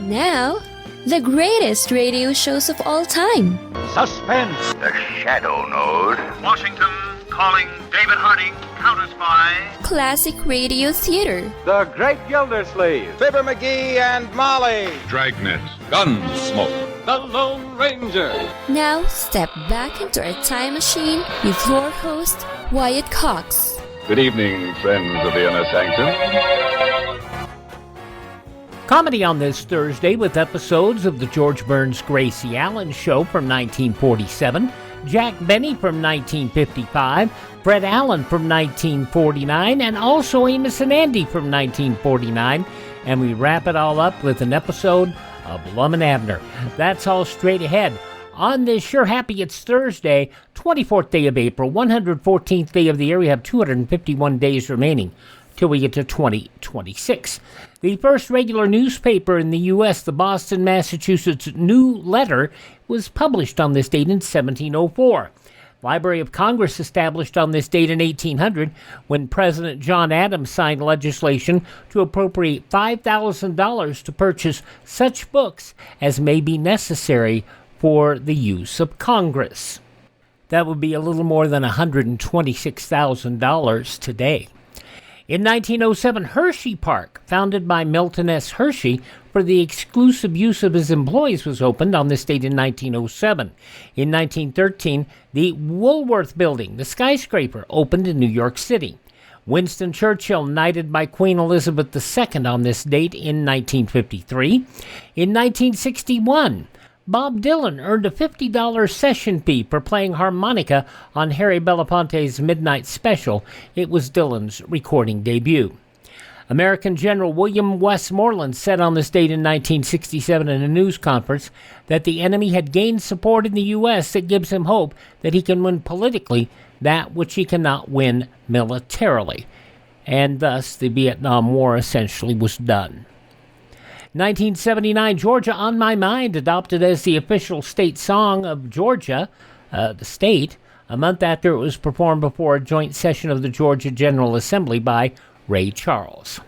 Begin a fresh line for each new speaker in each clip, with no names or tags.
Now, the greatest radio shows of all time.
Suspense.
The Shadow Node.
Washington calling David Harding, counter-spy.
Classic radio theater.
The Great Gildersleeve.
Fibber McGee and Molly.
Dragnet. Gunsmoke.
The Lone Ranger.
Now, step back into a time machine with your host, Wyatt Cox.
Good evening, friends of the Inner Sanctum.
Comedy on this Thursday with episodes of the George Burns Gracie Allen Show from 1947, Jack Benny from 1955, Fred Allen from 1949, and also Amos and Andy from 1949. And we wrap it all up with an episode of Blum and Abner. That's all straight ahead. On this Sure Happy It's Thursday, 24th day of April, 114th day of the year. We have 251 days remaining till we get to 2026. The first regular newspaper in the U.S., the Boston, Massachusetts New Letter, was published on this date in 1704. Library of Congress established on this date in 1800 when President John Adams signed legislation to appropriate $5,000 to purchase such books as may be necessary for the use of Congress. That would be a little more than $126,000 today. In 1907, Hershey Park, founded by Milton S. Hershey for the exclusive use of his employees, was opened on this date in 1907. In 1913, the Woolworth Building, the skyscraper, opened in New York City. Winston Churchill, knighted by Queen Elizabeth II on this date in 1953. In 1961, Bob Dylan earned a $50 session fee for playing harmonica on Harry Belafonte's Midnight Special. It was Dylan's recording debut. American General William Westmoreland said on this date in 1967 in a news conference that the enemy had gained support in the U.S. that gives him hope that he can win politically that which he cannot win militarily. And thus the Vietnam War essentially was done. 1979, Georgia on My Mind, adopted as the official state song of Georgia, the state, a month after it was performed before a joint session of the Georgia General Assembly by Ray Charles.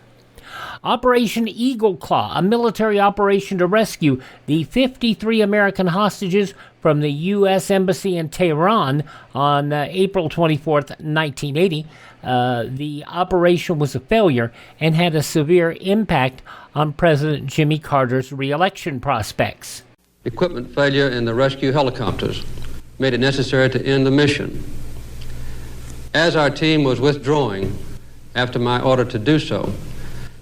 Operation Eagle Claw, a military operation to rescue the 53 American hostages from the U.S. Embassy in Tehran on April 24th, 1980. The operation was a failure and had a severe impact on President Jimmy Carter's re-election prospects.
Equipment failure in the rescue helicopters made it necessary to end the mission. As our team was withdrawing after my order to do so,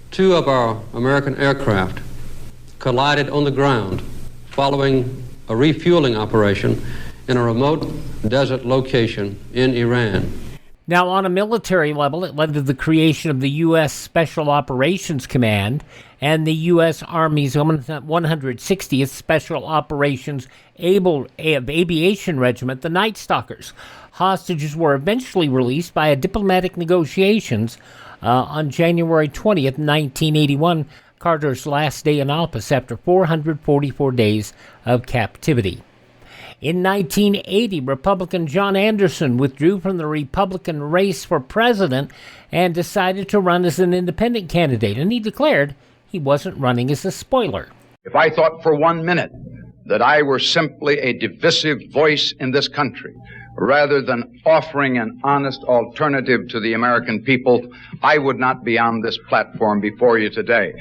two of our American aircraft collided on the ground following a refueling operation in a remote desert location in Iran.
Now, on a military level, it led to the creation of the U.S. Special Operations Command and the U.S. Army's 160th Special Operations Aviation Regiment, the Night Stalkers. Hostages were eventually released by diplomatic negotiations on January 20th, 1981, Carter's last day in office after 444 days of captivity. In 1980, Republican John Anderson withdrew from the Republican race for president and decided to run as an independent candidate, and he declared he wasn't running as a spoiler.
If I thought for 1 minute that I were simply a divisive voice in this country, rather than offering an honest alternative to the American people, I would not be on this platform before you today.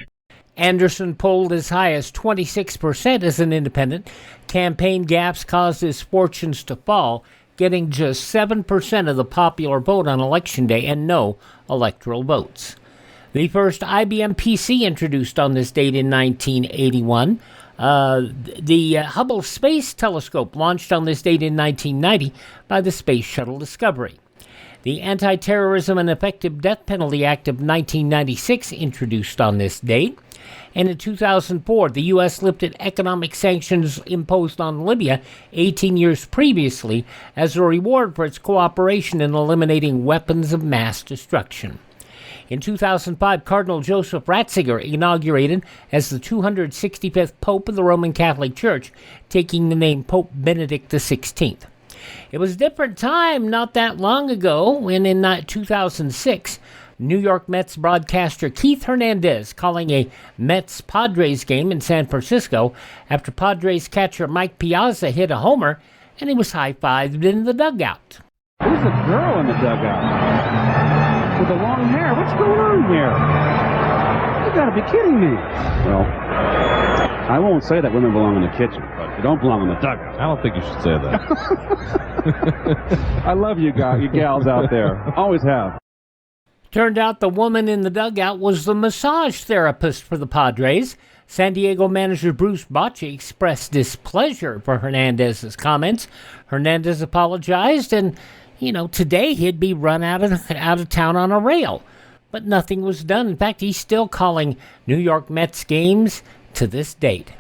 Anderson polled as high as 26% as an independent. Campaign gaffes caused his fortunes to fall, getting just 7% of the popular vote on Election Day and no electoral votes. The first IBM PC introduced on this date in 1981. The Hubble Space Telescope launched on this date in 1990 by the Space Shuttle Discovery. The Anti-Terrorism and Effective Death Penalty Act of 1996 introduced on this date. And in 2004, the U.S. lifted economic sanctions imposed on Libya 18 years previously as a reward for its cooperation in eliminating weapons of mass destruction. In 2005, Cardinal Joseph Ratzinger inaugurated as the 265th Pope of the Roman Catholic Church, taking the name Pope Benedict XVI. It was a different time not that long ago when in 2006, New York Mets broadcaster Keith Hernandez calling a Mets-Padres game in San Francisco after Padres catcher Mike Piazza hit a homer, and he was high-fived in the dugout.
Who's the girl in the dugout? With the long hair? What's going on here? You gotta be kidding me. Well, I won't say that women belong in the kitchen, but they don't belong in the dugout.
I don't think you should say that.
I love you guys, you gals out there. Always have.
Turned out the woman in the dugout was the massage therapist for the Padres. San Diego manager Bruce Bochy expressed displeasure for Hernandez's comments. Hernandez apologized, and, today he'd be run out of town on a rail. But nothing was done. In fact, he's still calling New York Mets games to this date.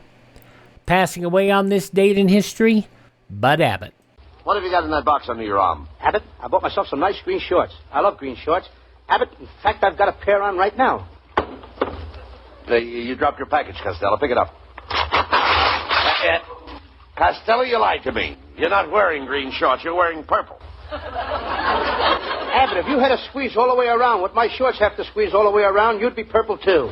Passing away on this date in history, Bud Abbott.
What have you got in that box under your arm?
Abbott, I bought myself some nice green shorts. I love green shorts. Abbott, in fact, I've got a pair on right now.
You dropped your package, Costello. Pick it up. Costello, you lied to me. You're not wearing green shorts. You're wearing purple.
Abbott, if you had to squeeze all the way around what my shorts have to squeeze all the way around, you'd be purple, too.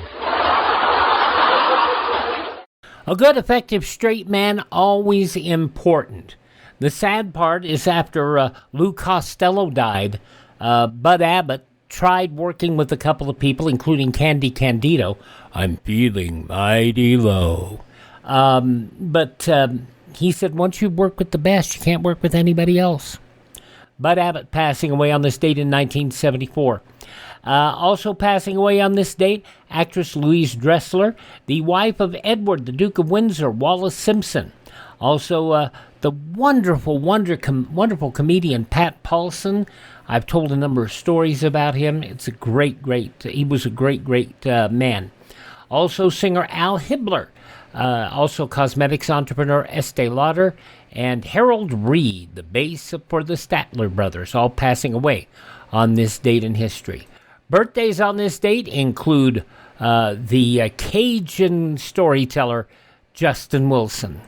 A good, effective straight man, always important. The sad part is after Lou Costello died, Bud Abbott tried working with a couple of people, including Candy Candido. I'm feeling mighty low. But he said, once you work with the best, you can't work with anybody else. Bud Abbott passing away on this date in 1974. Also passing away on this date, actress Louise Dressler, the wife of Edward, the Duke of Windsor, Wallace Simpson. Also, the wonderful comedian Pat Paulson. I've told a number of stories about him. It's a he was a great man. Also, singer Al Hibbler. Also, cosmetics entrepreneur Estee Lauder. And Harold Reed, the bass for the Statler Brothers, all passing away on this date in history. Birthdays on this date include the Cajun storyteller Justin Wilson.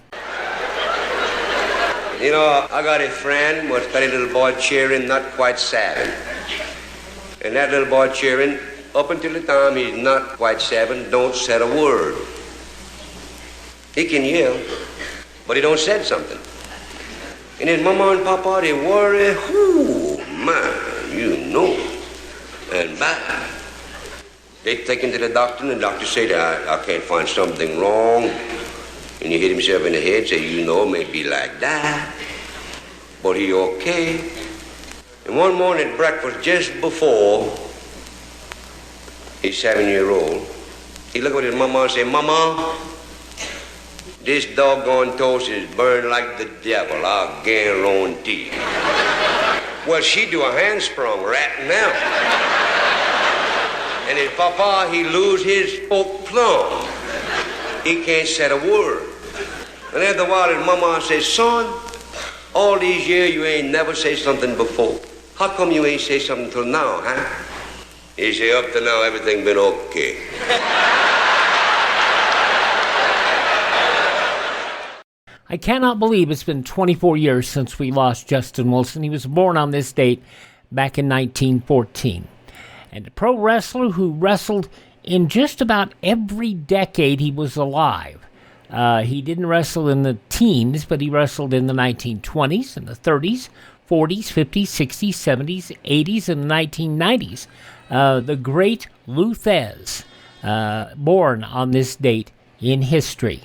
I got a friend was got a little boy cheering, not quite 7. And that little boy cheering, up until the time he's not quite 7, don't say a word. He can yell, but he don't say something. And his mama and papa, they worry, And bye. They take him to the doctor, and the doctor say that I can't find something wrong. And he hit himself in the head, say, maybe like that. But he okay. And one morning at breakfast, just before he's 7-year-old, he looked at his mama and said, Mama, this doggone toast is burned like the devil, I guarantee. Well, she do a handsprung right now. And his papa, he lose his spoke plumb. He can't say a word. And after a while, his mama says, Son, all these years you ain't never say something before. How come you ain't say something till now, huh? He say, up to now, everything been okay.
I cannot believe it's been 24 years since we lost Justin Wilson. He was born on this date back in 1914. And a pro wrestler who wrestled in just about every decade he was alive. He didn't wrestle in the teens, but he wrestled in the 1920s and the 30s, 40s, 50s, 60s, 70s, 80s, and the 1990s. The great Lou Thez, born on this date in history.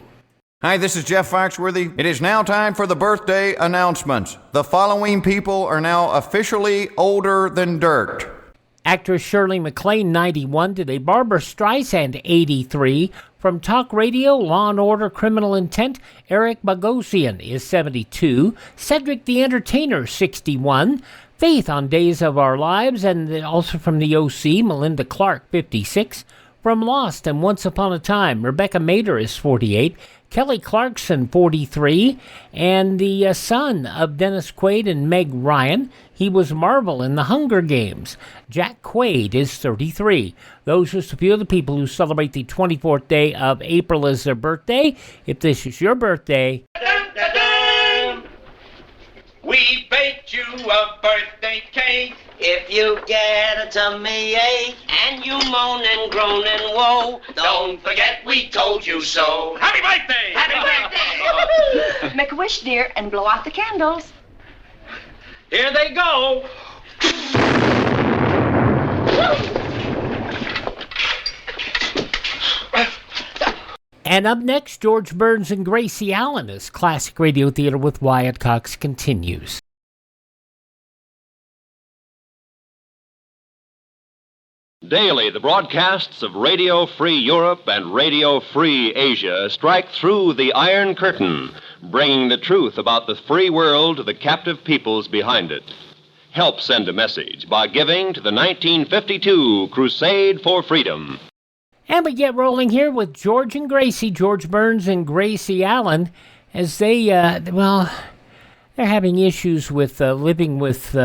Hi, this is Jeff Foxworthy. It is now time for the birthday announcements. The following people are now officially older than dirt.
Actress Shirley MacLaine, 91. Today, Barbara Streisand, 83. From Talk Radio, Law & Order, Criminal Intent, Eric Bogosian is 72. Cedric the Entertainer, 61. Faith on Days of Our Lives, and also from the OC, Melinda Clark, 56. From Lost and Once Upon a Time, Rebecca Mader is 48. Kelly Clarkson, 43, and the son of Dennis Quaid and Meg Ryan. He was Marvel in The Hunger Games. Jack Quaid is 33. Those are just a few of the people who celebrate the 24th day of April as their birthday. If this is your birthday...
Dun, dun, dun. We baked you a birthday cake.
If you get a tummy ache and you moan and groan and woe, don't forget we told you so.
Happy birthday!
Happy birthday!
Make a wish, dear, and blow out the candles.
Here they go.
And up next, George Burns and Gracie Allen as Classic Radio Theater with Wyatt Cox continues.
Daily, the broadcasts of Radio Free Europe and Radio Free Asia strike through the Iron Curtain, bringing the truth about the free world to the captive peoples behind it. Help send a message by giving to the 1952 Crusade for Freedom.
And we get rolling here with George and Gracie, George Burns and Gracie Allen, as they, they're having issues with living with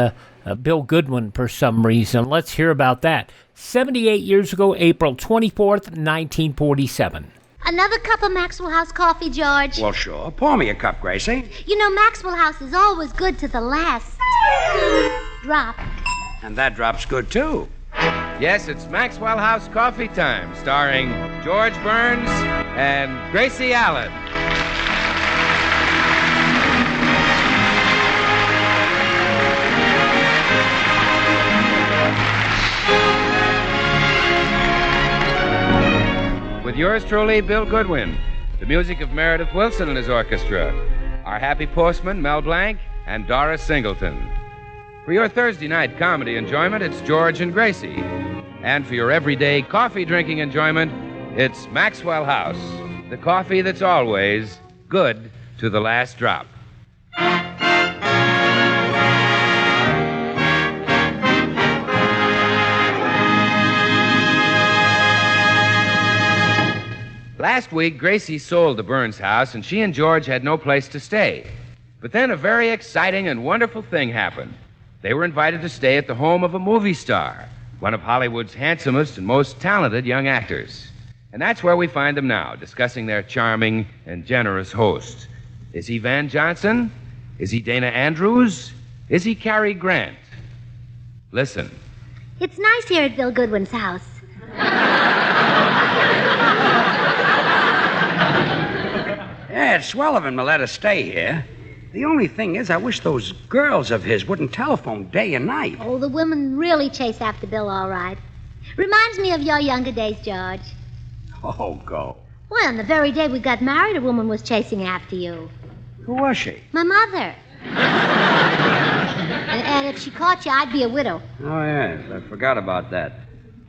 Bill Goodwin for some reason. Let's hear about that. 78 years ago, April 24th, 1947.
Another cup of Maxwell House coffee, George?
Well, sure. Pour me a cup, Gracie.
You know, Maxwell House is always good to the last drop.
And that drop's good, too.
Yes, it's Maxwell House Coffee Time, starring George Burns and Gracie Allen. With yours truly, Bill Goodwin. The music of Meredith Wilson and his orchestra. Our happy postman, Mel Blanc, and Doris Singleton. For your Thursday night comedy enjoyment, it's George and Gracie. And for your everyday coffee drinking enjoyment, it's Maxwell House, the coffee that's always good to the last drop. Last week, Gracie sold the Burns house, and she and George had no place to stay. But then a very exciting and wonderful thing happened. They were invited to stay at the home of a movie star, one of Hollywood's handsomest and most talented young actors. And that's where we find them now, discussing their charming and generous host. Is he Van Johnson? Is he Dana Andrews? Is he Cary Grant? Listen.
It's nice here at Bill Goodwin's house.
Yeah, it's swell of him to let us stay here. The only thing is, I wish those girls of his wouldn't telephone day and night.
Oh, the women really chase after Bill, all right. Reminds me of your younger days, George.
Oh, go.
Well, on the very day we got married, a woman was chasing after you.
Who was she?
My mother. and if she caught you, I'd be a widow.
Oh, yes, I forgot about that.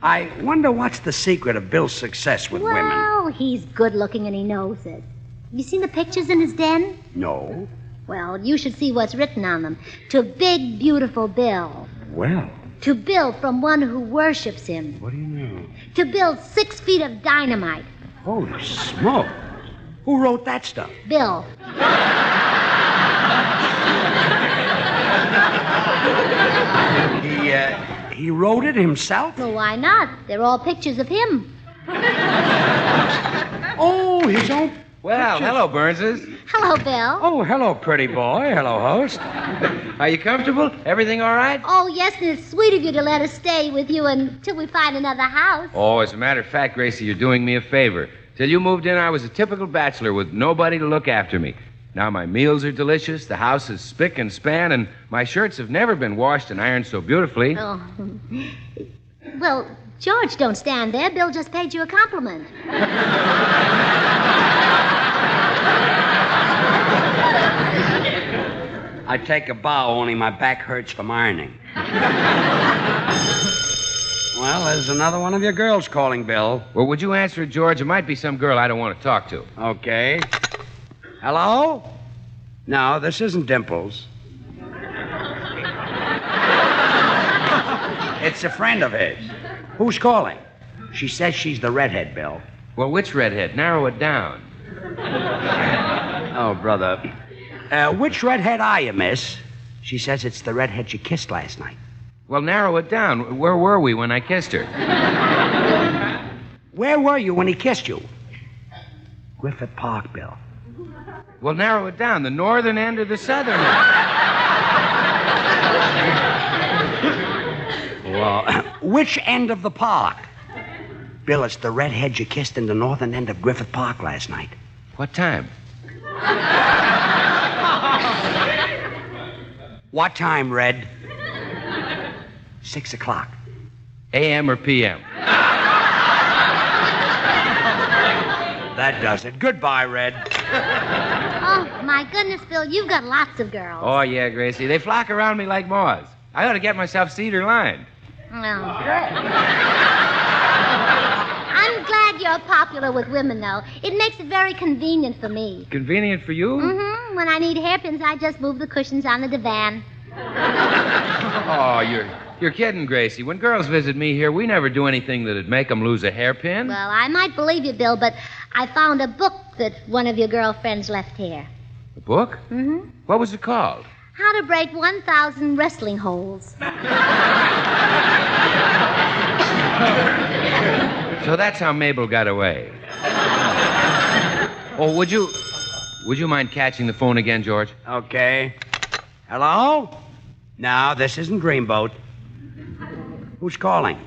I wonder what's the secret of Bill's success with women.
Well, he's good-looking and he knows it. Have you seen the pictures in his den?
No.
Well, you should see what's written on them. To big, beautiful Bill.
Well.
To Bill from one who worships him.
What do you know?
To Bill 6 feet of dynamite.
Holy smoke. Who wrote that stuff?
Bill.
He wrote it himself?
Well, why not? They're all pictures of him.
Oh, his own
Well,
pictures.
hello, Burnses.
Hello, Bill.
Oh, hello, pretty boy. Hello, host.
Are you comfortable? Everything all right?
Oh, yes, and it's sweet of you to let us stay with you until we find another house.
Oh, as a matter of fact, Gracie, you're doing me a favor. Till you moved in, I was a typical bachelor with nobody to look after me. Now my meals are delicious, the house is spick and span, and my shirts have never been washed and ironed so beautifully.
Oh. Well, George, don't stand there. Bill just paid you a compliment.
I take a bow, only my back hurts from ironing. Well, there's another one of your girls calling, Bill.
Well, would you answer it, George? It might be some girl I don't want to talk to.
Okay. Hello? No, this isn't Dimples. It's a friend of his. Who's calling? She says she's the redhead, Bill.
Well, which redhead? Narrow it down.
Oh, brother. Which redhead are you, miss? She says it's the redhead you kissed last night.
Well, narrow it down. Where were we when I kissed her?
Where were you when he kissed you? Griffith Park, Bill.
Well, narrow it down. The northern end or the southern end?
which end of the park? Bill, it's the redhead you kissed in the northern end of Griffith Park last night.
What time?
What time, Red? 6 o'clock.
A.M. or P.M.?
That does it. Goodbye, Red.
Oh, my goodness, Bill, you've got lots of girls.
Oh, yeah, Gracie. They flock around me like moths. I ought to get myself cedar lined.
No. I'm glad you're popular with women, though. It makes it very convenient for me.
Convenient for you?
Mm-hmm. When I need hairpins, I just move the cushions on the divan.
Oh, you're kidding, Gracie. When girls visit me here, we never do anything that'd make them lose a hairpin.
Well, I might believe you, Bill, but I found a book that one of your girlfriends left here.
A book?
Mm-hmm.
What was it called?
How to Break 1,000 Wrestling Holes.
So that's how Mabel got away. Oh, would you mind catching the phone again, George?
Okay. Hello? No, this isn't Dreamboat. Who's calling?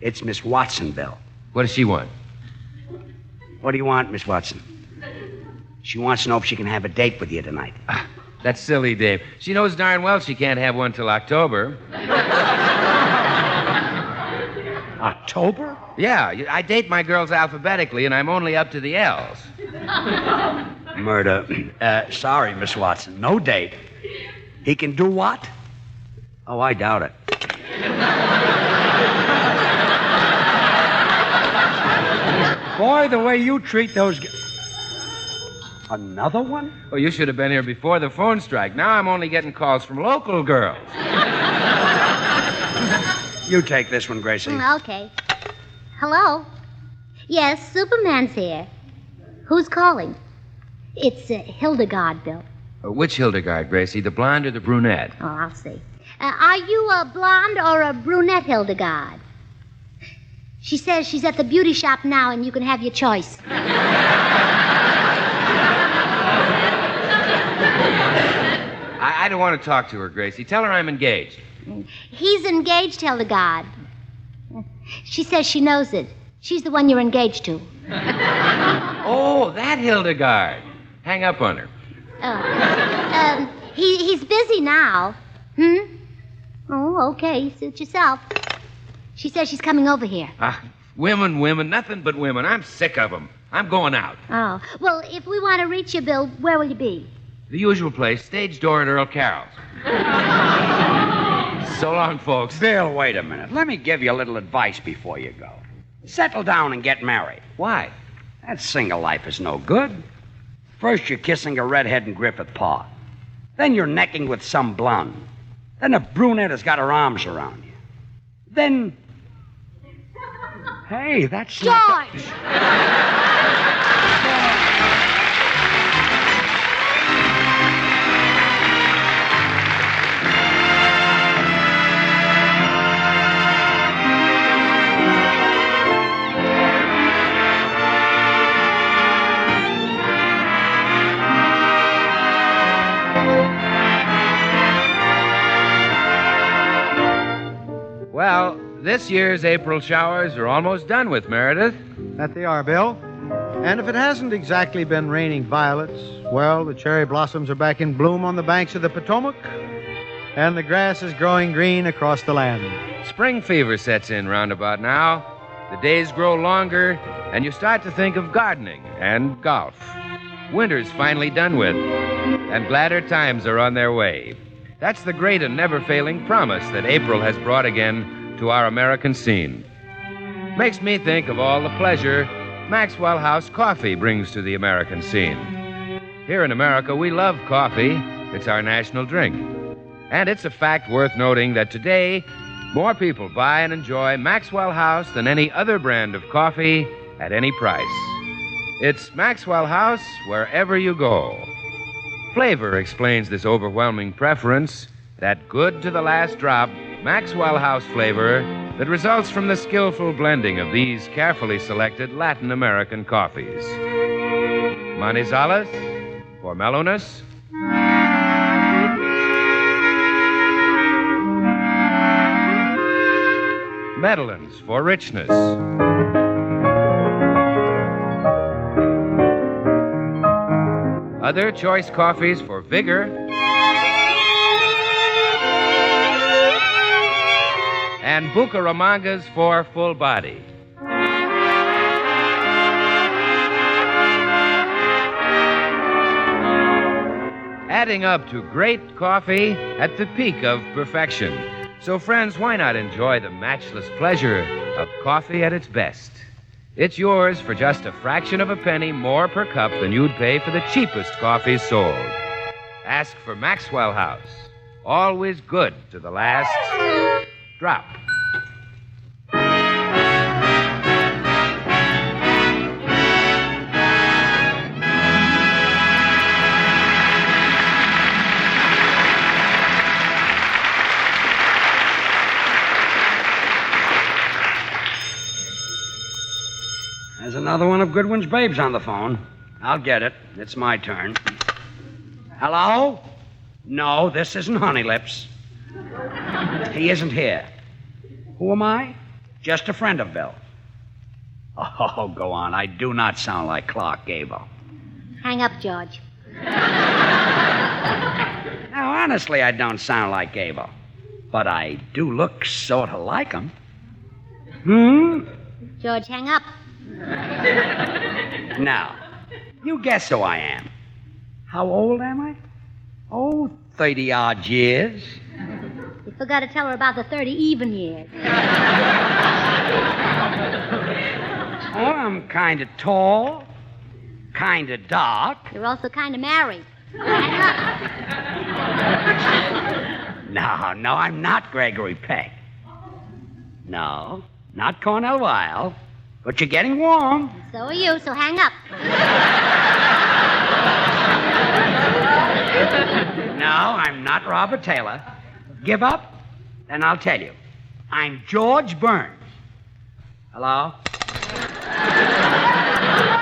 It's Miss Watson, Bill.
What does she want?
What do you want, Miss Watson? She wants to know if she can have a date with you tonight.
That's silly, Dave. She knows darn well she can't have one till October.
October?
Yeah, I date my girls alphabetically, and I'm only up to the L's.
Murder. Sorry, Miss Watson. No date. He can do what? Oh, I doubt it. Boy, the way you treat those... Another one?
Oh, you should have been here before the phone strike. Now I'm only getting calls from local girls.
You take this one, Gracie.
Okay. Hello? Yes, Superman's here. Who's calling? It's Hildegard, Bill.
Which Hildegard, Gracie? The blonde or the brunette?
Oh, I'll see. Are you a blonde or a brunette Hildegard? She says she's at the beauty shop now and you can have your choice.
I don't want to talk to her, Gracie. Tell her I'm engaged.
He's engaged, Hildegard. She says she knows it. She's the one you're engaged to.
Oh, that Hildegard. Hang up on her.
He's busy now. Oh, okay. Suit yourself. She says she's coming over here.
Women, nothing but women. I'm sick of them. I'm going out.
Oh. Well, if we want to reach you, Bill, where will you be?
The usual place, stage door at Earl Carroll's. So long, folks.
Bill, wait a minute. Let me give you a little advice before you go. Settle down and get married.
Why?
That single life is no good. First, you're kissing a redhead in Griffith Park. Then you're necking with some blonde. Then a brunette has got her arms around you. Then... Hey, that's...
George!
Well, this year's April showers are almost done with, Meredith.
That they are, Bill. And if it hasn't exactly been raining violets, well, the cherry blossoms are back in bloom on the banks of the Potomac, and the grass is growing green across the land.
Spring fever sets in round about now. The days grow longer, and you start to think of gardening and golf. Winter's finally done with, and gladder times are on their way. That's the great and never-failing promise that April has brought again to our American scene. Makes me think of all the pleasure Maxwell House coffee brings to the American scene. Here in America, we love coffee. It's our national drink. And it's a fact worth noting that today, more people buy and enjoy Maxwell House than any other brand of coffee at any price. It's Maxwell House wherever you go. Flavor explains this overwhelming preference, that good to the last drop Maxwell House flavor that results from the skillful blending of these carefully selected Latin American coffees. Manizales for mellowness. Medellins for richness. Other choice coffees for vigor. And Bucaramangas for full body. Adding up to great coffee at the peak of perfection. So, friends, why not enjoy the matchless pleasure of coffee at its best? It's yours for just a fraction of a penny more per cup than you'd pay for the cheapest coffee sold. Ask for Maxwell House. Always good to the last drop.
There's another one of Goodwin's babes on the phone. I'll get it. It's my turn. Hello? No, this isn't Honey Lips. He isn't here. Who am I? Just a friend of Bill. Oh, go on. I do not sound like Clark Gable.
Hang up, George.
Now, honestly, I don't sound like Gable. But I do look sort of like him.
George, hang up.
Now, you guess who I am. How old am I? Oh, 30-odd years.
You forgot to tell her about the 30 even years.
Oh, I'm kind of tall, kind of dark.
You're also kind of married. Hang up.
No, I'm not Gregory Peck. No, not Cornell Weil. But you're getting warm.
So are you, so hang up.
No, I'm not Robert Taylor. Give up, and I'll tell you. I'm George Burns. Hello?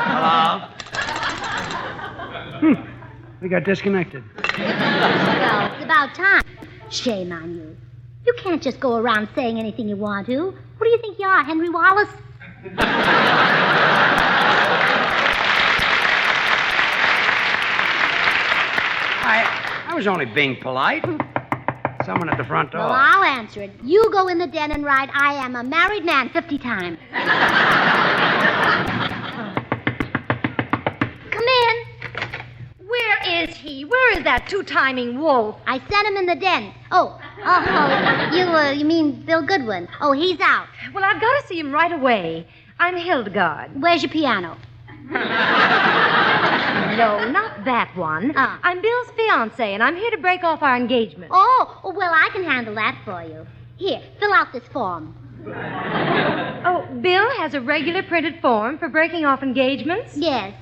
Hello? We got disconnected.
Well, it's about time. Shame on you. You can't just go around saying anything you want to. Who do you think you are, Henry Wallace?
I was only being polite. Someone at the front door.
Well, I'll answer it. You go in the den and write, I am a married man 50 times. Come in.
Where is he? Where is that two-timing wolf?
I sent him in the den. You mean Bill Goodwin? Oh, he's out.
Well, I've got to see him right away. I'm Hildegard.
Where's your piano?
No, not that one. I'm Bill's fiancé, and I'm here to break off our engagement.
Oh, well, I can handle that for you. Here, fill out this form.
Oh, Bill has a regular printed form for breaking off engagements?
Yes.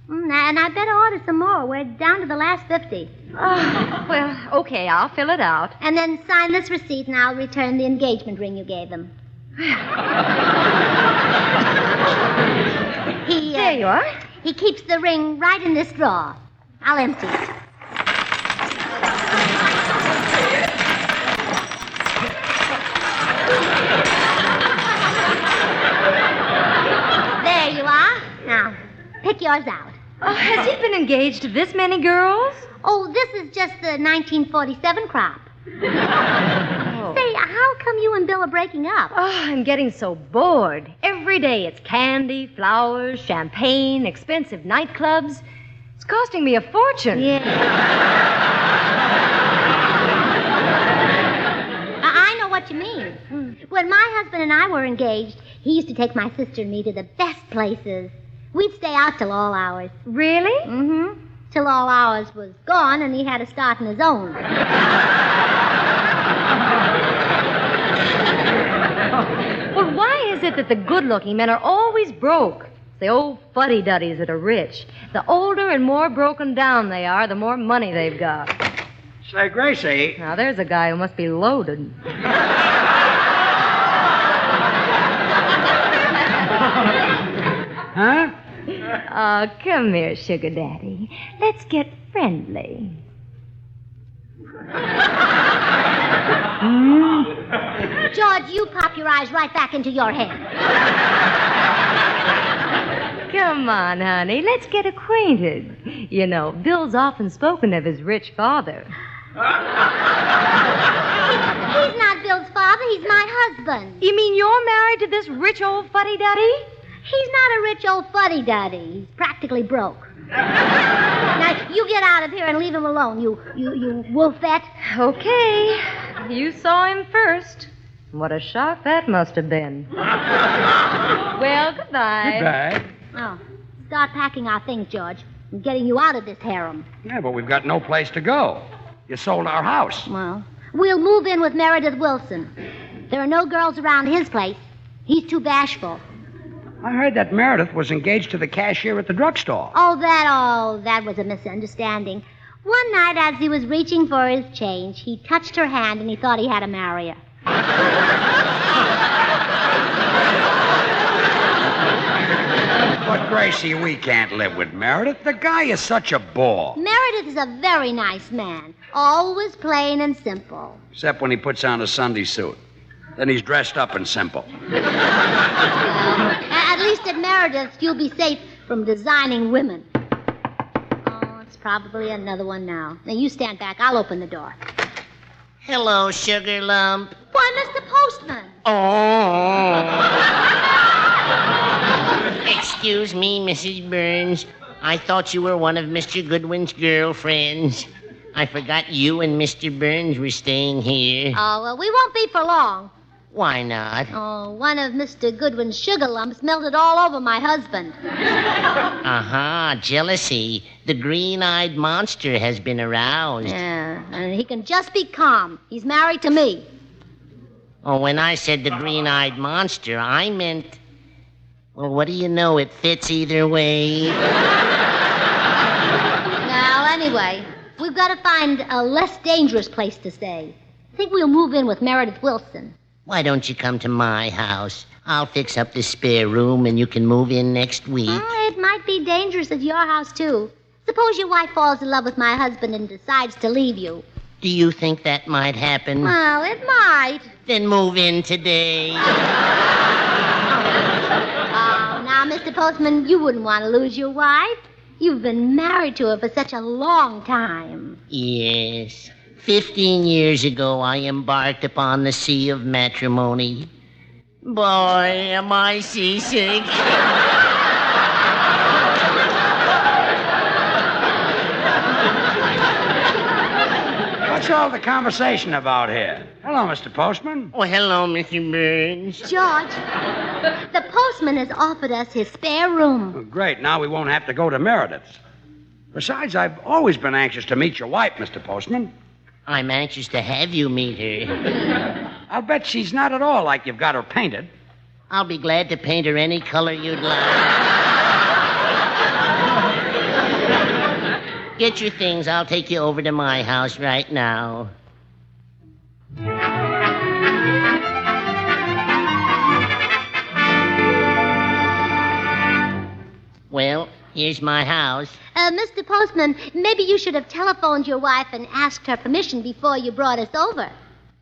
And I better order some more. We're down to the last 50.
Oh, well, okay, I'll fill it out.
And then sign this receipt, and I'll return the engagement ring you gave him.
There you are.
He keeps the ring right in this drawer. I'll empty it. There you are. Now, pick yours out.
Oh, has he been engaged to this many girls?
Oh, this is just the 1947 crop. Say, how come you and Bill are breaking up?
Oh, I'm getting so bored. Every day it's candy, flowers, champagne, expensive nightclubs. It's costing me a fortune.
Yeah. I know what you mean. When my husband and I were engaged, he used to take my sister and me to the best places. We'd stay out till all hours.
Really?
Mm-hmm. Till all hours was gone and he had to start on his own.
Well, why is it that the good-looking men are always broke? It's the old fuddy-duddies that are rich. The older and more broken down they are, the more money they've got.
Say, Gracie.
Now, there's a guy who must be loaded.
Huh?
Oh, come here, sugar daddy. Let's get friendly.
George, you pop your eyes right back into your head.
Come on, honey. Let's get acquainted. You know, Bill's often spoken of his rich father.
He's not Bill's father. He's my husband.
You mean you're married to this rich old fuddy-duddy?
He's not a rich old fuddy-duddy. He's practically broke. Now, you get out of here and leave him alone, you wolfette.
Okay. You saw him first. What a shock that must have been. Well, goodbye.
Goodbye.
Oh, start packing our things, George, and getting you out of this harem.
Yeah, but we've got no place to go. You sold our house.
Well, we'll move in with Meredith Wilson. There are no girls around his place. He's too bashful.
I heard that Meredith was engaged to the cashier at the drugstore.
Oh, that was a misunderstanding. One night, as he was reaching for his change, he touched her hand and he thought he had to marry her.
But, Gracie, we can't live with Meredith. The guy is such a bore.
Meredith is a very nice man. Always plain and simple.
Except when he puts on a Sunday suit. Then he's dressed up and simple.
At least at Meredith, you'll be safe from designing women. Oh, it's probably another one now. Now, you stand back. I'll open the door.
Hello, sugar lump.
Why, Mr. Postman.
Oh. Excuse me, Mrs. Burns. I thought you were one of Mr. Goodwin's girlfriends. I forgot you and Mr. Burns were staying here.
Oh, well, we won't be for long.
Why not?
Oh, one of Mr. Goodwin's sugar lumps melted all over my husband.
Aha, jealousy. The green-eyed monster has been aroused.
Yeah, and he can just be calm. He's married to me.
Oh, when I said the green-eyed monster, I meant... Well, what do you know? It fits either way.
Now, anyway, we've got to find a less dangerous place to stay. I think we'll move in with Meredith Wilson.
Why don't you come to my house? I'll fix up the spare room and you can move in next week.
It might be dangerous at your house, too. Suppose your wife falls in love with my husband and decides to leave you.
Do you think that might happen?
Well, it might.
Then move in today.
Now, Mr. Postman, you wouldn't want to lose your wife. You've been married to her for such a long time.
Yes. 15 years ago, I embarked upon the sea of matrimony. Boy, am I seasick.
What's all the conversation about here? Hello, Mr. Postman.
Oh, hello, Mr. Burns.
George, the postman has offered us his spare room.
Oh, great. Now we won't have to go to Meredith's. Besides, I've always been anxious to meet your wife, Mr. Postman.
I'm anxious to have you meet her.
I'll bet she's not at all like you've got her painted.
I'll be glad to paint her any color you'd like. Get your things. I'll take you over to my house right now. Well, here's my house.
Mr. Postman, maybe you should have telephoned your wife and asked her permission before you brought us over.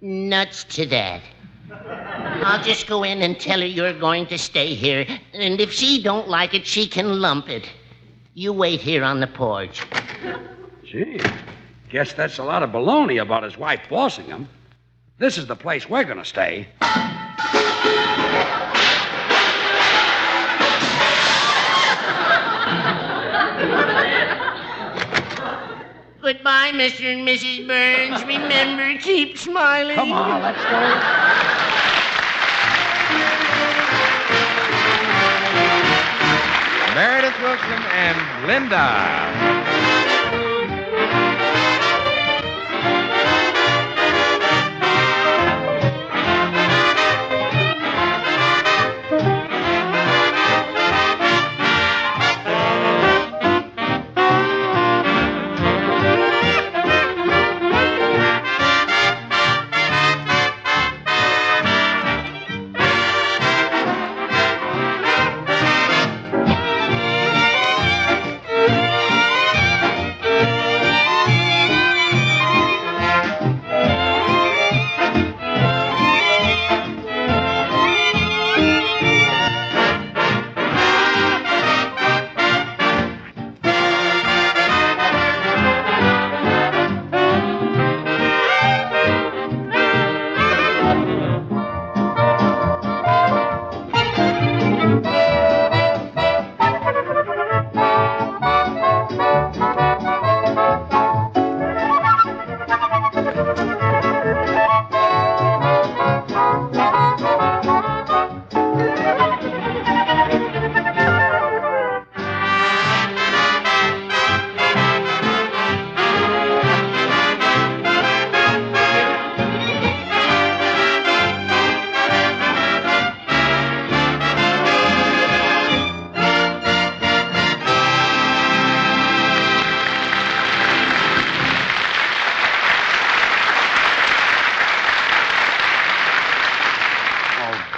Nuts to that. I'll just go in and tell her you're going to stay here, and if she don't like it, she can lump it. You wait here on the porch.
Gee, guess that's a lot of baloney about his wife bossing him. This is the place we're going to stay.
Goodbye, Mr. and Mrs. Burns. Remember, keep smiling.
Come on, let's go.
Meredith Wilson and Linda.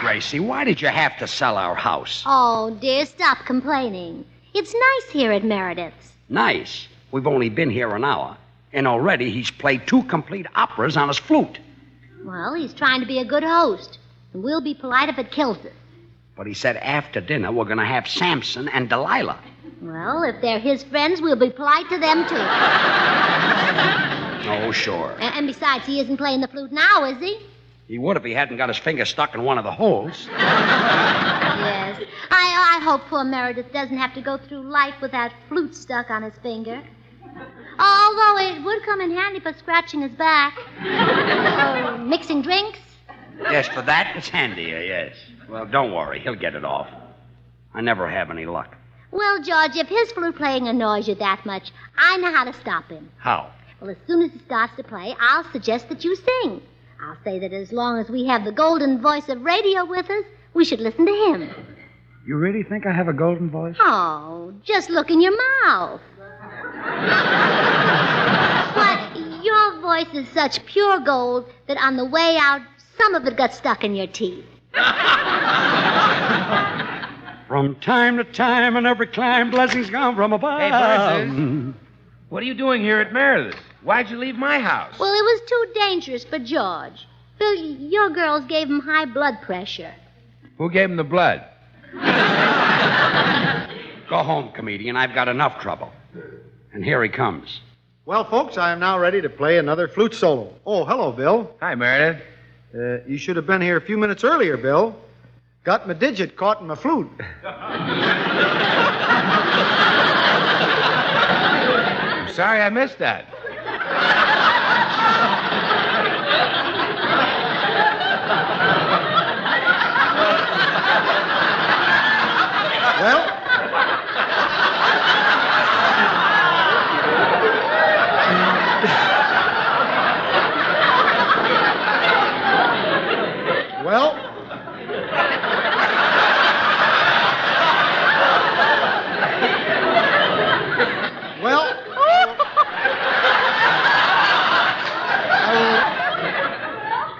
Gracie, why did you have to sell our house?
Oh, dear, stop complaining. It's nice here at Meredith's.
Nice. We've only been here an hour, and already he's played 2 complete operas on his flute.
Well, he's trying to be a good host, and we'll be polite if it kills us.
But he said after dinner we're going to have Samson and Delilah.
Well, if they're his friends, we'll be polite to them, too.
Oh, sure.
And besides, he isn't playing the flute now, is he?
He would if he hadn't got his finger stuck in one of the holes.
Yes. I hope poor Meredith doesn't have to go through life with that flute stuck on his finger. Although it would come in handy for scratching his back. Or mixing drinks.
Yes, for that, it's handier, yes. Well, don't worry. He'll get it off. I never have any luck.
Well, George, if his flute playing annoys you that much, I know how to stop him.
How?
Well, as soon as he starts to play, I'll suggest that you sing. I'll say that as long as we have the golden voice of radio with us, we should listen to him.
You really think I have a golden voice?
Oh, just look in your mouth. Why, your voice is such pure gold that on the way out, some of it got stuck in your teeth.
From time to time, on every climb, blessings come from above.
Hey, Burns, what are you doing here at Meredith's? Why'd you leave my house?
Well, it was too dangerous for George. Bill, your girls gave him high blood pressure.
Who gave him the blood?
Go home, comedian. I've got enough trouble. And here he comes.
Well, folks, I am now ready to play another flute solo. Oh, hello, Bill.
Hi, Meredith.
You should have been here a few minutes earlier, Bill. Got my digit caught in my flute.
I'm sorry I missed that.
Well,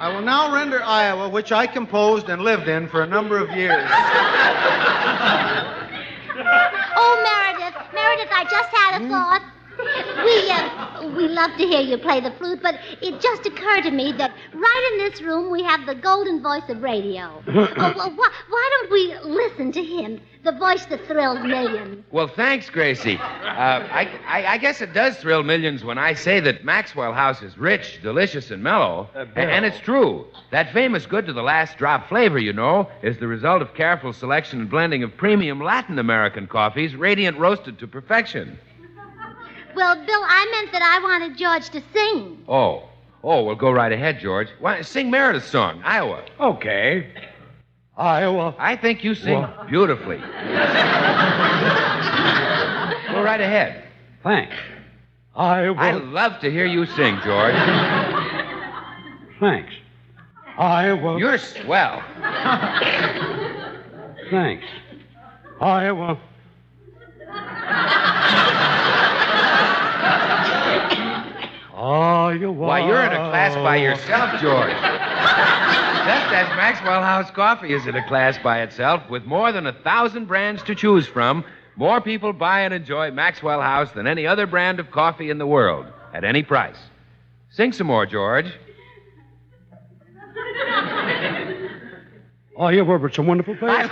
I will now render Iowa, which I composed and lived in for a number of years.
Oh, Meredith, I just had a thought. We love to hear you play the flute, but it just occurred to me that right in this room we have the golden voice of radio. Why don't we listen to him, the voice that thrills millions?
Well, thanks, Gracie. I guess it does thrill millions when I say that Maxwell House is rich, delicious, and mellow. And it's true. That famous good to the last drop flavor, you know, is the result of careful selection and blending of premium Latin American coffees, radiant roasted to perfection.
Well, Bill, I meant that I wanted George to sing.
Oh, well, go right ahead, George. Why, sing Meredith's song, Iowa.
Okay. Iowa.
I think you sing beautifully. Go right ahead.
Thanks. Iowa.
I love to hear you sing, George.
Thanks. Iowa.
You're swell.
Thanks. Iowa. Iowa.
Why, you're in a class by yourself, George. Just as Maxwell House Coffee is in a class by itself, with more than 1,000 brands to choose from, more people buy and enjoy Maxwell House than any other brand of coffee in the world, at any price. Sing some more, George.
Iowa, it's a wonderful place.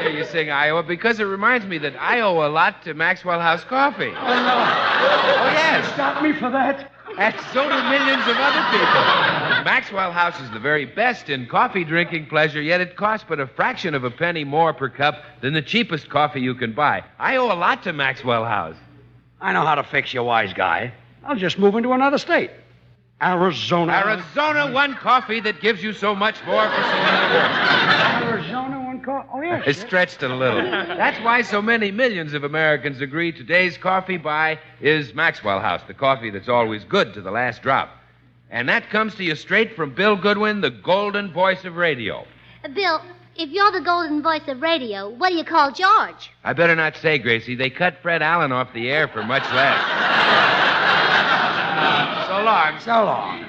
You sing Iowa because it reminds me that I owe a lot to Maxwell House Coffee.
Oh, no.
Oh, yes.
Stop me for that.
And so do millions of other people. Maxwell House is the very best in coffee drinking pleasure, yet it costs but a fraction of a penny more per cup than the cheapest coffee you can buy. I owe a lot to Maxwell House.
I know how to fix you, wise guy. I'll just move into another state. Arizona.
Arizona, one coffee that gives you so much more for so little.
Arizona, one coffee. Oh, yes.
It stretched it a little. That's why so many millions of Americans agree today's coffee buy is Maxwell House, the coffee that's always good to the last drop. And that comes to you straight from Bill Goodwin, the golden voice of radio.
Bill, if you're the golden voice of radio, what do you call George?
I better not say, Gracie. They cut Fred Allen off the air for much less. So long.
So long.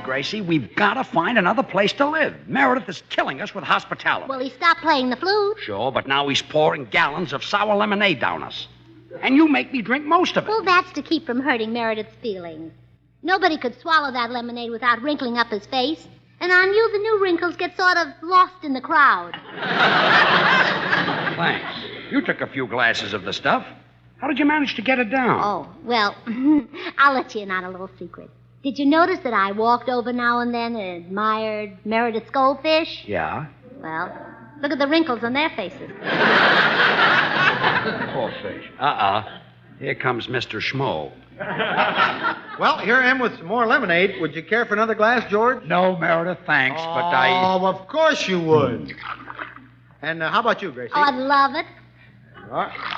Gracie, we've got to find another place to live. Meredith is killing us with hospitality.
Well, he stopped playing the flute.
Sure, but now he's pouring gallons of sour lemonade down us. And you make me drink most of it.
Well, that's to keep from hurting Meredith's feelings. Nobody could swallow that lemonade without wrinkling up his face. And on you, the new wrinkles get sort of lost in the crowd.
Thanks. You took a few glasses of the stuff. How did you manage to get it down?
Oh, well, I'll let you in on a little secret. Did you notice that I walked over now and then and admired Meredith's goldfish?
Yeah?
Well, look at the wrinkles on their faces.
Poor fish. Here comes Mr. Schmo.
Well, here I am with some more lemonade. Would you care for another glass, George?
No, Meredith, thanks, but I...
Oh, of course you would. And how about you, Gracie?
Oh, I'd love it.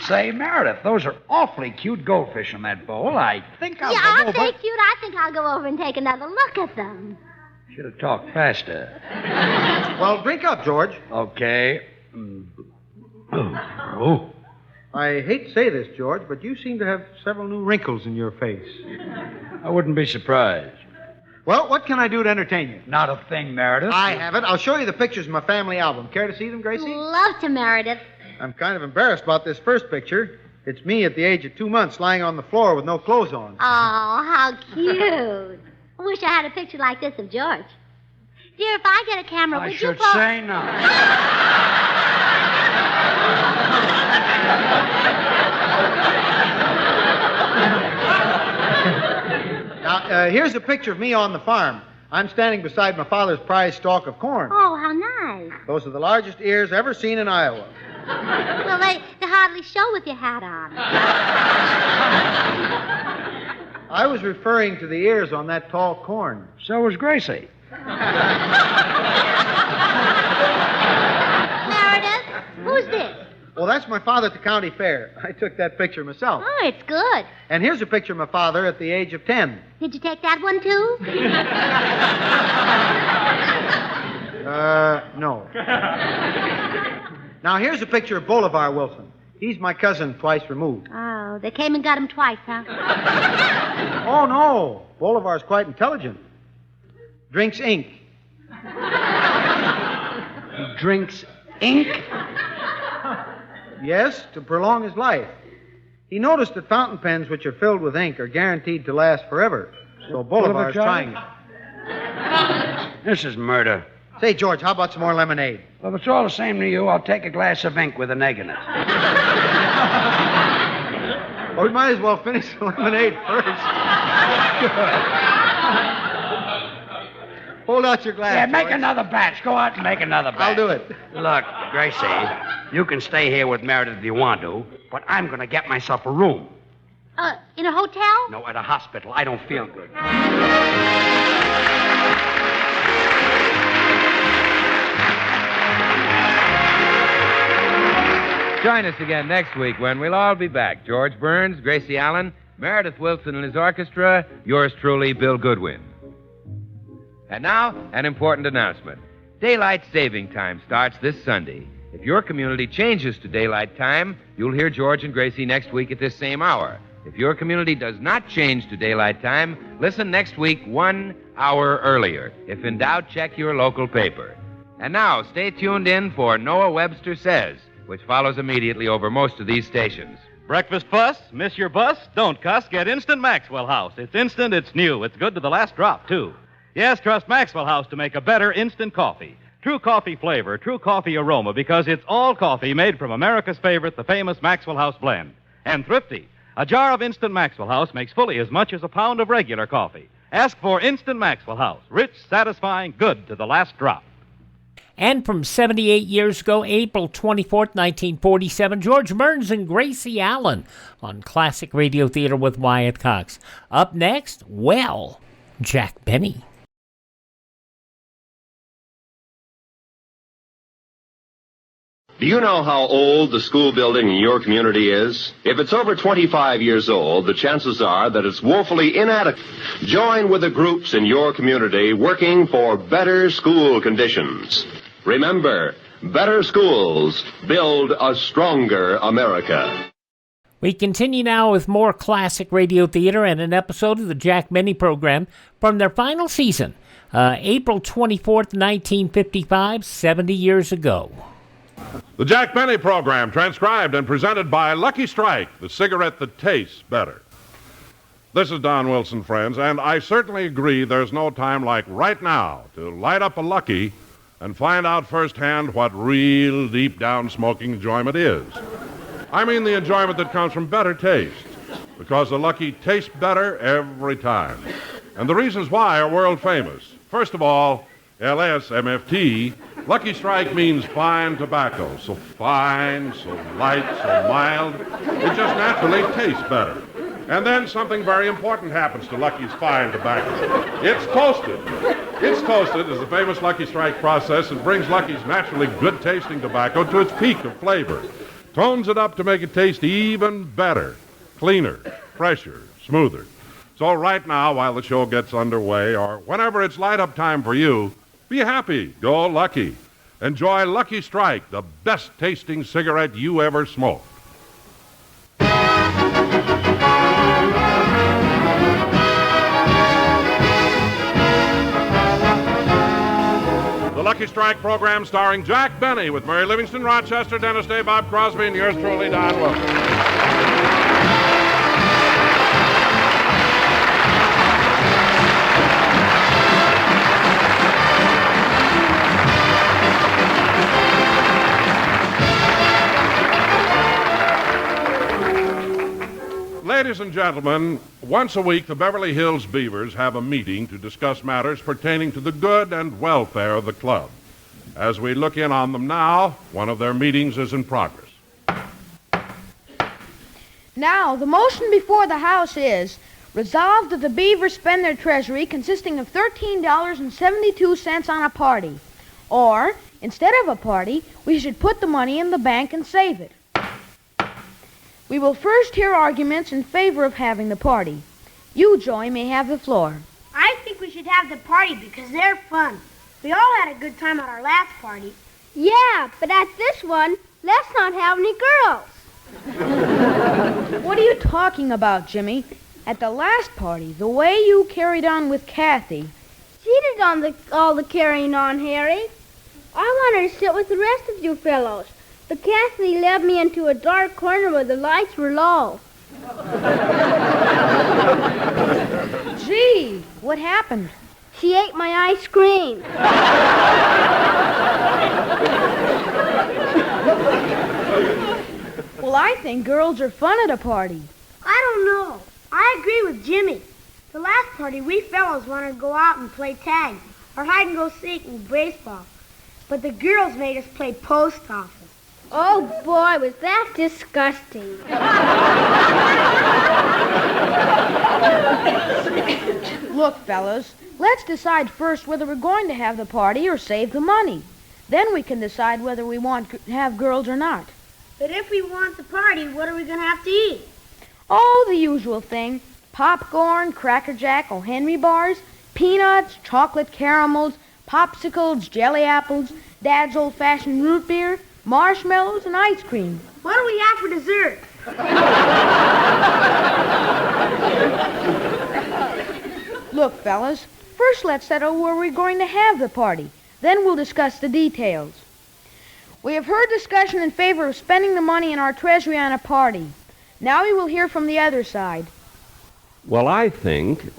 Say, Meredith, those are awfully cute goldfish in that bowl. I think I'll go
aren't
over...
they cute? I think I'll go over and take another look at them.
Should have talked faster.
Well, drink up, George.
Okay. Oh.
I hate to say this, George, but you seem to have several new wrinkles in your face.
I wouldn't be surprised.
Well, what can I do to entertain you?
Not a thing, Meredith.
I have it. I'll show you the pictures of my family album. Care to see them, Gracie?
Love to, Meredith.
I'm kind of embarrassed about this first picture. It's me at the age of 2 months lying on the floor with no clothes on.
Oh, how cute. I wish I had a picture like this of George. Dear, if I get a camera, would you
should
pose...
say no.
Now, here's a picture of me on the farm. I'm standing beside my father's prized stalk of corn.
Oh, how nice.
Those are the largest ears ever seen in Iowa.
Well, they hardly show with your hat on.
I was referring to the ears on that tall corn.
So was Gracie.
Meredith, who's this?
Well, that's my father at the county fair. I took that picture myself.
Oh, it's good.
And here's a picture of my father at the age of 10.
Did you take that one, too?
No. Now, here's a picture of Bolivar Wilson. He's my cousin twice removed.
Oh, they came and got him twice, huh?
Oh, no. Bolivar's quite intelligent. Drinks ink.
He drinks ink?
Yes, to prolong his life. He noticed that fountain pens which are filled with ink are guaranteed to last forever. So Bolivar's trying it.
This is murder.
Say, George, how about some more lemonade?
Well, if it's all the same to you, I'll take a glass of ink with an egg in it.
Well, we might as well finish the lemonade first. Hold out your glass.
Yeah, make
George.
another batch. Go out and make another batch.
I'll do it.
Look, Gracie, you can stay here with Meredith if you want to, but I'm going to get myself a room.
In a hotel?
No, at a hospital. I don't feel good.
Join us again next week when we'll all be back. George Burns, Gracie Allen, Meredith Wilson and his orchestra, yours truly, Bill Goodwin. And now, an important announcement. Daylight saving time starts this Sunday. If your community changes to daylight time, you'll hear George and Gracie next week at this same hour. If your community does not change to daylight time, listen next week 1 hour earlier. If in doubt, check your local paper. And now, stay tuned in for Noah Webster Says, which follows immediately over most of these stations.
Breakfast fuss? Miss your bus? Don't cuss. Get Instant Maxwell House. It's instant, it's new. It's good to the last drop, too. Yes, trust Maxwell House to make a better instant coffee. True coffee flavor, true coffee aroma, because it's all coffee made from America's favorite, the famous Maxwell House blend. And thrifty. A jar of Instant Maxwell House makes fully as much as a pound of regular coffee. Ask for Instant Maxwell House. Rich, satisfying, good to the last drop.
And from 78 years ago, April 24th, 1947, George Burns and Gracie Allen on Classic Radio Theater with Wyatt Cox. Up next, well, Jack Benny.
Do you know how old the school building in your community is? If it's over 25 years old, the chances are that it's woefully inadequate. Join with the groups in your community working for better school conditions. Remember, better schools build a stronger America.
We continue now with more classic radio theater and an episode of the Jack Benny program from their final season, April 24th, 1955, 70 years ago.
The Jack Benny program, transcribed and presented by Lucky Strike, the cigarette that tastes better. This is Don Wilson, friends, and I certainly agree there's no time like right now to light up a Lucky and find out firsthand what real deep-down smoking enjoyment is. I mean the enjoyment that comes from better taste, because the Lucky tastes better every time. And the reasons why are world famous. First of all, LSMFT, Lucky Strike means fine tobacco. So fine, so light, so mild, it just naturally tastes better. And then something very important happens to Lucky's fine tobacco. It's toasted. It's toasted as the famous Lucky Strike process that brings Lucky's naturally good-tasting tobacco to its peak of flavor. Tones it up to make it taste even better, cleaner, fresher, smoother. So right now, while the show gets underway, or whenever it's light-up time for you, be happy. Go Lucky. Enjoy Lucky Strike, the best-tasting cigarette you ever smoked. The Lucky Strike program starring Jack Benny with Mary Livingston, Rochester, Dennis Day, Bob Crosby, and yours truly, Don Wilson. Ladies and gentlemen, once a week the Beverly Hills Beavers have a meeting to discuss matters pertaining to the good and welfare of the club. As we look in on them now, one of their meetings is in progress.
Now, the motion before the House is resolved that the Beavers spend their treasury consisting of $13.72 on a party. Or, instead of a party, we should put the money in the bank and save it. We will first hear arguments in favor of having the party. You, Joey, may have the floor.
I think we should have the party because they're fun. We all had a good time at our last party.
Yeah, but at this one, let's not have any girls.
What are you talking about, Jimmy? At the last party, the way you carried on with Kathy...
She did all the carrying on, Harry. I wanted to sit with the rest of you fellows. But Kathy led me into a dark corner where the lights were low.
Gee, what happened?
She ate my ice cream.
Well, I think girls are fun at a party.
I don't know. I agree with Jimmy. The last party, we fellows wanted to go out and play tag or hide and go seek and baseball. But the girls made us play post office.
Oh, boy, was that disgusting.
Look, fellas, let's decide first whether we're going to have the party or save the money. Then we can decide whether we want to have girls or not.
But if we want the party, what are we going to have to eat?
Oh, the usual thing. Popcorn, Cracker Jack, O. Henry bars, peanuts, chocolate caramels, popsicles, jelly apples, Dad's old-fashioned root beer, marshmallows, and ice cream.
What do we have for dessert?
Look, fellas, first let's settle where we're going to have the party. Then we'll discuss the details. We have heard discussion in favor of spending the money in our treasury on a party. Now we will hear from the other side.
Well, I think...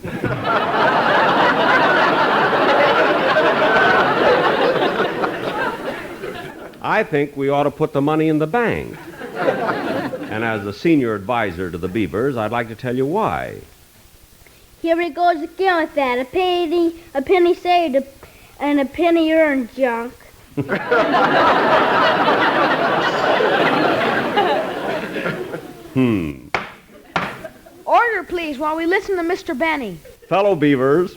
I think we ought to put the money in the bank. And as the senior advisor to the Beavers, I'd like to tell you why.
Here he goes again with that. A penny saved, and a penny earned junk.
Order, please, while we listen to Mr. Benny.
Fellow Beavers...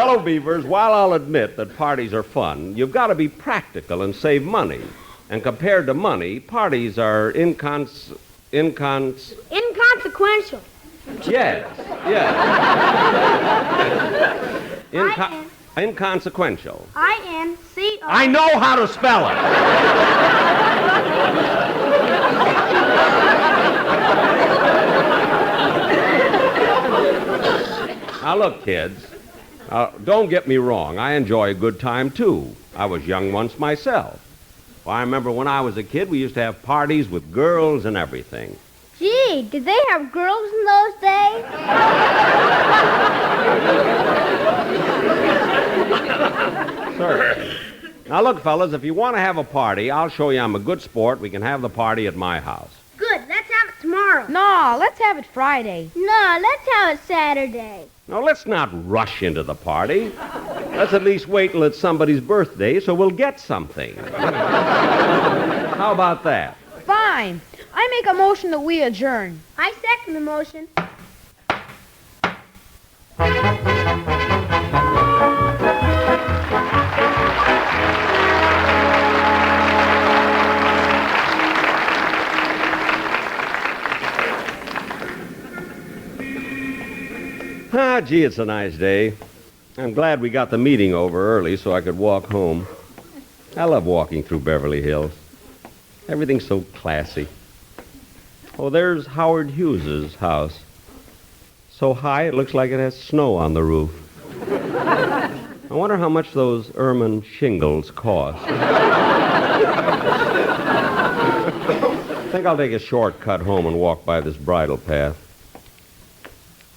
Fellow Beavers, while I'll admit that parties are fun, you've got to be practical and save money. And compared to money, parties are
Inconsequential.
Yes. Inconsequential.
I-N-C-O.
I know how to spell it. Now, look, kids, don't get me wrong. I enjoy a good time, too. I was young once myself. Well, I remember when I was a kid, we used to have parties with girls and everything.
Gee, did they have girls in those days?
Certainly. Now, look, fellas, if you want to have a party, I'll show you I'm a good sport. We can have the party at my house.
Good, let's have it tomorrow.
No, let's have it Friday.
No, let's have it Saturday.
Now, let's not rush into the party. Let's at least wait till it's somebody's birthday so we'll get something. How about that?
Fine. I make a motion that we adjourn.
I second the motion.
Ah, gee, it's a nice day. I'm glad we got the meeting over early so I could walk home. I love walking through Beverly Hills. Everything's so classy. Oh, there's Howard Hughes's house. So high it looks like it has snow on the roof. I wonder how much those ermine shingles cost. I think I'll take a shortcut home and walk by this bridle path.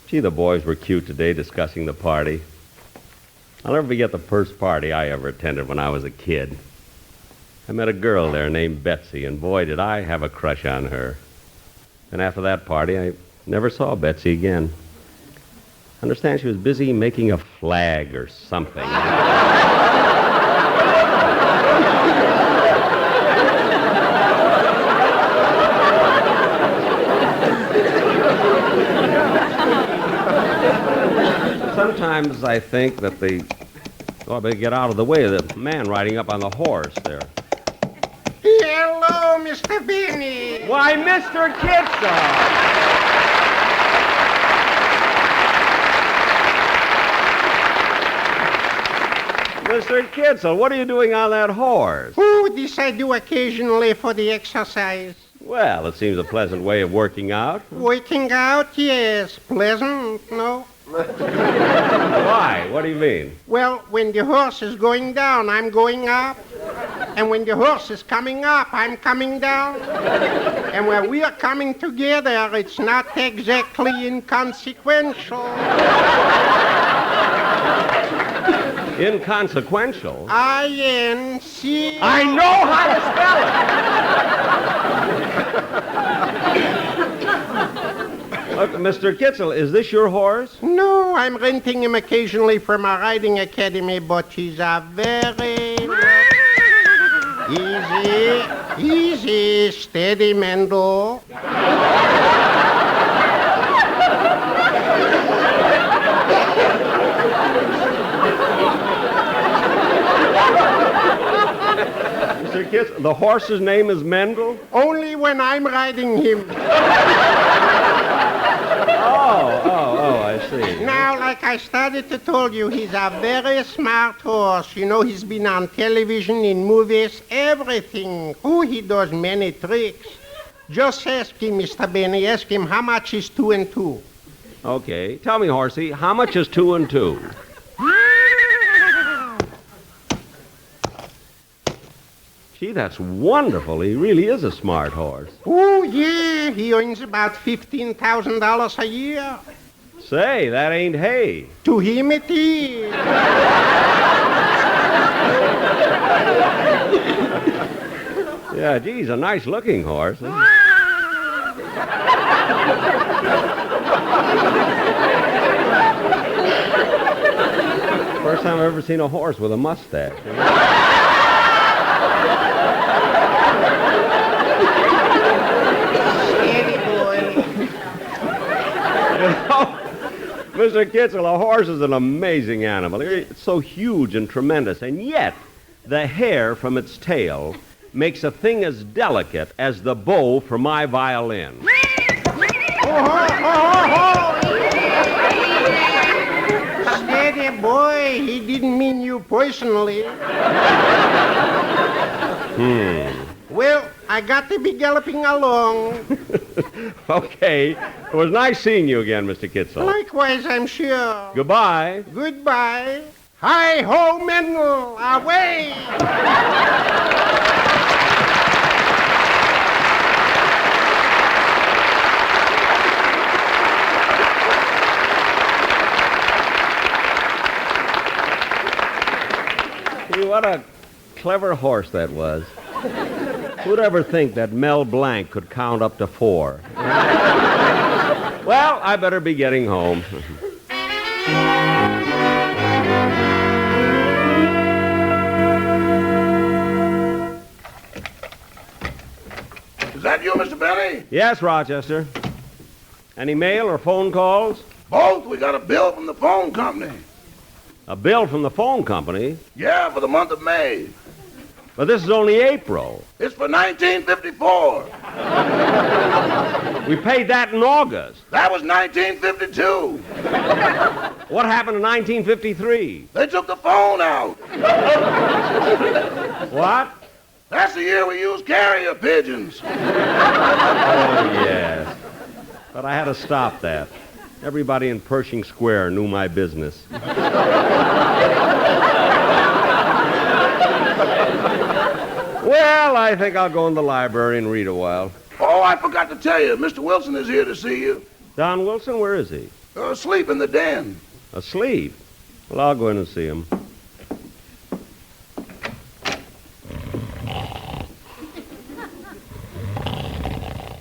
Gee, the boys were cute today discussing the party. I'll never forget the first party I ever attended when I was a kid. I met a girl there named Betsy, and boy, did I have a crush on her. And after that party, I never saw Betsy again. I understand she was busy making a flag or something. Sometimes I think that they ought to get out of the way of the man riding up on the horse there.
Hello, Mr. Benny.
Why, Mr. Kitzel! Mr. Kitzel, what are you doing on that horse?
Oh, this I do occasionally for the exercise.
Well, it seems a pleasant way of working out.
Working out, yes. Pleasant, no?
Why? What do you mean?
Well, when the horse is going down, I'm going up. And when the horse is coming up, I'm coming down. And when we are coming together, it's not exactly inconsequential.
Inconsequential?
I-N-C...
I know how to spell it! Look, Mr. Kitzel, is this your horse?
No, I'm renting him occasionally from a riding academy, but he's a very... Easy, steady, Mendel.
Mr. Kitzel, the horse's name is Mendel?
Only when I'm riding him.
Oh, I see.
Now, like I started to tell you, he's a very smart horse. You know, he's been on television, in movies, everything. Oh, he does many tricks. Just ask him, Mr. Benny, ask him how much is 2 and 2.
Okay. Tell me, horsey, how much is 2 and 2? Gee, that's wonderful. He really is a smart horse.
Oh, yeah. He earns about $15,000 a year.
Say, that ain't hay.
To him it is.
Yeah, gee, he's a nice-looking horse. Huh? First time I've ever seen a horse with a mustache. Mr. Kitzel, a horse is an amazing animal. It's so huge and tremendous, and yet the hair from its tail makes a thing as delicate as the bow for my violin.
Steady, boy. He didn't mean you personally. Well, I got to be galloping along.
Okay. It was nice seeing you again, Mr. Kitzel.
Likewise, I'm sure.
Goodbye.
Goodbye. Hi-ho, Mendel. Away!
What a clever horse that was. Who'd ever think that Mel Blanc could count up to 4? Well, I better be getting home.
Is that you, Mr. Benny?
Yes, Rochester. Any mail or phone calls?
Both. We got a bill from the phone company.
A bill from the phone company?
Yeah, for the month of May.
But this is only April.
It's for 1954.
We paid that in August.
That was 1952.
What happened in 1953?
They took the phone out.
What?
That's the year we used carrier pigeons.
Oh, yes. But I had to stop that. Everybody in Pershing Square knew my business. Well, I think I'll go in the library and read a while.
Oh, I forgot to tell you. Mr. Wilson is here to see you.
Don Wilson, where is he?
Asleep in the den.
Asleep? Well, I'll go in and see him.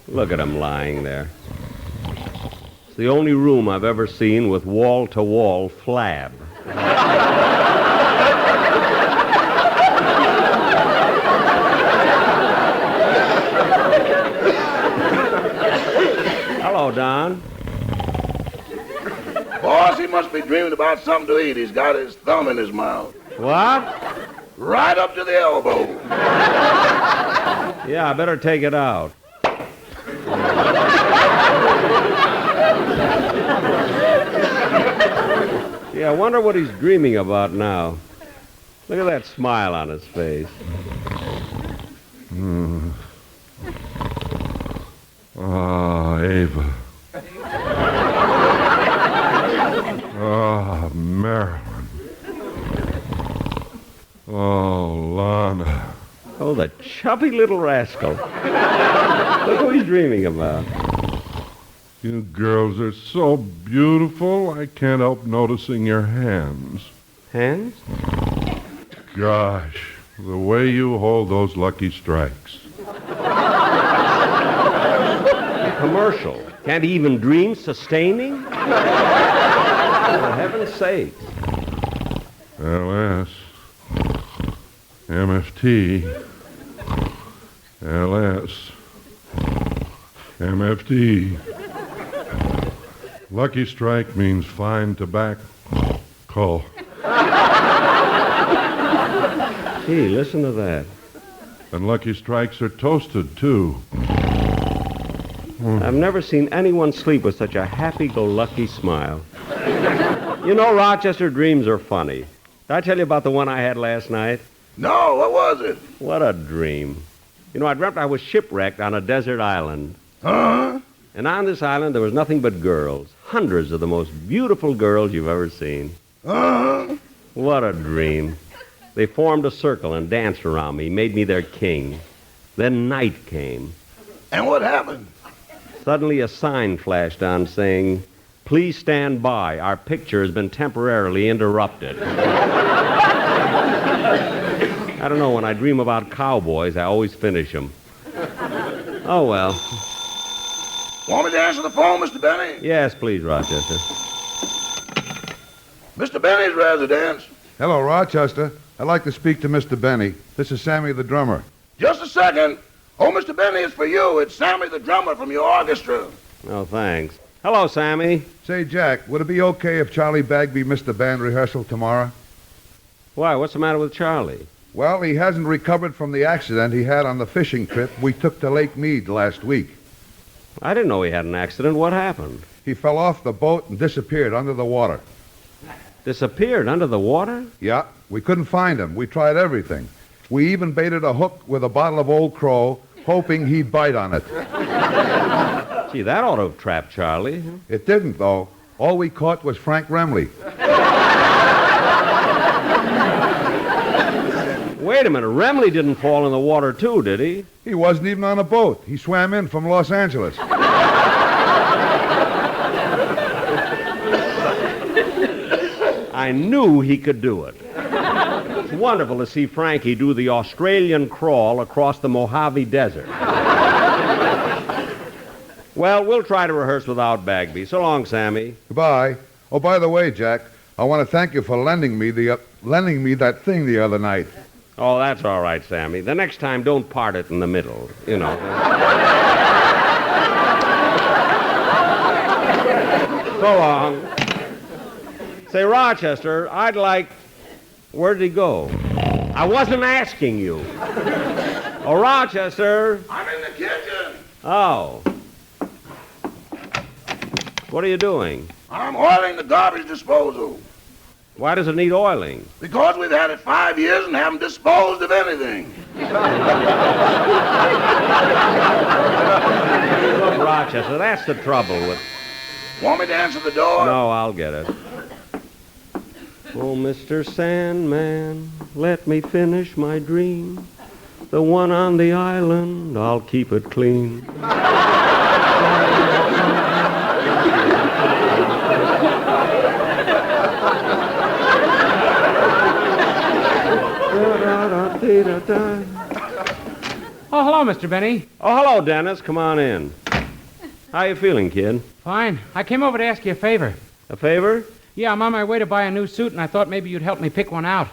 Look at him lying there. It's the only room I've ever seen with wall-to-wall flab. Hello, Don.
Boss, he must be dreaming about something to eat. He's got his thumb in his mouth.
What?
Right up to the elbow.
Yeah, I better take it out. Yeah, I wonder what he's dreaming about now. Look at that smile on his face.
Oh, Ava. Oh, Marilyn. Oh, Lana.
Oh, the chubby little rascal. Look what he's dreaming about.
You girls are so beautiful, I can't help noticing your hands.
Hands?
Gosh, the way you hold those Lucky Strikes.
Commercial. Can't he even dream sustaining? For heaven's sake.
LS. MFT. LS. MFT. Lucky Strike means fine tobacco.
Gee, listen to that.
And Lucky Strikes are toasted, too.
I've never seen anyone sleep with such a happy-go-lucky smile. You know, Rochester, dreams are funny. Did I tell you about the one I had last night?
No, what was it?
What a dream. You know, I dreamt I was shipwrecked on a desert island.
Huh?
And on this island, there was nothing but girls. Hundreds of the most beautiful girls you've ever seen.
Uh-huh.
What a dream. They formed a circle and danced around me, made me their king. Then night came.
And what happened?
Suddenly a sign flashed on saying, "Please stand by. Our picture has been temporarily interrupted." I don't know, when I dream about cowboys, I always finish them. Oh, well.
Want me to answer the phone, Mr. Benny?
Yes, please, Rochester.
Mr. Benny's residence.
Hello, Rochester. I'd like to speak to Mr. Benny. This is Sammy the drummer.
Just a second. Oh, Mr. Benny, it's for you. It's Sammy the drummer from your orchestra.
Oh, thanks. Hello, Sammy.
Say, Jack, would it be okay if Charlie Bagby missed the band rehearsal tomorrow?
Why, what's the matter with Charlie?
Well, he hasn't recovered from the accident he had on the fishing trip we took to Lake Mead last week.
I didn't know he had an accident. What happened?
He fell off the boat and disappeared under the water.
Disappeared under the water?
Yeah, we couldn't find him. We tried everything. We even baited a hook with a bottle of Old Crow, hoping he'd bite on it.
Gee, that ought to have trapped Charlie.
It didn't, though. All we caught was Frank Remley.
Wait a minute. Remley didn't fall in the water, too, did he?
He wasn't even on a boat. He swam in from Los Angeles.
I knew he could do it. It's wonderful to see Frankie do the Australian crawl across the Mojave Desert. Well, we'll try to rehearse without Bagby. So long, Sammy.
Goodbye. Oh, by the way, Jack, I want to thank you for lending me that thing the other night.
Oh, that's all right, Sammy. The next time, don't part it in the middle, you know. So long. Say, Rochester, I'd like... Where did he go? I wasn't asking you. Oh, Rochester.
I'm in the kitchen.
Oh. What are you doing?
I'm oiling the garbage disposal.
Why does it need oiling?
Because we've had it 5 years and haven't disposed of anything.
Look, Rochester, that's the trouble with...
Want me to answer the door?
No, I'll get it. Oh, Mr. Sandman, let me finish my dream. The one on the island, I'll keep it clean.
Oh, hello, Mr. Benny.
Oh, hello, Dennis. Come on in. How you feeling, kid?
Fine. I came over to ask you a favor.
A favor?
Yeah, I'm on my way to buy a new suit, and I thought maybe you'd help me pick one out.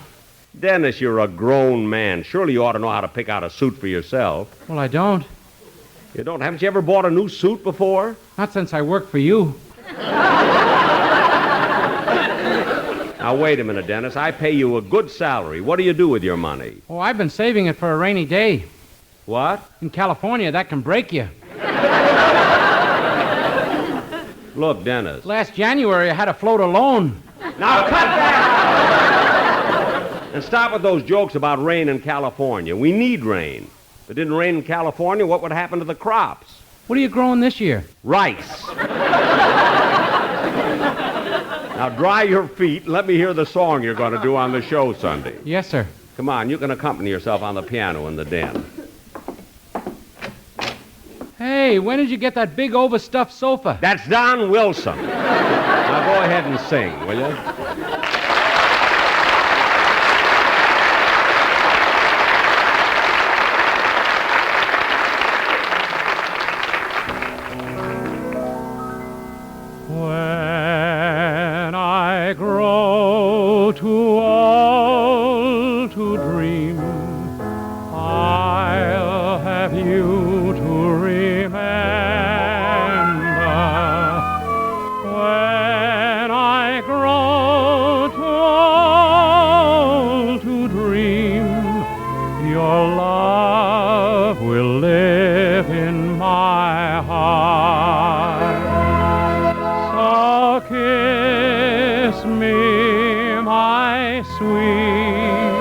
Dennis, you're a grown man. Surely you ought to know how to pick out a suit for yourself.
Well, I don't.
You don't? Haven't you ever bought a new suit before?
Not since I worked for you.
Now, wait a minute, Dennis. I pay you a good salary. What do you do with your money?
Oh, I've been saving it for a rainy day.
What?
In California, that can break you.
Look, Dennis.
Last January, I had to float alone.
Now, cut that! And stop with those jokes about rain in California. We need rain. If it didn't rain in California, what would happen to the crops?
What are you growing this year?
Rice. Now, dry your feet and let me hear the song you're going to do on the show Sunday.
Yes, sir.
Come on, you can accompany yourself on the piano in the den.
Hey, when did you get that big overstuffed sofa?
That's Don Wilson. Now go ahead and sing, will you?
When I grow too old to dream, I'll have you to when I grow too old to dream, your love will live in my heart. So kiss me, my sweet,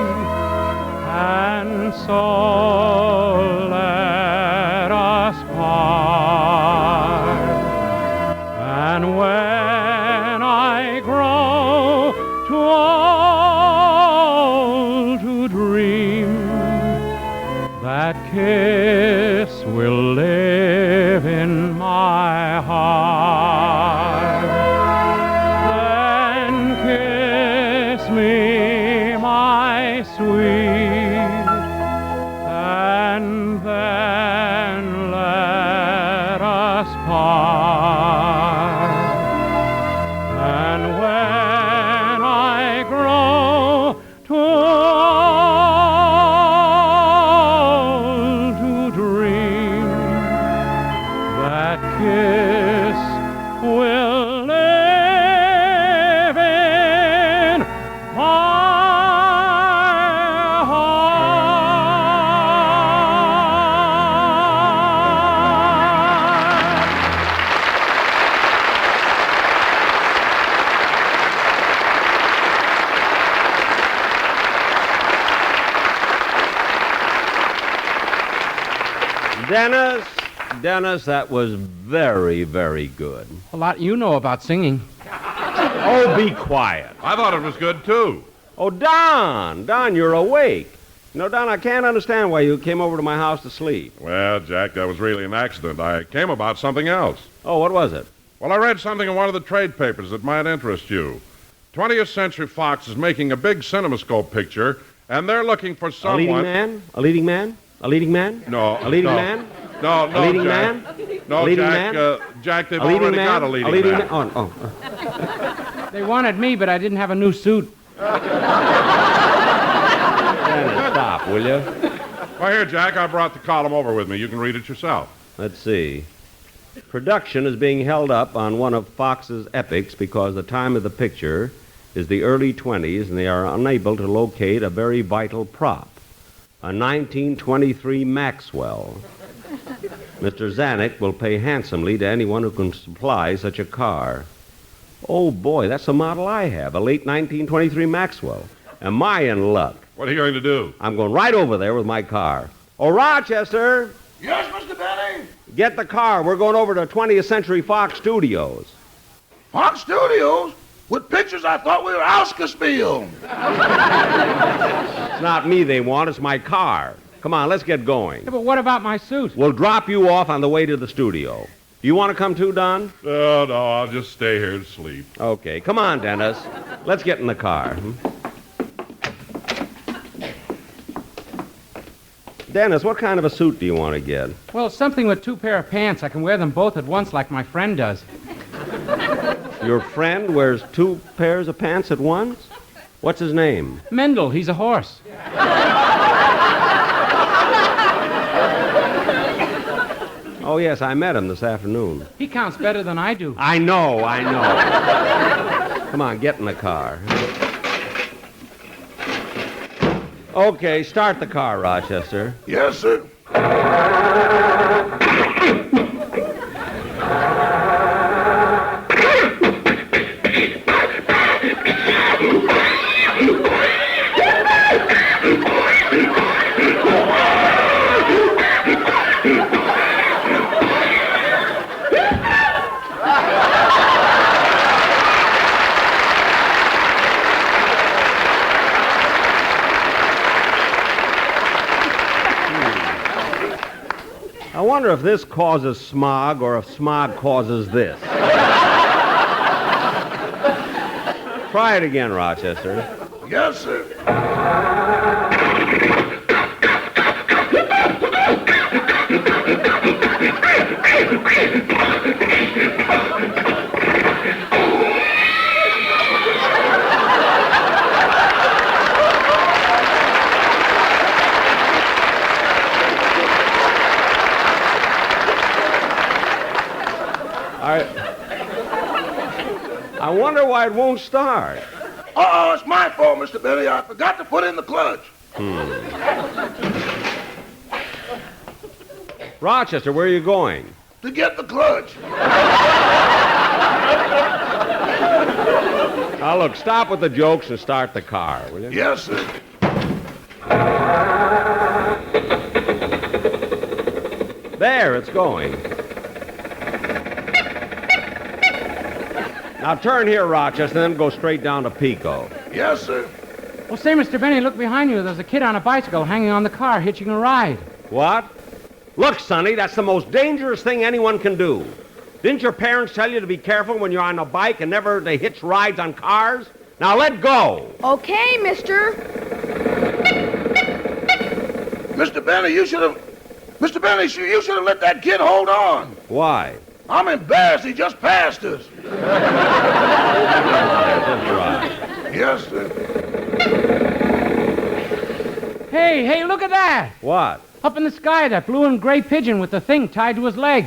and so let us part. And when I grow too old to dream, that kiss will live in my heart. Then kiss me, my sweet,
Dennis, that was very, very good.
A lot you know about singing.
Oh, be quiet.
I thought it was good, too.
Oh, Don, you're awake. No, Don, I can't understand why you came over to my house to sleep.
Well, Jack, that was really an accident. I came about something else.
Oh, what was it?
Well, I read something in one of the trade papers that might interest you. 20th Century Fox is making a big CinemaScope picture, and they're looking for someone...
A leading man?
No.
A leading man?
No,
a leading
Jack.
man?
No,
a leading
Jack,
man?
Jack, they've
a leading
already
man?
got a leading man.
Oh.
They wanted me, but I didn't have a new suit.
Dennis, stop, will you?
Well, here, Jack, I brought the column over with me. You can read it yourself.
Let's see. Production is being held up on one of Fox's epics because the time of the picture is the early 20s and they are unable to locate a very vital prop, a 1923 Maxwell. Mr. Zanuck will pay handsomely to anyone who can supply such a car. Oh, boy, that's the model I have, a late 1923 Maxwell. Am I in luck?
What are you going to do?
I'm going right over there with my car. Oh, Rochester!
Yes, Mr. Benny?
Get the car. We're going over to 20th Century Fox Studios.
Fox Studios? With pictures I thought we were Oscarsfield.
It's not me they want, it's my car. Come on, let's get going.
Yeah, but what about my suit?
We'll drop you off on the way to the studio. Do you want to come too, Don?
No, I'll just stay here and sleep.
Okay, come on, Dennis. Let's get in the car. Dennis, what kind of a suit do you want to get?
Well, something with 2 pair of pants. I can wear them both at once like my friend does.
Your friend wears 2 pairs of pants at once? What's his name?
Mendel. He's a horse.
Oh, yes, I met him this afternoon.
He counts better than I do.
I know. Come on, get in the car. Okay, start the car, Rochester.
Yes, sir.
I wonder if this causes smog or if smog causes this. Try it again, Rochester.
Yes, sir.
I wonder why it won't start.
Uh-oh, it's my fault, Mr. Billy. I forgot to put in the clutch.
Rochester, where are you going?
To get the clutch.
Now, look, stop with the jokes and start the car, will you?
Yes, sir.
There, it's going. Now turn here, Rochester, then go straight down to Pico.
Yes, sir.
Well, say, Mr. Benny, look behind you. There's a kid on a bicycle hanging on the car, hitching a ride.
What? Look, Sonny, that's the most dangerous thing anyone can do. Didn't your parents tell you to be careful when you're on a bike and never to hitch rides on cars? Now let go.
Okay, mister.
Mr. Benny, you should have let that kid hold on.
Why?
I'm embarrassed. He just passed us.
That's right.
Yes, sir.
Hey, look at that.
What?
Up in the sky, that blue and gray pigeon with the thing tied to his leg.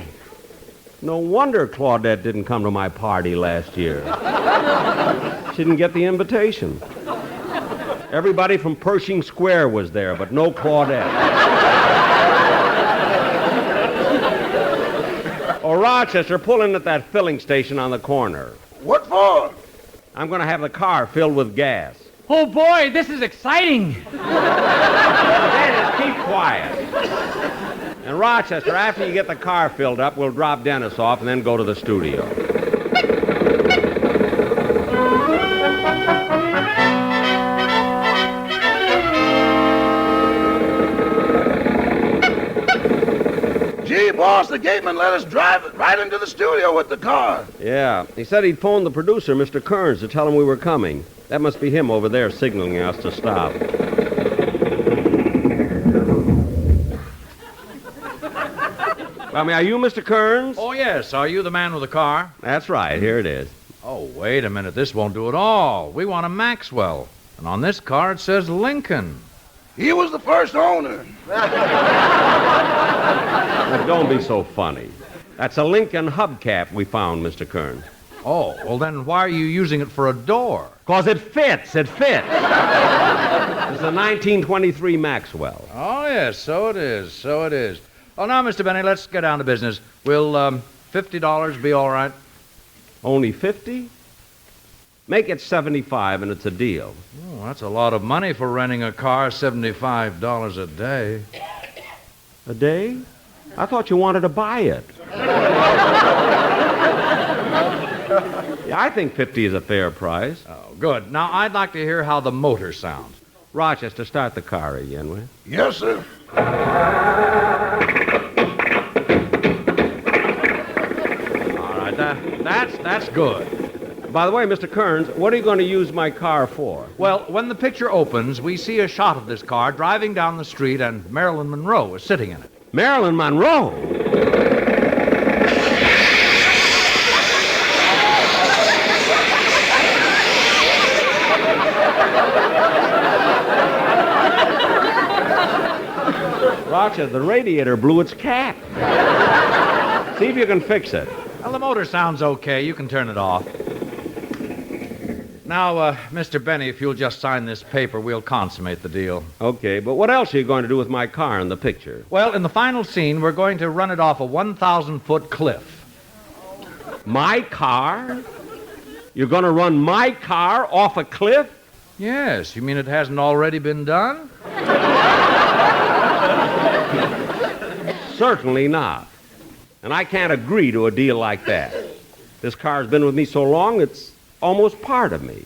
No wonder Claudette didn't come to my party last year. She didn't get the invitation. Everybody from Pershing Square was there, but no Claudette. Oh, Rochester, pull in at that filling station on the corner.
What for?
I'm going to have the car filled with gas.
Oh, boy, this is exciting.
Dennis, keep quiet. And Rochester, after you get the car filled up, we'll drop Dennis off and then go to the studio.
Gee, boss, the gateman let us drive right into the studio with the car.
Yeah, he said he'd phoned the producer, Mr. Kearns, to tell him we were coming. That must be him over there signaling us to stop. I mean, are you Mr. Kearns?
Oh, yes. Are you the man with the car?
That's right. Here it is.
Oh, wait a minute. This won't do at all. We want a Maxwell. And on this car it says Lincoln.
He was the first owner.
Now, don't be so funny. That's a Lincoln hubcap we found, Mr. Kearns.
Oh, well, then why are you using it for a door?
'Cause it fits. It fits. It's a 1923 Maxwell.
Oh, yes, so it is. So it is. Oh, now, Mr. Benny, let's get down to business. Will $50 be all right?
Only 50? Make it 75 and it's a deal.
Oh, that's a lot of money for renting a car, $75 a day.
A day? I thought you wanted to buy it. Yeah, I think 50 is a fair price.
Oh, good. Now, I'd like to hear how the motor sounds.
Rochester, start the car again, will you?
Yes, sir.
All right, that's good.
By the way, Mr. Kearns, what are you going to use my car for?
Well, when the picture opens, we see a shot of this car driving down the street, and Marilyn Monroe is sitting in it.
Marilyn Monroe? Roger, the radiator blew its cap. See if you can fix it.
Well, the motor sounds okay. You can turn it off. Now, Mr. Benny, if you'll just sign this paper, we'll consummate the deal.
Okay, but what else are you going to do with my car in the picture?
Well, in the final scene, we're going to run it off a 1,000-foot cliff.
My car? You're going to run my car off a cliff?
Yes. You mean it hasn't already been done?
Certainly not. And I can't agree to a deal like that. This car's been with me so long, it's almost part of me.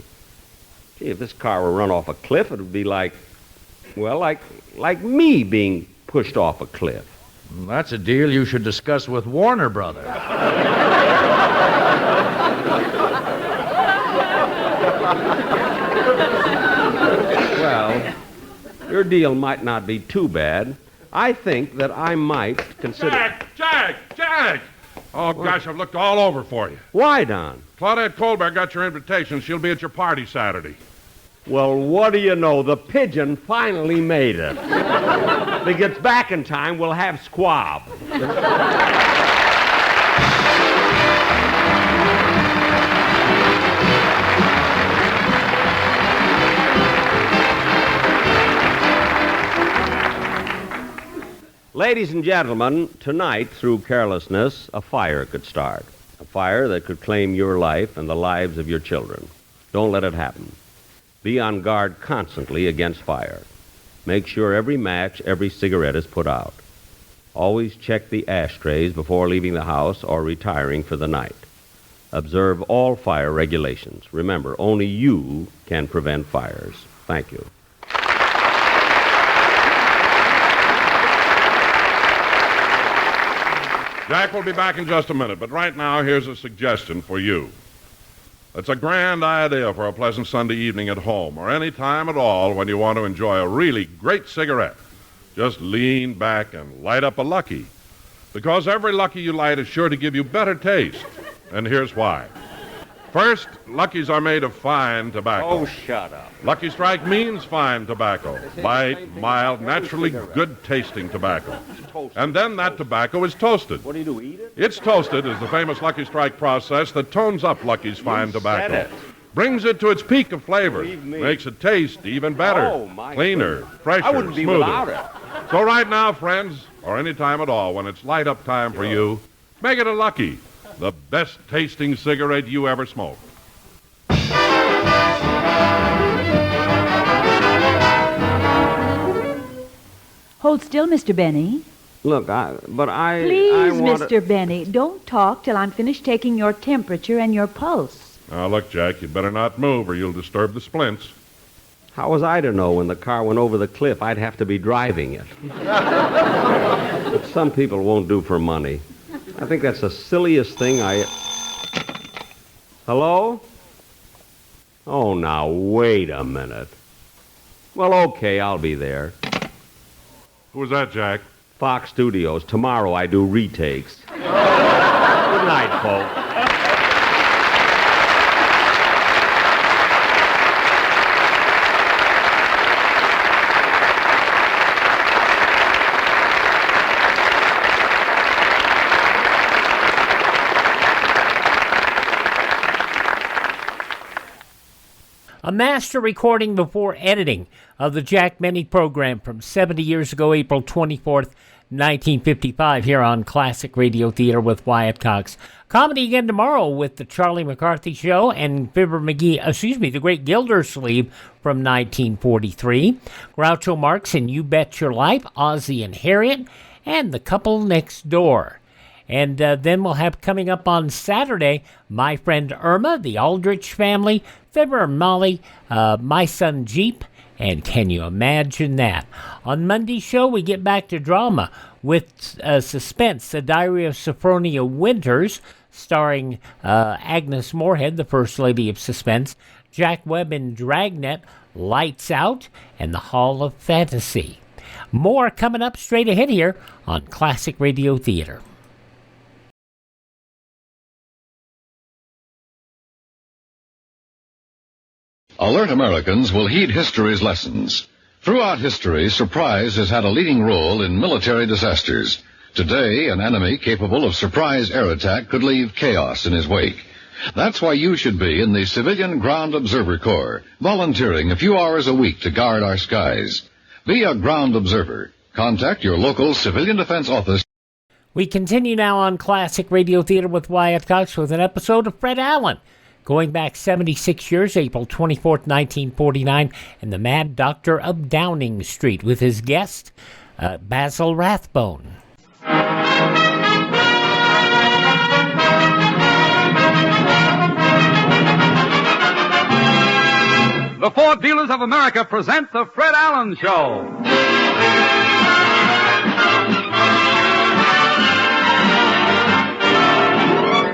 Gee, if this car were run off a cliff, it would be like me being pushed off a cliff.
Well, that's a deal you should discuss with Warner Brothers.
Well, your deal might not be too bad. I think that I might consider...
Jack! Oh, gosh, I've looked all over for you.
Why, Don?
Claudette Colbert got your invitation. She'll be at your party Saturday.
Well, what do you know? The pigeon finally made it. If he gets back in time, we'll have squab. Ladies and gentlemen, tonight, through carelessness, a fire could start. A fire that could claim your life and the lives of your children. Don't let it happen. Be on guard constantly against fire. Make sure every match, every cigarette is put out. Always check the ashtrays before leaving the house or retiring for the night. Observe all fire regulations. Remember, only you can prevent fires. Thank you.
Jack will be back in just a minute, but right now, here's a suggestion for you. It's a grand idea for a pleasant Sunday evening at home, or any time at all when you want to enjoy a really great cigarette. Just lean back and light up a Lucky. Because every Lucky you light is sure to give you better taste. And here's why. First, Luckies are made of fine tobacco.
Oh, shut up.
Lucky Strike means fine tobacco. Light, mild, naturally good-tasting tobacco. And then that tobacco is toasted.
What do you do, eat it?
It's toasted is the famous Lucky Strike process that tones up Lucky's fine tobacco.
Said it.
Brings it to its peak of flavor. Makes it taste even better.
Oh, my
cleaner,
goodness.
fresher,
I wouldn't be
smoother.
without it.
So right now, friends, or any time at all, when it's light-up time for you, make it a Lucky. The best-tasting cigarette you ever smoked.
Hold still, Mr. Benny.
Look, I
Please,
want
Mr. Benny, don't talk till I'm finished taking your temperature and your pulse.
Now, look, Jack, you better not move or you'll disturb the splints.
How was I to know when the car went over the cliff I'd have to be driving it? But some people won't do for money. I think that's the silliest thing Hello? Oh, now, wait a minute. Well, okay, I'll be there.
Who was that, Jack?
Fox Studios. Tomorrow I do retakes. Good night, folks.
A master recording before editing of the Jack Benny program from 70 years ago, April 24th, 1955, here on Classic Radio Theater with Wyatt Cox. Comedy again tomorrow with the Charlie McCarthy Show and Fibber McGee, The Great Gildersleeve from 1943. Groucho Marx and You Bet Your Life, Ozzie and Harriet, and The Couple Next Door. And then we'll have coming up on Saturday, My Friend Irma, The Aldrich Family, Fibber and Molly, My Son Jeep, and Can You Imagine That? On Monday's show, we get back to drama with Suspense, The Diary of Sophronia Winters, starring Agnes Moorehead, the First Lady of Suspense, Jack Webb in Dragnet, Lights Out, and The Hall of Fantasy. More coming up straight ahead here on Classic Radio Theater.
Alert Americans will heed history's lessons. Throughout history, surprise has had a leading role in military disasters. Today, an enemy capable of surprise air attack could leave chaos in his wake. That's why you should be in the Civilian Ground Observer Corps, volunteering a few hours a week to guard our skies. Be a ground observer. Contact your local civilian defense office.
We continue now on Classic Radio Theater with Wyatt Cox with an episode of Fred Allen, going back 76 years, April 24th, 1949, and the Mad Doctor of Downing Street with his guest, Basil Rathbone.
The Ford Dealers of America present the Fred Allen Show.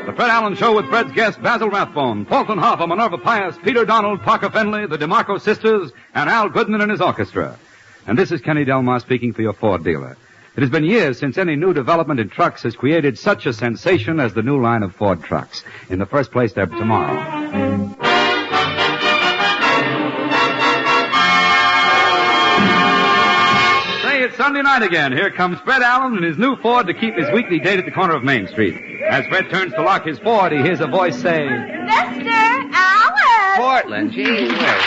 The Fred Allen Show with Fred's guest, Basil Rathbone, Fulton Hoffa, Minerva Pius, Peter Donald, Parker Fenley, the DeMarco sisters, and Al Goodman and his orchestra. And this is Kenny Delmar speaking for your Ford dealer. It has been years since any new development in trucks has created such a sensation as the new line of Ford trucks. In the first place, they're tomorrow. It's Sunday night again. Here comes Fred Allen and his new Ford to keep his weekly date at the corner of Main Street. As Fred turns to lock his Ford, he hears a voice say,
Mr. Allen!
Portland, gee whiz.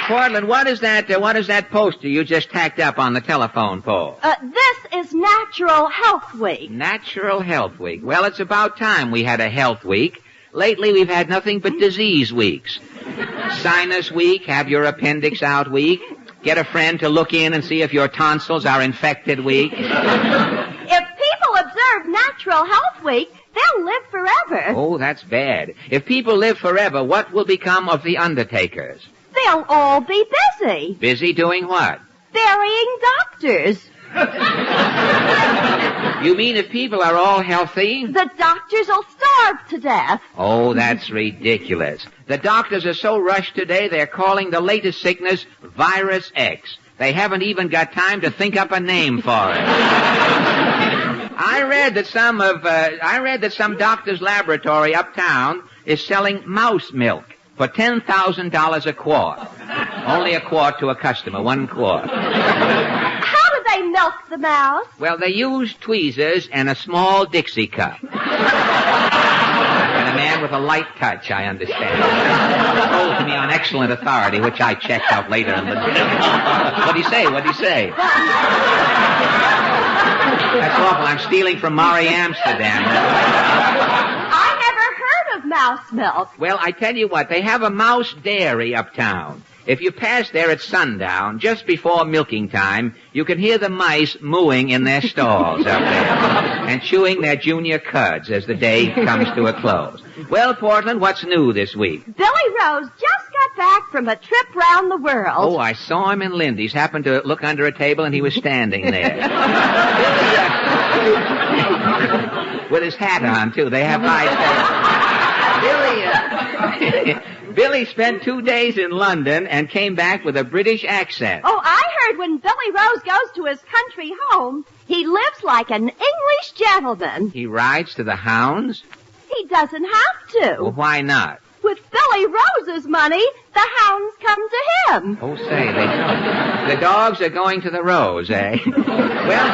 Portland, what is that poster you just tacked up on the telephone pole?
This is Natural Health Week.
Natural Health Week. Well, it's about time we had a health week. Lately, we've had nothing but disease weeks. Sinus week, have your appendix out week, get a friend to look in and see if your tonsils are infected week.
If people observe Natural Health Week, they'll live forever.
Oh, that's bad. If people live forever, what will become of the undertakers?
They'll all be busy.
Busy doing what?
Burying doctors.
You mean if people are all healthy?
The doctors will starve to death.
Oh, that's ridiculous. The doctors are so rushed today, they're calling the latest sickness Virus X. They haven't even got time to think up a name for it. I read that some doctor's laboratory uptown is selling mouse milk for $10,000 a quart. Only a quart to a customer, 1 quart.
How do they milk the mouse?
Well, they use tweezers and a small Dixie cup. And a man with a light touch, I understand. Told to me on excellent authority, which I checked out later in the day. What'd he say? That's awful. I'm stealing from Maury Amsterdam.
I never heard of mouse milk.
Well, I tell you what, they have a mouse dairy uptown.
If you pass there at sundown, just before milking time, you can hear the mice mooing in their stalls up there and chewing their junior cuds as the day comes to a close. Well, Portland, what's new this week?
Billy Rose just got back from a trip round the world.
Oh, I saw him in Lindy's. Happened to look under a table and he was standing there. With his hat on, too. They have high Billy, Billy spent 2 days in London and came back with a British accent.
Oh, I heard when Billy Rose goes to his country home, he lives like an English gentleman.
He rides to the hounds?
He doesn't have to.
Well, why not?
With Billy Rose's money, the hounds come to him.
Oh, say, the dogs are going to the Rose, eh? Well,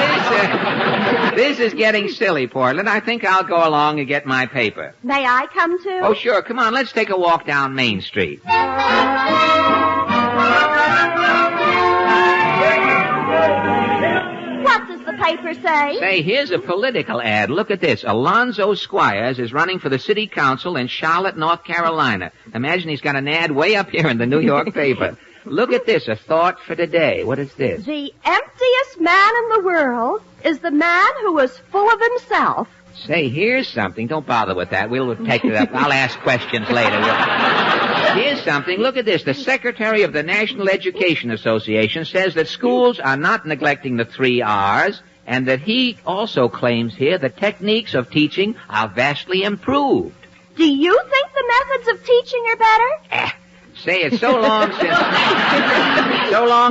this is getting silly, Portland. I think I'll go along and get my paper.
May I come too?
Oh, sure. Come on, let's take a walk down Main Street.
What does the paper say?
Say, here's a political ad. Look at this. Alonzo Squires is running for the city council in Charlotte, North Carolina. Imagine he's got an ad way up here in the New York paper. Look at this, a thought for today. What is this?
The emptiest man in the world is the man who is full of himself.
Say, here's something. Don't bother with that. We'll take it up. I'll ask questions later. Here's something. Look at this. The Secretary of the National Education Association says that schools are not neglecting the 3 R's, and that he also claims here the techniques of teaching are vastly improved.
Do you think the methods of teaching are better?
Say, it's so long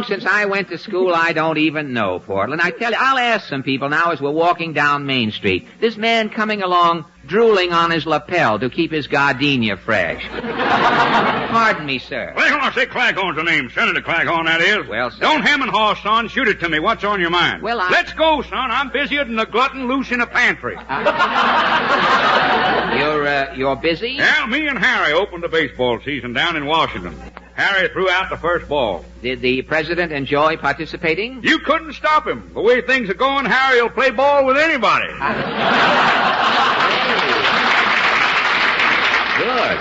since I went to school, I don't even know, Portland. I tell you, I'll ask some people now as we're walking down Main Street. This man coming along, drooling on his lapel to keep his gardenia fresh. Pardon me, sir.
Claghorn, say Claghorn's the name. Senator Claghorn, that is.
Well, sir.
Don't hem and haw, son. Shoot it to me. What's on your mind?
Well,
Let's go, son. I'm busier than a glutton loose in a pantry.
You're busy?
Yeah, me and Harry opened the baseball season down in Washington. Harry threw out the first ball.
Did the president enjoy participating?
You couldn't stop him. The way things are going, Harry will play ball with anybody.
Good.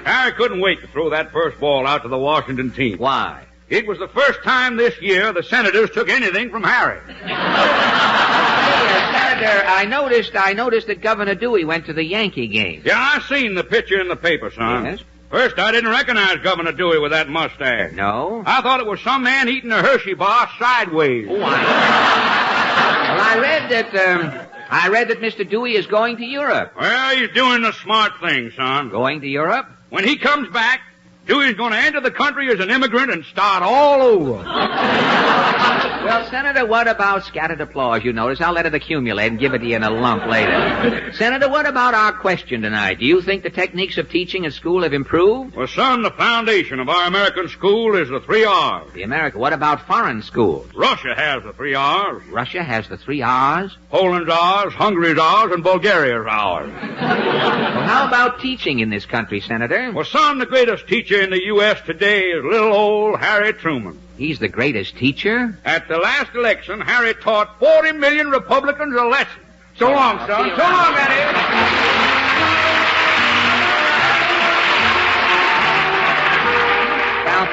Harry couldn't wait to throw that first ball out to the Washington team.
Why?
It was the first time this year the Senators took anything from Harry.
Senator, I noticed that Governor Dewey went to the Yankee game.
Yeah, I seen the picture in the paper, son.
Yes?
First, I didn't recognize Governor Dewey with that mustache.
No?
I thought it was some man eating a Hershey bar sideways.
Oh, I read that Mr. Dewey is going to Europe.
Well, he's doing the smart thing, son.
Going to Europe?
When he comes back, Dewey's going to enter the country as an immigrant and start all over.
Well, Senator, what about scattered applause? You notice I'll let it accumulate and give it to you in a lump later. Senator, what about our question tonight? Do you think the techniques of teaching at school have improved?
Well, son, the foundation of our American school is the 3 R's.
What about foreign schools?
Russia has the 3 R's.
Russia has the 3 R's?
Poland's ours, Hungary's ours, and Bulgaria's ours.
Well, how about teaching in this country, Senator?
Well, son, the greatest teacher in the U.S. today is little old Harry Truman.
He's the greatest teacher?
At the last election, Harry taught 40 million Republicans a lesson. So long, son. So long, that
is. Now,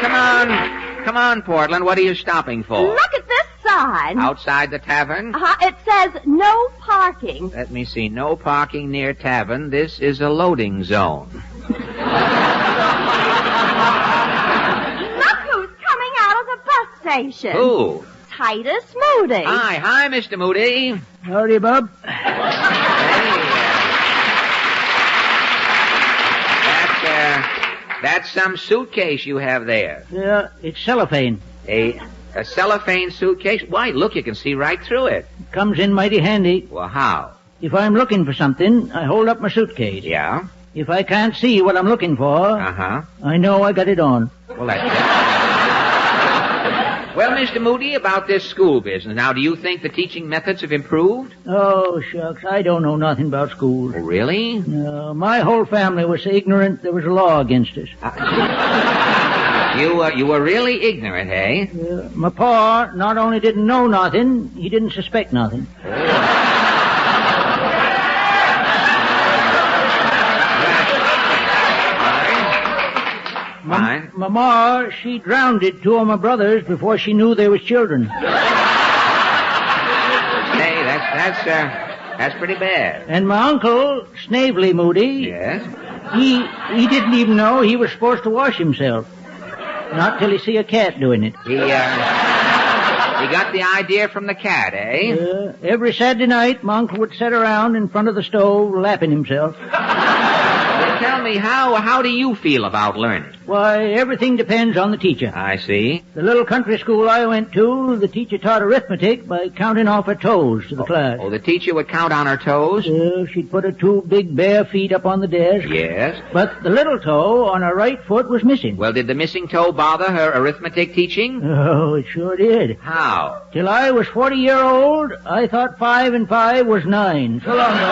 come on, Portland. What are you stopping for?
Look at this sign.
Outside the tavern?
It says no parking.
Let me see. No parking near tavern. This is a loading zone.
Station.
Who?
Titus Moody.
Hi, Mr. Moody.
Howdy, Bub.
That's some suitcase you have there.
Yeah, it's cellophane.
A cellophane suitcase? Why, look, you can see right through it.
Comes in mighty handy.
Well, how?
If I'm looking for something, I hold up my suitcase.
Yeah?
If I can't see what I'm looking for, I know I got it on.
Well, that's Well, Mr. Moody, about this school business. Now, do you think the teaching methods have improved?
Oh, shucks, I don't know nothing about schools.
Oh, really?
No, my whole family was so ignorant there was a law against us.
You were really ignorant, eh?
My pa not only didn't know nothing, he didn't suspect nothing.
Fine.
Mama, she drowned two of my brothers before she knew they was children.
Hey, that's pretty bad.
And my uncle, Snavely Moody.
Yes?
He didn't even know he was supposed to wash himself. Not till he see a cat doing it.
He got the idea from the cat, eh?
Every Saturday night, my uncle would sit around in front of the stove lapping himself.
Well, tell me, how do you feel about learning?
Why, everything depends on the teacher.
I see.
The little country school I went to, the teacher taught arithmetic by counting off her toes to the class.
Oh, the teacher would count on her toes?
She'd put her two big bare feet up on the desk.
Yes.
But the little toe on her right foot was missing.
Well, did the missing toe bother her arithmetic teaching?
Oh, it sure did.
How?
Till I was 40-year-old, I thought 5 and 5 was 9. So long, boy.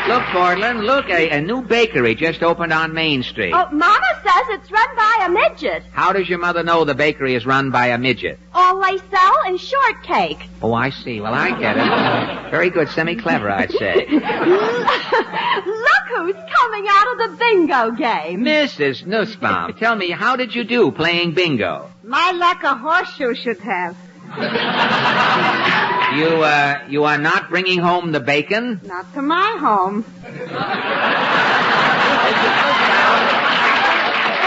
Look, Portland, look, a new bakery just opened on Main Street.
Oh, Mama says it's run by a midget.
How does your mother know the bakery is run by a midget?
All they sell is shortcake.
Oh, I see. Well, I get it. Very good, semi-clever, I'd say.
Look who's coming out of the bingo game.
Mrs. Nussbaum, tell me, how did you do playing bingo?
My luck a horseshoe should have.
You are not bringing home the bacon?
Not to my home.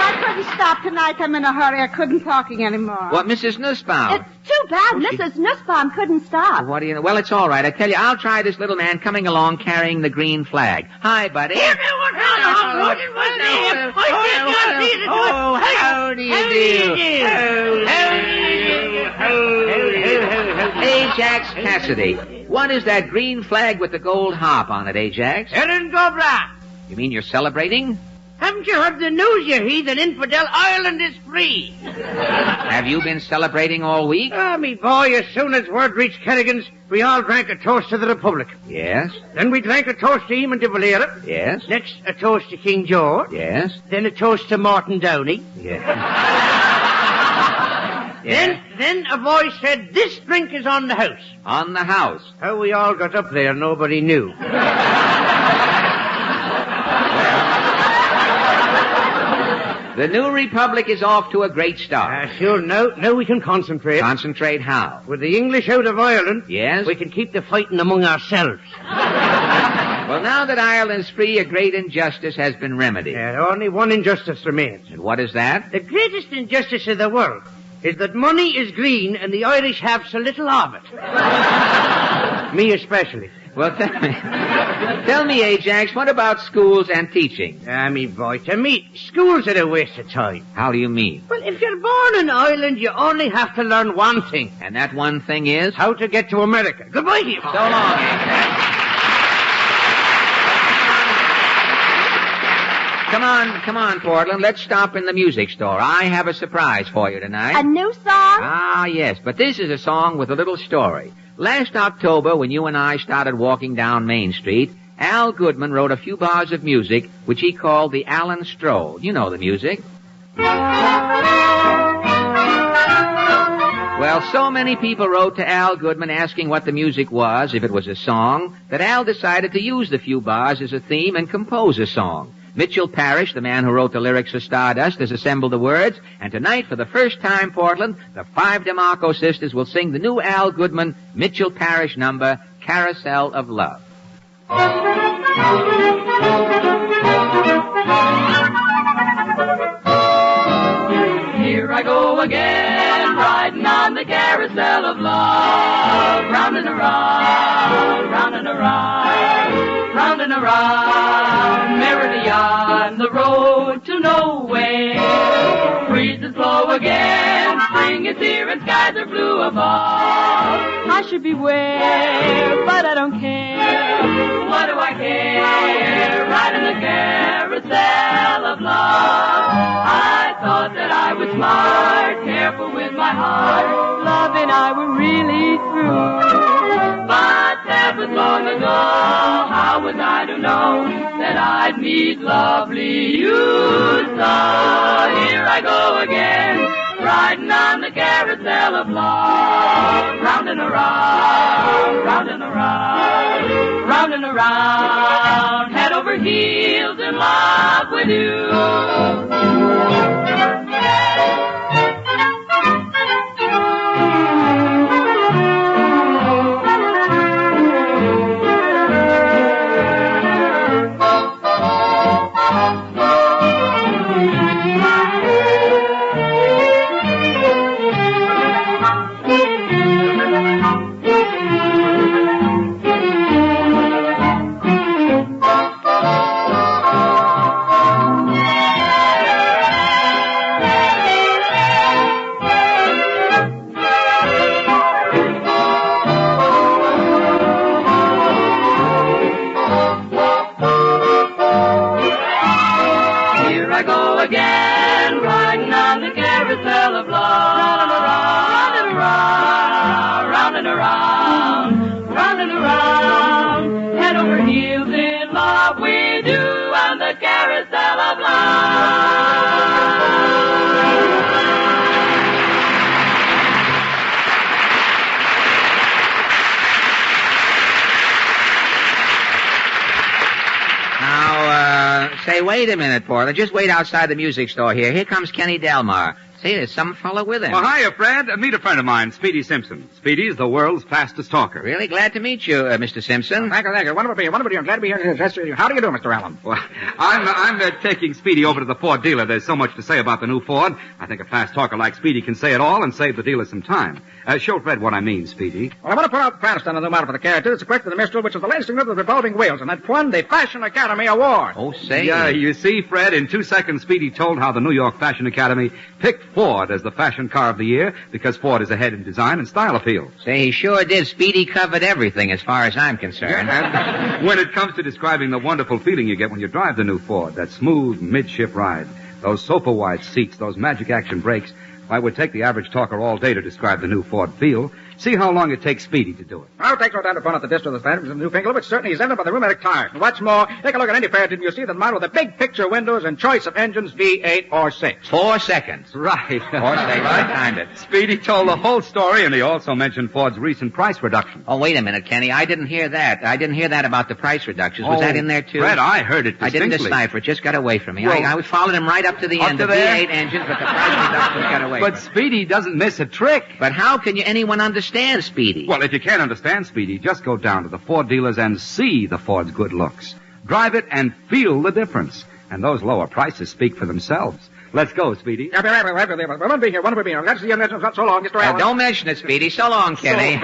I couldn't stop tonight. I'm in a hurry. I couldn't talking anymore.
What, Mrs. Nussbaum?
It's too bad Mrs. Nussbaum couldn't stop.
What do you know? Well, it's all right. I tell you, I'll try this little man coming along carrying the green flag. Hi, buddy.
Oh,
how do you do? Ajax Cassidy. What is that green flag with the gold harp on it, Ajax?
Erin Gobra.
You mean you're celebrating?
Haven't you heard the news, you heathen infidel? Ireland is free.
Have you been celebrating all week?
Me boy, as soon as word reached Kerrigan's, we all drank a toast to the Republic.
Yes.
Then we drank a toast to Eamon de Valera.
Yes.
Next, a toast to King George.
Yes.
Then a toast to Martin Downey.
Yes.
Then a voice said, "This drink is on the house."
On the house.
How we all got up there, nobody knew.
The new republic is off to a great start.
Sure, now we can concentrate.
Concentrate how?
With the English out of Ireland,
yes,
we can keep the fighting among ourselves.
Well, now that Ireland's free, a great injustice has been remedied.
Only one injustice remains.
And what is that?
The greatest injustice in the world is that money is green and the Irish have so little of it. Me especially.
Well, tell me, Ajax, what about schools and teaching?
Me boy, to me, schools are a waste of time.
How do you mean?
Well, if you're born in Ireland, you only have to learn one thing.
And that one thing is?
How to get to America. Goodbye to you.
So long, Ajax. Come on, Portland. Let's stop in the music store. I have a surprise for you tonight.
A new song?
Ah, yes, but this is a song with a little story. Last October, when you and I started walking down Main Street, Al Goodman wrote a few bars of music, which he called the Allen Stroll. You know the music. Well, so many people wrote to Al Goodman asking what the music was, if it was a song, that Al decided to use the few bars as a theme and compose a song. Mitchell Parrish, the man who wrote the lyrics for Stardust, has assembled the words, and tonight, for the first time, Portland, the 5 DeMarco sisters will sing the new Al Goodman, Mitchell Parrish number, Carousel of Love.
Here I go again, riding on the carousel of love, round and around, round and around, round and around, merrily on the road to nowhere. Breezes blow again, spring is here and skies are blue above. I should beware, but I don't care. What do I care? Riding the carousel of love. I thought that I was smart, careful with my heart. Love and I were really through. But that was long ago. How was I to know that I'd meet lovely you? So here I go again, riding on the carousel of love. Round and around, round and around, round and around, head over heels in love with you.
Say, wait a minute, Portland. Just wait outside the music store here. Here comes Kenny Delmar. See, there's some fellow with him.
Well, hiya, Fred. Meet a friend of mine, Speedy Simpson. Speedy's the world's fastest talker.
Really glad to meet you, Mr. Simpson.
Thank you. Wonderful to be here. Glad to be here. How do you do, Mr. Allen?
Well, I'm taking Speedy over to the Ford dealer. There's so much to say about the new Ford. I think a fast talker like Speedy can say it all and save the dealer some time. Show Fred what I mean, Speedy.
Well, I want to put out the proudest on the new model for the character. It's equipped with the Mistral, which is the latest thing with the revolving wheels, and that won the Fashion Academy Award.
Oh, say.
Yeah, you see, Fred, in 2 seconds, Speedy told how the New York Fashion Academy picked Ford as the fashion car of the year because Ford is ahead in design and style appeal.
Say, he sure did. Speedy covered everything as far as I'm concerned.
Yeah, and when it comes to describing the wonderful feeling you get when you drive the new Ford, that smooth midship ride, those sofa-wide seats, those magic action brakes, I would take the average talker all day to describe the new Ford feel. See how long it takes Speedy to do it.
I'll take no time to point out the distance of the standards of the new Fingal, which certainly is evident by the rheumatic tire. And what's more, take a look at any pair and you'll see the model with the big picture windows and choice of engines V8 or 6.
4 seconds.
Right.
4 seconds. I timed it.
Speedy told the whole story, and he also mentioned Ford's recent price reduction.
Oh, wait a minute, Kenny. I didn't hear that. I didn't hear that about the price reductions. Was that in there, too?
Fred, I heard it
I
distinctly.
didn't decipher it. Just got away from me.
Well,
I followed him right up to the end.
To
the V8 engines, but the price reductions got away
But
from me.
Speedy doesn't miss a trick.
But how can anyone understand Speedy?
Well, if you can't understand Speedy, just go down to the Ford dealers and see the Ford's good looks. Drive it and feel the difference. And those lower prices speak for themselves. Let's go, Speedy.
I want to be here. Glad to see you. Not so long, Mr. Allen.
Don't mention it, Speedy. So long, Kenny.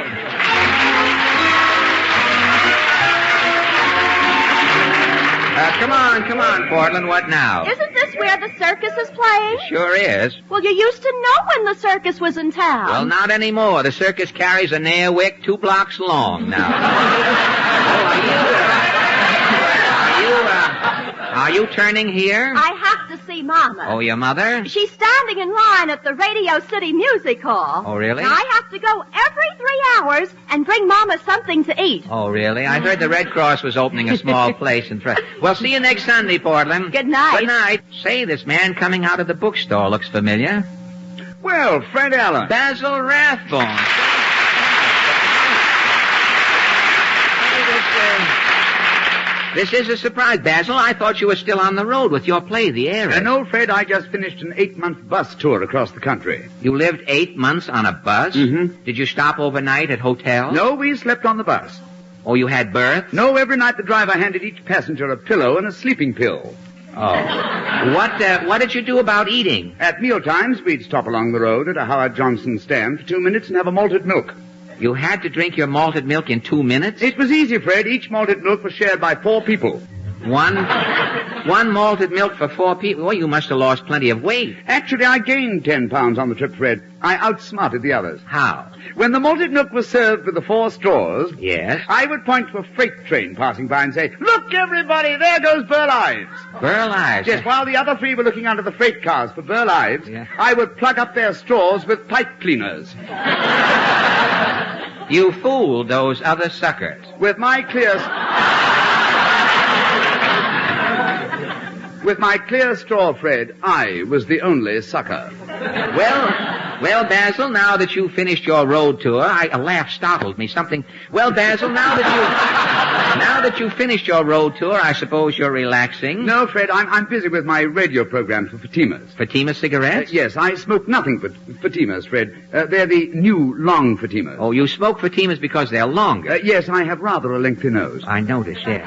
Come on, Portland. What now?
Isn't this where the circus is playing?
Sure is.
Well, you used to know when the circus was in town.
Well, not anymore. The circus carries a nail wick 2 blocks long now. Are you turning here?
I have to see Mama.
Oh, your mother?
She's standing in line at the Radio City Music Hall.
Oh, really?
And I have to go every 3 hours and bring Mama something to eat.
Oh, really? I heard the Red Cross was opening a small place in Well, see you next Sunday, Portland.
Good night.
Good night. Say, this man coming out of the bookstore looks familiar.
Well, Fred Allen.
Basil Rathbone. This is a surprise, Basil. I thought you were still on the road with your play, The Heiress.
No, Fred, I just finished an 8-month bus tour across the country.
You lived 8 months on a bus?
Mm-hmm.
Did you stop overnight at hotels?
No, we slept on the bus.
Oh, you had berths?
No, every night the driver handed each passenger a pillow and a sleeping pill.
Oh. What did you do about eating?
At mealtimes, we'd stop along the road at a Howard Johnson stand for 2 minutes and have a malted milk.
You had to drink your malted milk in 2 minutes?
It was easy, Fred. Each malted milk was shared by 4 people.
One malted milk for 4 people? Well, you must have lost plenty of weight.
Actually, I gained 10 pounds on the trip, Fred. I outsmarted the others.
How?
When the malted milk was served with the 4 straws,
yes,
I would point to a freight train passing by and say, "Look, everybody, there goes Burl Ives."
Burl Ives?
Yes, while the other 3 were looking under the freight cars for Burl Ives, I would plug up their straws with pipe cleaners.
You fooled those other suckers.
With my clear straw, Fred, I was the only sucker.
Well, Basil, now that you've finished your road tour, a laugh startled me. Well, Basil, now that Now that you've finished your road tour, I suppose you're relaxing.
No, Fred, I'm busy with my radio program for Fatimas.
Fatima cigarettes?
Yes, I smoke nothing but Fatimas, Fred. They're the new long Fatimas.
Oh, you smoke Fatimas because they're longer?
Yes, I have rather a lengthy nose.
I notice, yes.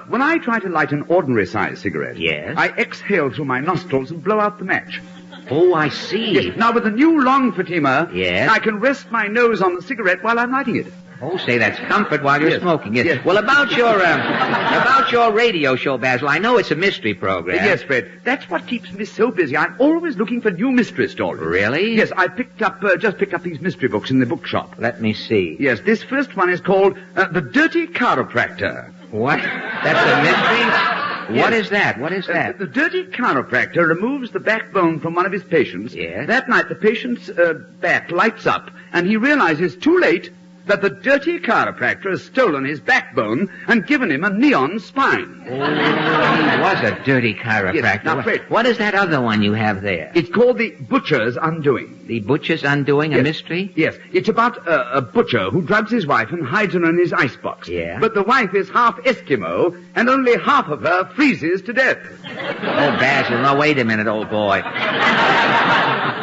When I try to light an ordinary-sized cigarette,
yes,
I exhale through my nostrils and blow out the match.
Oh, I see.
Yes. Now, with the new long Fatima,
yes,
I can rest my nose on the cigarette while I'm lighting it.
Oh, say, that's comfort while you're smoking. Yes. Well, about your radio show, Basil, I know it's a mystery program.
Yes, Fred. That's what keeps me so busy. I'm always looking for new mystery stories.
Really?
Yes, I just picked up these mystery books in the bookshop.
Let me see.
Yes, this first one is called The Dirty Chiropractor.
What? That's a mystery?
Yes.
What is that? What is that?
The dirty chiropractor removes the backbone from one of his patients.
Yes.
That night, the patient's back lights up, and he realizes too late that the dirty chiropractor has stolen his backbone and given him a neon spine.
Oh, he was a dirty chiropractor.
Yes. Now, Fred,
what is that other one you have there?
It's called The Butcher's Undoing.
The Butcher's Undoing, a mystery?
Yes. It's about a butcher who drugs his wife and hides her in his icebox.
Yeah.
But the wife is half Eskimo, and only half of her freezes to death.
Oh, Basil, no, wait a minute, old boy.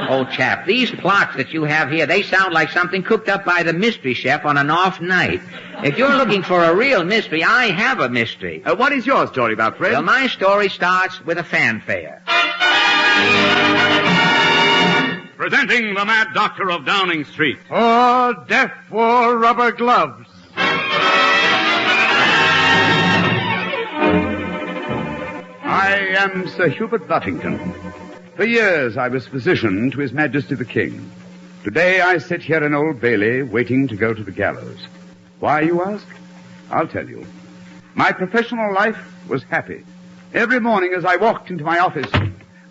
Old chap, these plots that you have here, they sound like something cooked up by the mystery chef on an off night. If you're looking for a real mystery, I have a mystery.
What is your story about, Fred?
Well, my story starts with a fanfare.
Presenting the Mad Doctor of Downing Street.
Oh, death wore rubber gloves.
I am Sir Hubert Buffington. For years I was physician to His Majesty the King. Today I sit here in Old Bailey waiting to go to the gallows. Why, you ask? I'll tell you. My professional life was happy. Every morning as I walked into my office,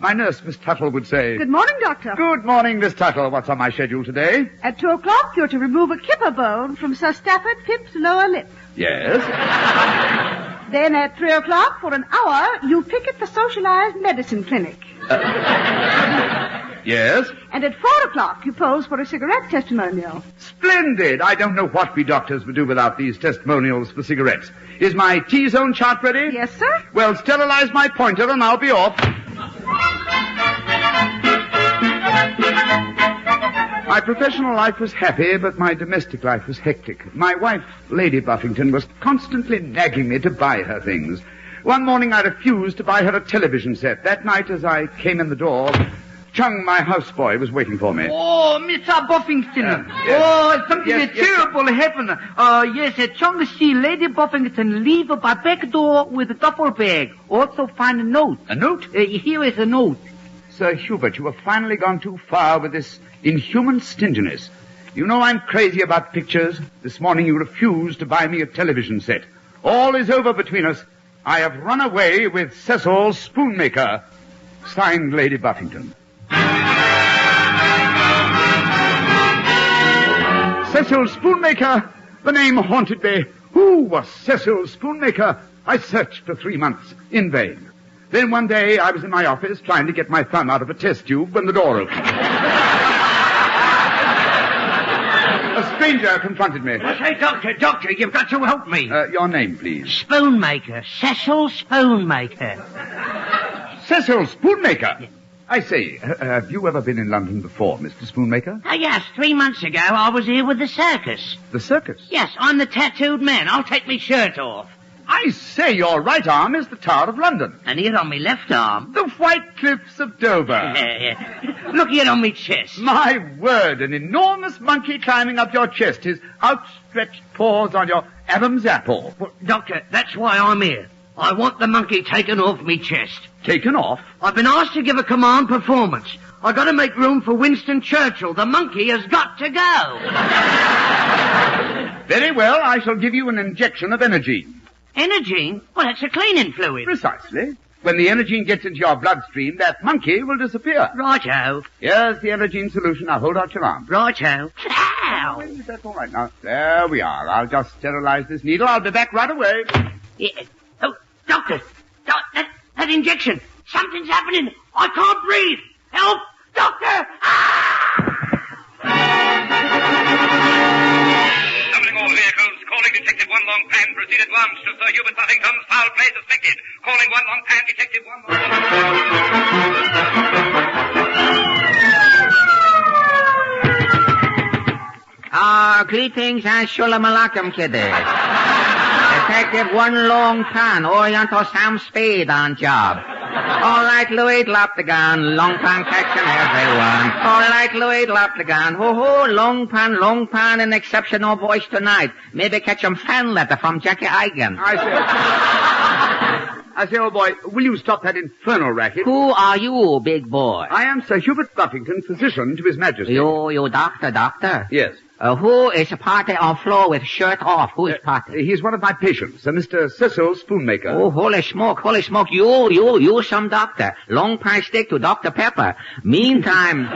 my nurse, Miss Tuttle, would say...
Good morning, Doctor.
Good morning, Miss Tuttle. What's on my schedule today?
At 2 o'clock, you're to remove a kipper bone from Sir Stafford Pip's lower lip.
Yes?
Then at 3 o'clock, for an hour, you picket the socialized medicine clinic.
Yes?
And at 4 o'clock, you pose for a cigarette testimonial.
Splendid! I don't know what we doctors would do without these testimonials for cigarettes. Is my T-zone chart ready?
Yes, sir.
Well, sterilize my pointer and I'll be off. My professional life was happy, but my domestic life was hectic. My wife, Lady Buffington, was constantly nagging me to buy her things. One morning I refused to buy her a television set. That night as I came in the door, Chung, my houseboy, was waiting for me.
Oh, Mr. Buffington.
Yes.
Oh, something terrible happened. Yes, Chung see Lady Buffington leave by back door with a duffel bag. Also find a note.
A note?
Here is a note.
Sir Hubert, you have finally gone too far with this inhuman stinginess. You know I'm crazy about pictures. This morning you refused to buy me a television set. All is over between us. I have run away with Cecil Spoonmaker. Signed, Lady Buffington. Cecil Spoonmaker! The name haunted me. Who was Cecil Spoonmaker? I searched for 3 months, in vain. Then one day I was in my office trying to get my thumb out of a test tube when the door opened. A stranger confronted me.
I say, Doctor, you've got to help me.
Your name, please.
Spoonmaker. Cecil Spoonmaker.
Cecil Spoonmaker? Yes. I say, have you ever been in London before, Mr. Spoonmaker?
Oh, yes. 3 months ago, I was here with the circus.
The circus?
Yes, I'm the tattooed man. I'll take my shirt off.
I say, your right arm is the Tower of London.
And here on my left arm...
the White Cliffs of Dover.
Look here on my chest.
My word, an enormous monkey climbing up your chest, his outstretched paws on your Adam's apple.
Well, Doctor, that's why I'm here. I want the monkey taken off me chest.
Taken off?
I've been asked to give a command performance. I've got to make room for Winston Churchill. The monkey has got to go.
Very well, I shall give you an injection of energy.
Energene? Well, that's a cleaning fluid.
Precisely. When the energene gets into your bloodstream, that monkey will disappear.
Righto.
Here's the energene solution. Now hold out your arm.
Righto. Ow!
That's all right now. There we are. I'll just sterilize this needle. I'll be back right away.
Yeah. Oh, Doctor. That injection. Something's happening. I can't breathe. Help! Doctor!
Doubling all vehicles. Calling Detective 1
one long pan proceed at once to Sir Hubert Buffington's foul play suspected. Calling one long pan detective, one long
Greetings and shalom alaikum, kiddies. Detective One Long Pan, Oriental Sam Spade on job. All right, Louis, drop the gun. Long Pan catching everyone. All right, Louis, drop the gun. Ho-ho, Long Pan, an exceptional voice tonight. Maybe catch him fan letter from Jackie Eigen.
I say, old boy, will you stop that infernal racket?
Who are you, big boy?
I am Sir Hubert Buffington, physician to His Majesty.
You doctor?
Yes.
Who is party on floor with shirt off? Who is party?
He's one of my patients, Mr. Cecil Spoonmaker.
Oh, holy smoke. You some doctor. Long Pan stick to Dr. Pepper. Meantime,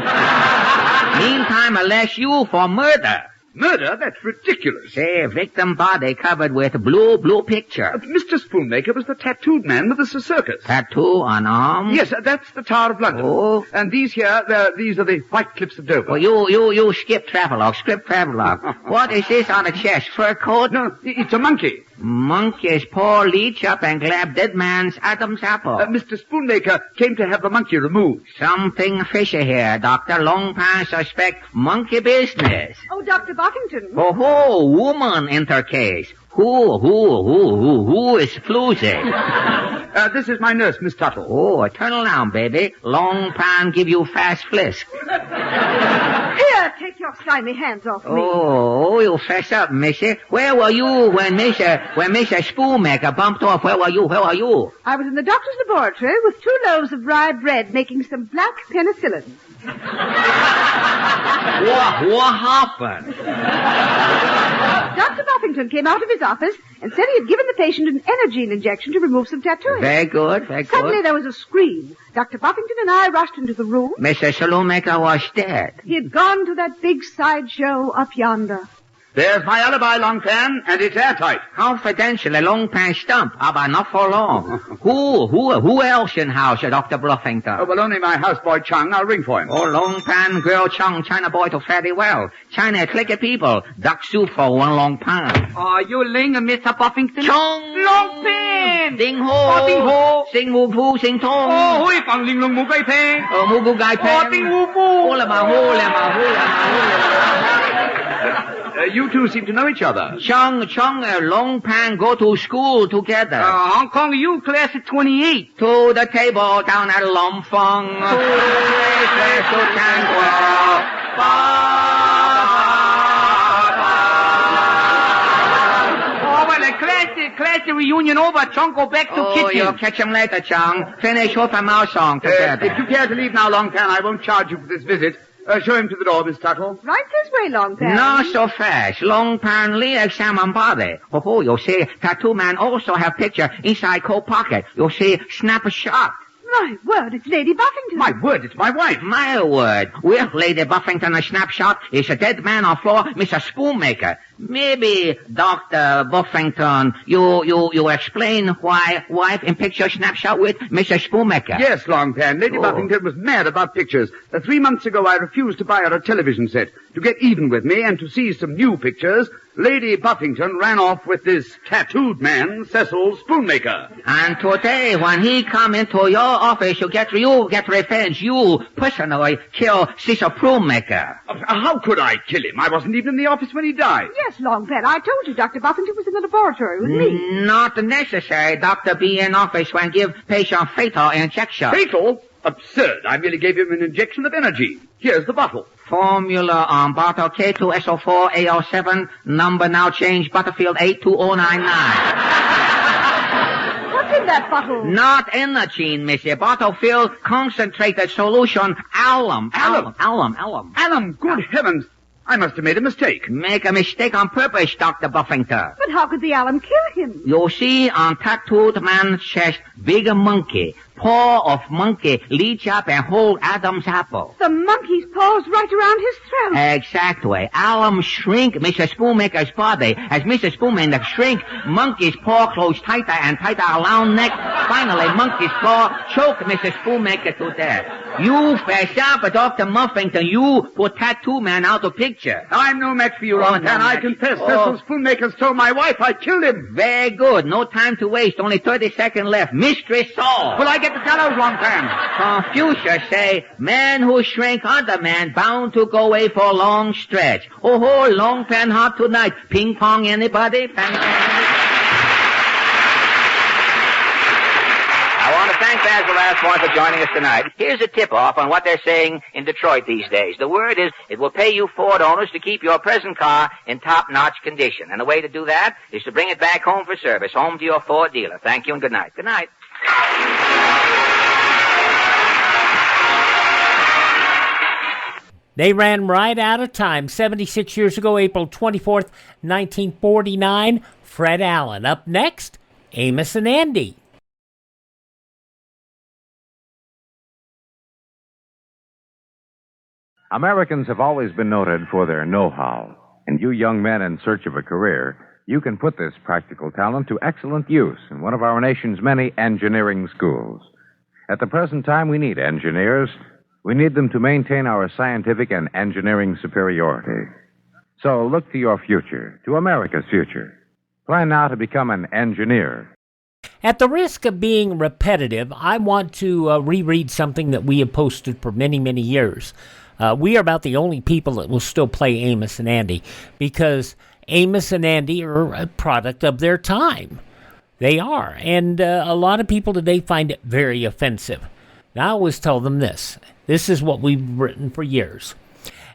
arrest you for murder.
Murder? That's ridiculous.
Say, victim body covered with blue picture.
Mr. Spoonmaker was the tattooed man with the circus.
Tattoo on arm?
Yes, that's the Tower of London.
Oh.
And these here, these are the White Cliffs of Dover.
Oh, you skip travelogue. What is this on the chest? Fur coat?
No, it's a monkey.
Monkey's paw leech up and grab dead man's Adam's apple.
Mr. Spoonmaker came to have the monkey removed.
Something fishy here, Doctor. Long Pan suspect monkey business.
Oh, Dr. Buffington.
Oh, woman enter case. Who is floozy?
This is my nurse, Miss Tuttle.
Oh, turn around, baby. Long Pan give you fast flisk.
Here, take your slimy hands off me.
Oh, you fess up, missy. Where were you when Mr. Spoonmaker bumped off? Where were you?
I was in the doctor's laboratory with 2 loaves of rye bread making some black penicillin.
What happened?
Dr. Buffington came out of his office and said he had given the patient an energy injection to remove some tattooing.
Very good.
Suddenly there was a scream. Dr. Buffington and I rushed into the room.
Mr. Spoonmaker was dead.
He had gone to that big sideshow up yonder.
There's my alibi, Long Pan, and it's airtight.
Confidentially, Long Pan stump, but not for long. Who else in house, Dr. Buffington?
Oh, well, only my houseboy Chung. I'll ring for him.
Oh, Long Pan, girl Chung, China boy to fairly well. China clicky people, duck soup for one Long Pan.
You Ling, Mr. Buffington?
Chung!
Long Pan!
Ding ho!
Ding ho!
Sing wu pu, sing tong.
Hui fang ling long mu gai peng.
Mu gu gai peng.
Ding wu pu.
Le ma hu.
You two seem to know each other.
Chung, Long Pan go to school together.
Hong Kong, you class of 28.
To the table down at Lom Fong. To
class reunion over. Chung, go back to kitchen.
You'll catch him later, Chung. Finish up a mouse song together.
If you care to leave now, Long Pan, I won't charge you for this visit. Show him to the door, Miss Tuttle.
Right this way, Long Pan.
Not so fast. Long Pan examine body. Oh, you see, tattoo man also have picture inside coat pocket. You see, snap a shot.
My word, it's Lady Buffington.
My word, it's my wife.
My word. With Lady Buffington a snapshot is a dead man on floor, Mr. Spoonmaker. Maybe, Dr. Buffington, you explain why wife in picture snapshot with Mr. Spoonmaker.
Yes, Long Pan. Lady Buffington was mad about pictures. 3 months ago, I refused to buy her a television set. To get even with me and to see some new pictures, Lady Buffington ran off with this tattooed man, Cecil Spoonmaker.
And today, when he come into your office, you get revenge. You personally kill Cecil Spoonmaker.
How could I kill him? I wasn't even in the office when he died.
Yes, Long Pan. I told you Dr. Buffington was in the laboratory with me.
Not necessary. Doctor be in office when give patient fatal injection.
Fatal? Absurd. I merely gave him an injection of energy. Here's the bottle.
Formula on bottle K2SO4 AL7, number now changed, Butterfield 82099.
What's in that bottle?
Not energy, Missy. Bottle filled concentrated solution alum.
Alum, good heavens. I must have made a mistake.
Make a mistake on purpose, Dr. Buffington.
But how could the alum kill him?
You see on tattooed man's chest, big monkey, paw of monkey, leech up and hold Adam's apple.
The monkey's paw's right around his throat.
Exactly. Alum shrink Mr. Spoonmaker's body. As Mr. Spoonmaker shrink, monkey's paw close tighter and tighter around neck. Finally, monkey's paw choke Mr. Spoonmaker to death.
You, shop at Dr. Muffington, you put tattoo man out of picture.
I'm no match for you, Long Tan. I confess, Cecil Spoonmaker stole my wife. I killed him.
Very good. No time to waste. Only 30 seconds left. Mistress Saul.
Will I get the gallows, Long Tan?
Confucius say, man who shrink other man bound to go away for a long stretch. Oh, long pan hot tonight. Ping pong anybody?
I want to thank Basil Rathbone for joining us tonight. Here's a tip-off on what they're saying in Detroit these days. The word is it will pay you Ford owners to keep your present car in top-notch condition. And the way to do that is to bring it back home for service, home to your Ford dealer. Thank you and good night. Good night.
They ran right out of time. 76 years ago, April 24th, 1949, Fred Allen. Up next, Amos and Andy.
Americans have always been noted for their know-how. And you young men in search of a career, you can put this practical talent to excellent use in one of our nation's many engineering schools. At the present time, we need engineers. We need them to maintain our scientific and engineering superiority. So look to your future, to America's future. Plan now to become an engineer.
At the risk of being repetitive, I want to reread something that we have posted for many, many years. We are about the only people that will still play Amos and Andy because Amos and Andy are a product of their time. They are. And a lot of people today find it very offensive. Now, I always tell them this. This is what we've written for years.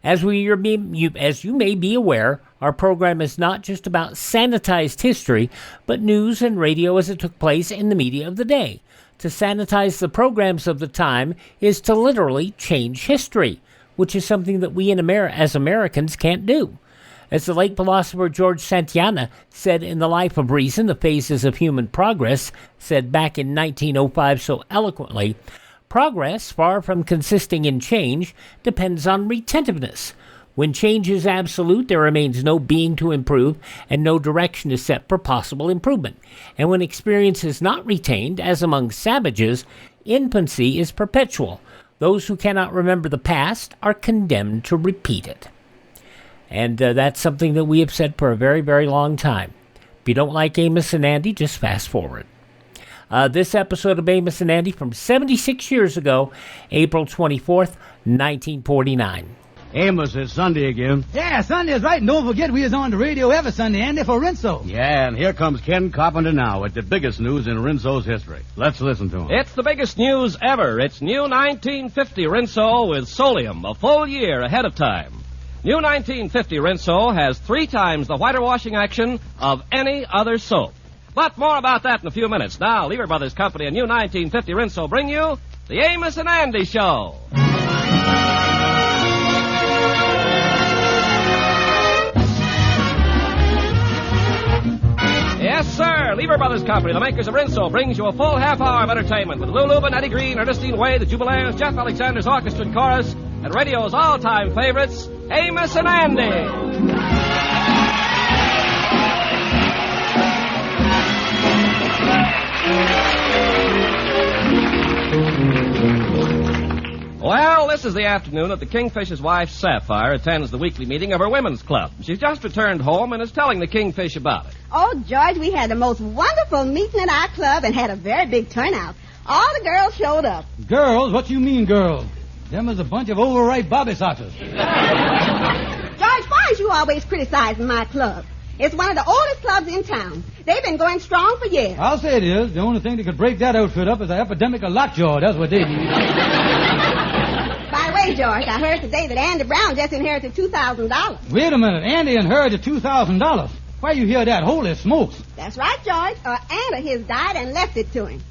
As you may be aware, our program is not just about sanitized history, but news and radio as it took place in the media of the day. To sanitize the programs of the time is to literally change history, which is something that we as Americans can't do. As the late philosopher George Santayana said in The Life of Reason, The Phases of Human Progress, said back in 1905 so eloquently, progress, far from consisting in change, depends on retentiveness. When change is absolute, there remains no being to improve, and no direction is set for possible improvement. And when experience is not retained, as among savages, infancy is perpetual. Those who cannot remember the past are condemned to repeat it. And that's something that we have said for a very, very long time. If you don't like Amos and Andy, just fast forward. This episode of Amos and Andy from 76 years ago, April 24th, 1949.
Amos, it's Sunday again.
Yeah, Sunday is right, and don't forget we is on the radio every Sunday, Andy, for Rinso.
Yeah, and here comes Ken Carpenter now with the biggest news in Rinso's history. Let's listen to him.
It's the biggest news ever. It's new 1950 Rinso with Solium, a full year ahead of time. New 1950 Rinso has 3 times the whiter washing action of any other soap. But more about that in a few minutes. Now, Lever Brothers Company and New 1950 Rinso bring you the Amos and Andy Show. Yes, sir. Lever Brothers Company, the makers of Rinso, brings you a full half hour of entertainment with Lou Lubin, Eddie Green, Ernestine Wade, the Jubilaires, Jeff Alexander's Orchestra and Chorus, and radio's all-time favorites, Amos and Andy. Well, this is the afternoon that the Kingfish's wife, Sapphire, attends the weekly meeting of her women's club. She's just returned home and is telling the Kingfish about it.
Oh, George, we had the most wonderful meeting at our club and had a very big turnout. All the girls showed up.
Girls? What you mean, girls? Them is a bunch of overripe bobby sockers.
George, why is you always criticizing my club? It's one of the oldest clubs in town. They've been going strong for years.
I'll say it is. The only thing that could break that outfit up is an epidemic of lockjaw. That's what they need.
By the way, George, I heard today that Andy Brown just inherited $2,000.
Wait a minute. Andy inherited $2,000. Why you hear that? Holy smokes.
That's right, George. Aunt of his died and left it to him.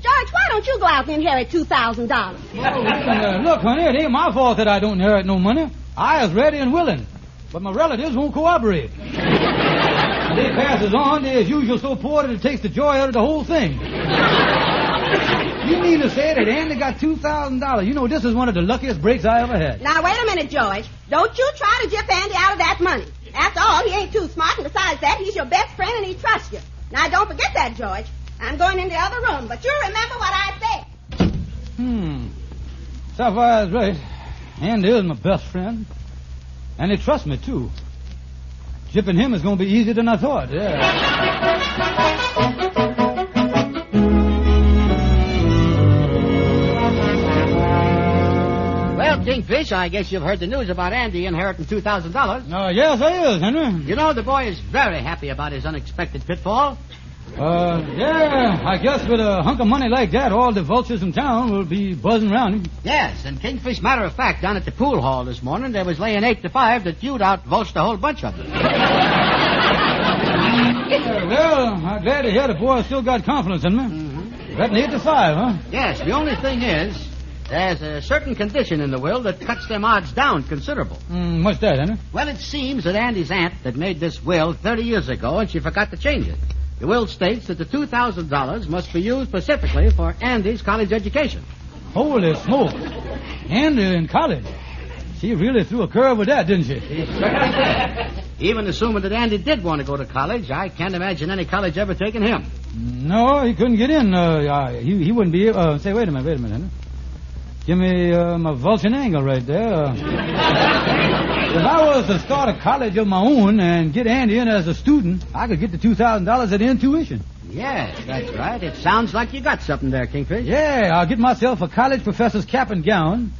George, why don't you go out and inherit $2,000?
Look, honey, it ain't my fault that I don't inherit no money. I is ready and willing. But my relatives won't cooperate. And they passes on, they as usual so poor that it takes the joy out of the whole thing. You mean to say that Andy got $2,000? You know, this is one of the luckiest breaks I ever had.
Now, wait a minute, George. Don't you try to gyp Andy out of that money. After all, he ain't too smart, and besides that, he's your best friend and he trusts you. Now, don't forget that, George. I'm going in the other room, but you remember what I said.
Sapphire's right. Andy is my best friend. And he trusts me, too. Jipping him is going to be easier than I thought, yeah.
Well, Kingfish, I guess you've heard the news about Andy inheriting $2,000.
Yes, I is, Henry.
You know, the boy is very happy about his unexpected pitfall.
Yeah, I guess with a hunk of money like that, all the vultures in town will be buzzing around him.
Yes, and Kingfish, matter of fact, down at the pool hall this morning, they was laying 8-5 that you'd out-vultured a whole bunch of them.
Well, I'm glad to hear the boy still got confidence in me. Mm-hmm. Betting 8-5, huh?
Yes, the only thing is, there's a certain condition in the will that cuts them odds down considerable.
What's that, Henry?
Well, it seems that Andy's aunt that made this will 30 years ago, and she forgot to change it. The will states that the $2,000 must be used specifically for Andy's college education.
Holy smoke. Andy in college. She really threw a curve with that, didn't she?
She certainly did. Even assuming that Andy did want to go to college, I can't imagine any college ever taking him.
No, he couldn't get in. He wouldn't be able... Say, wait a minute, Henry. Give me my vulture angle right there. If I was to start a college of my own and get Andy in as a student, I could get the $2,000 at intuition.
Yes, that's right. It sounds like you got something there, Kingfish.
Yeah, I'll get myself a college professor's cap and gown.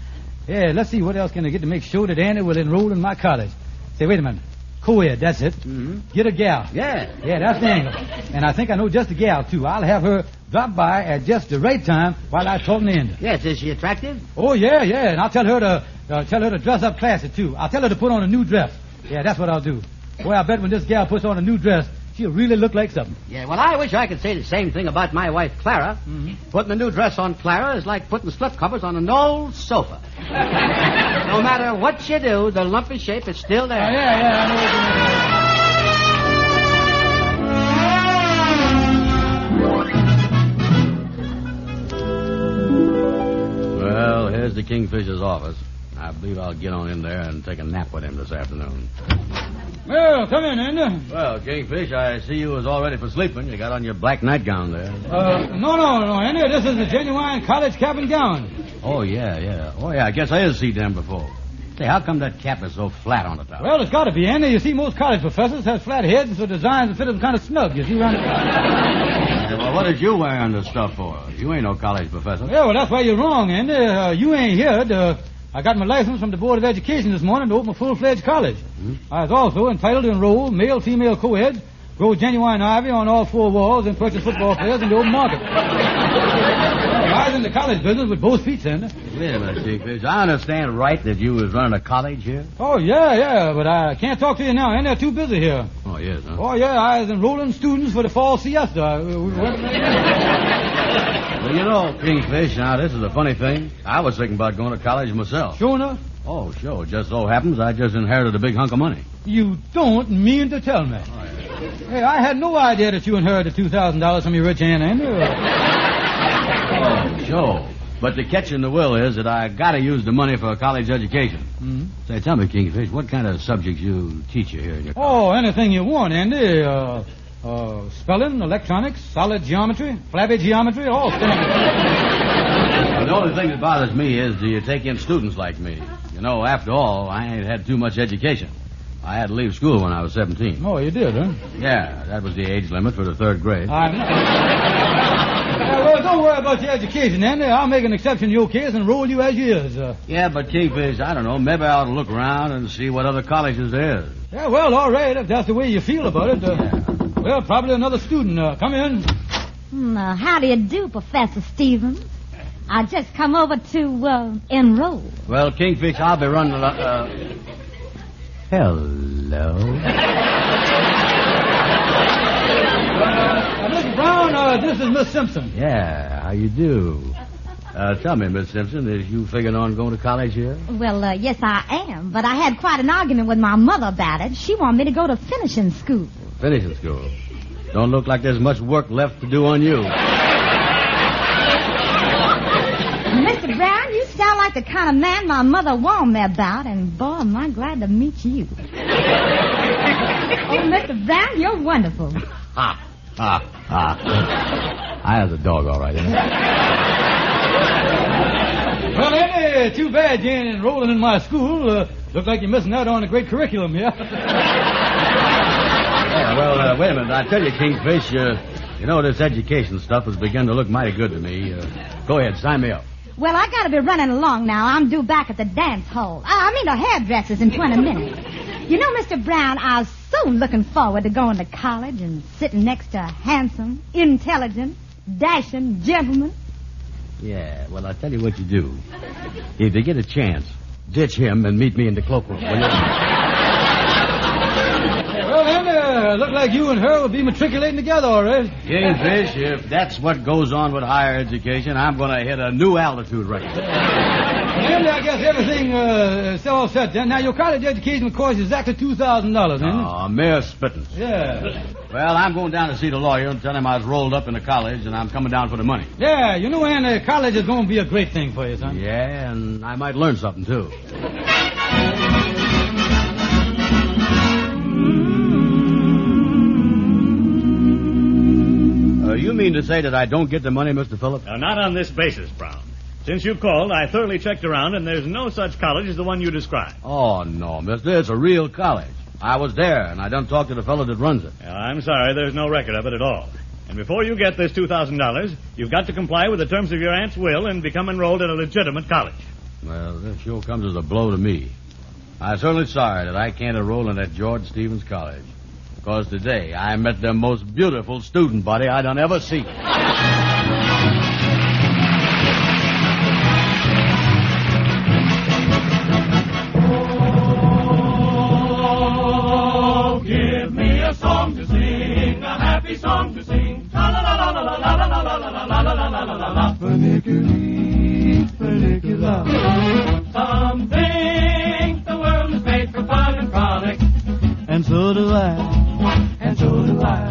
Yeah, let's see, what else can I get to make sure that Andy will enroll in my college? Say, wait a minute. Co-ed, that's it. Mm-hmm. Get a gal.
Yeah.
Yeah, that's the angle. And I think I know just a gal, too. I'll have her drop by at just the right time while I talk to Andy.
Yes, is she attractive?
Oh, yeah. And I'll tell her to dress up classy, too. I'll tell her to put on a new dress. Yeah, that's what I'll do. Boy, I bet when this gal puts on a new dress, she'll really look like something.
Yeah, well, I wish I could say the same thing about my wife, Clara. Mm-hmm. Putting a new dress on Clara is like putting slip covers on an old sofa. No matter what you do, the lumpy shape is still there.
Oh, yeah, I know what you mean.
Well, here's the Kingfisher's office. I believe I'll get on in there and take a nap with him this afternoon.
Well, come in, Andy.
Well, Kingfish, I see you was all ready for sleeping. You got on your black nightgown there.
No, Andy. This is a genuine college cap and gown.
Oh, yeah. Oh, yeah, I guess I have seen them before. Say, how come that cap is so flat on the top?
Well, it's got to be, Andy. You see, most college professors have flat heads, so designs fit them kind of snug. You see, around the...
Yeah, well, what is you wearing this stuff for? You ain't no college professor.
Yeah, well, that's why you're wrong, Andy. You ain't here. I got my license from the Board of Education this morning to open a full-fledged college. Mm-hmm. I was also entitled to enroll male-female co-eds, grow genuine ivy on all four walls, and purchase football players in the open market. I was in the college business with both feet, Andy.
Wait a minute, Kingfish. I understand right that you was running a college here?
Oh, yeah, but I can't talk to you now, Andy. They're too busy here.
Oh, yes, huh?
Oh, yeah, I was enrolling students for the fall siesta.
Well, you know, Kingfish, now, this is a funny thing. I was thinking about going to college myself.
Sure enough?
Oh, sure. Just so happens I just inherited a big hunk of money.
You don't mean to tell me.
Oh, yeah.
Hey, I had no idea that you inherited $2,000 from your rich aunt, Andy.
Oh, sure. But the catch in the will is that I got to use the money for a college education. Mm-hmm. Say, tell me, Kingfish, what kind of subjects you teach here in your college?
Oh, anything you want, Andy. Spelling, electronics, solid geometry, flabby geometry, all things.
Well, the only thing that bothers me is, do you take in students like me? You know, after all, I ain't had too much education. I had to leave school when I was 17.
Oh, you did, huh?
Yeah, that was the age limit for the third grade.
Well, don't worry about your education, Andy. I'll make an exception in your case and enroll you as you is.
Yeah, but Kingfish, I don't know. Maybe I ought to look around and see what other colleges there is.
Yeah, well, all right, if that's the way you feel about it. Well, probably another student. Come in.
How do you do, Professor Stevens? I just come over to enroll.
Well, Kingfish, I'll be running Hello.
Mr. Brown, this is Miss Simpson.
Yeah, how you do? Tell me, Miss Simpson, is you figuring on going to college here?
Well, yes, I am. But I had quite an argument with my mother about it. She wanted me to go to finishing school.
Finishing school? Don't look like there's much work left to do on you.
Mr. Brown, you sound like the kind of man my mother warned me about, and boy, am I glad to meet you. Oh, Mr. Brown, you're wonderful.
Ha, ha, ha. I was a dog, all right, isn't it?
Well, Andy, too bad you ain't enrolling in my school. Look like you're missing out on a great curriculum here.
Yeah, well, wait a minute. I tell you, Kingfish, you know, this education stuff has begun to look mighty good to me. Go ahead, sign me up.
Well, I gotta be running along now. I'm due back at the dance hall. The hairdressers in 20 minutes. You know, Mr. Brown, I was so looking forward to going to college and sitting next to a handsome, intelligent, dashing gentleman.
Yeah, well, I'll tell you what you do. If you get a chance, ditch him and meet me in the cloakroom, will you?
Well, then, look like you and her will be matriculating together, all right.
Kingfish, if that's what goes on with higher education, I'm going to hit a new altitude record.
And I guess everything is all set then. Now, your college education, of course, is exactly $2,000, isn't it?
Oh, mere spittance.
Yeah.
Well, I'm going down to see the lawyer and tell him I was rolled up in the college and I'm coming down for the money.
Yeah, you know, Ann, college is going to be a great thing for you, son.
Yeah, and I might learn something, too. You mean to say that I don't get the money, Mr. Phillips?
Not on this basis, Brown. Since you called, I thoroughly checked around, and there's no such college as the one you described.
Oh, no, mister. It's a real college. I was there, and I done talked to the fellow that runs it.
Well, I'm sorry, there's no record of it at all. And before you get this $2,000, you've got to comply with the terms of your aunt's will and become enrolled in a legitimate college.
Well, this sure comes as a blow to me. I'm certainly sorry that I can't enroll in that George Stevens College. Because today I met the most beautiful student body I done ever seen.
Oh, give me a song to sing, a happy song to sing. La la la la la la la la la la la la la la la la. Funiculi, funicula. Some think the world is made for fun and frolic.
And so do I.
And so do I.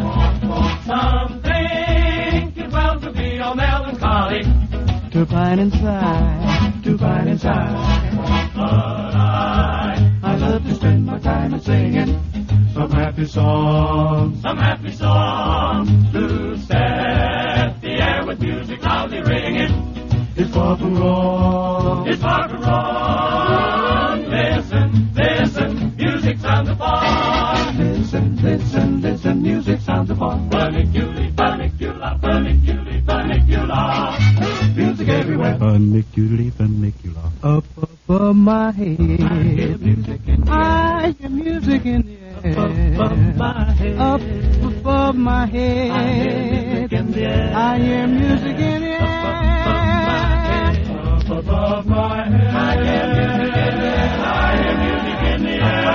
Some think it well to be all melancholy.
To pine inside.
To pine inside. But I love to spend my time in singing some happy songs. Some happy songs to set the air with music loudly ringing. It's far from wrong. It's far from wrong. Listen, listen, music sounds of fun. Listen, listen, listen, music sounds of fun. Funiculi, funicula, funiculi, funicula. Music everywhere.
Funiculi, funicula. Up above my head.
I hear music in the air.
I hear music in the air.
Above my head.
Up above my head.
I hear music in the air.
I hear music in the air.
Up above my head. I hear music in the air. I hear music in the air.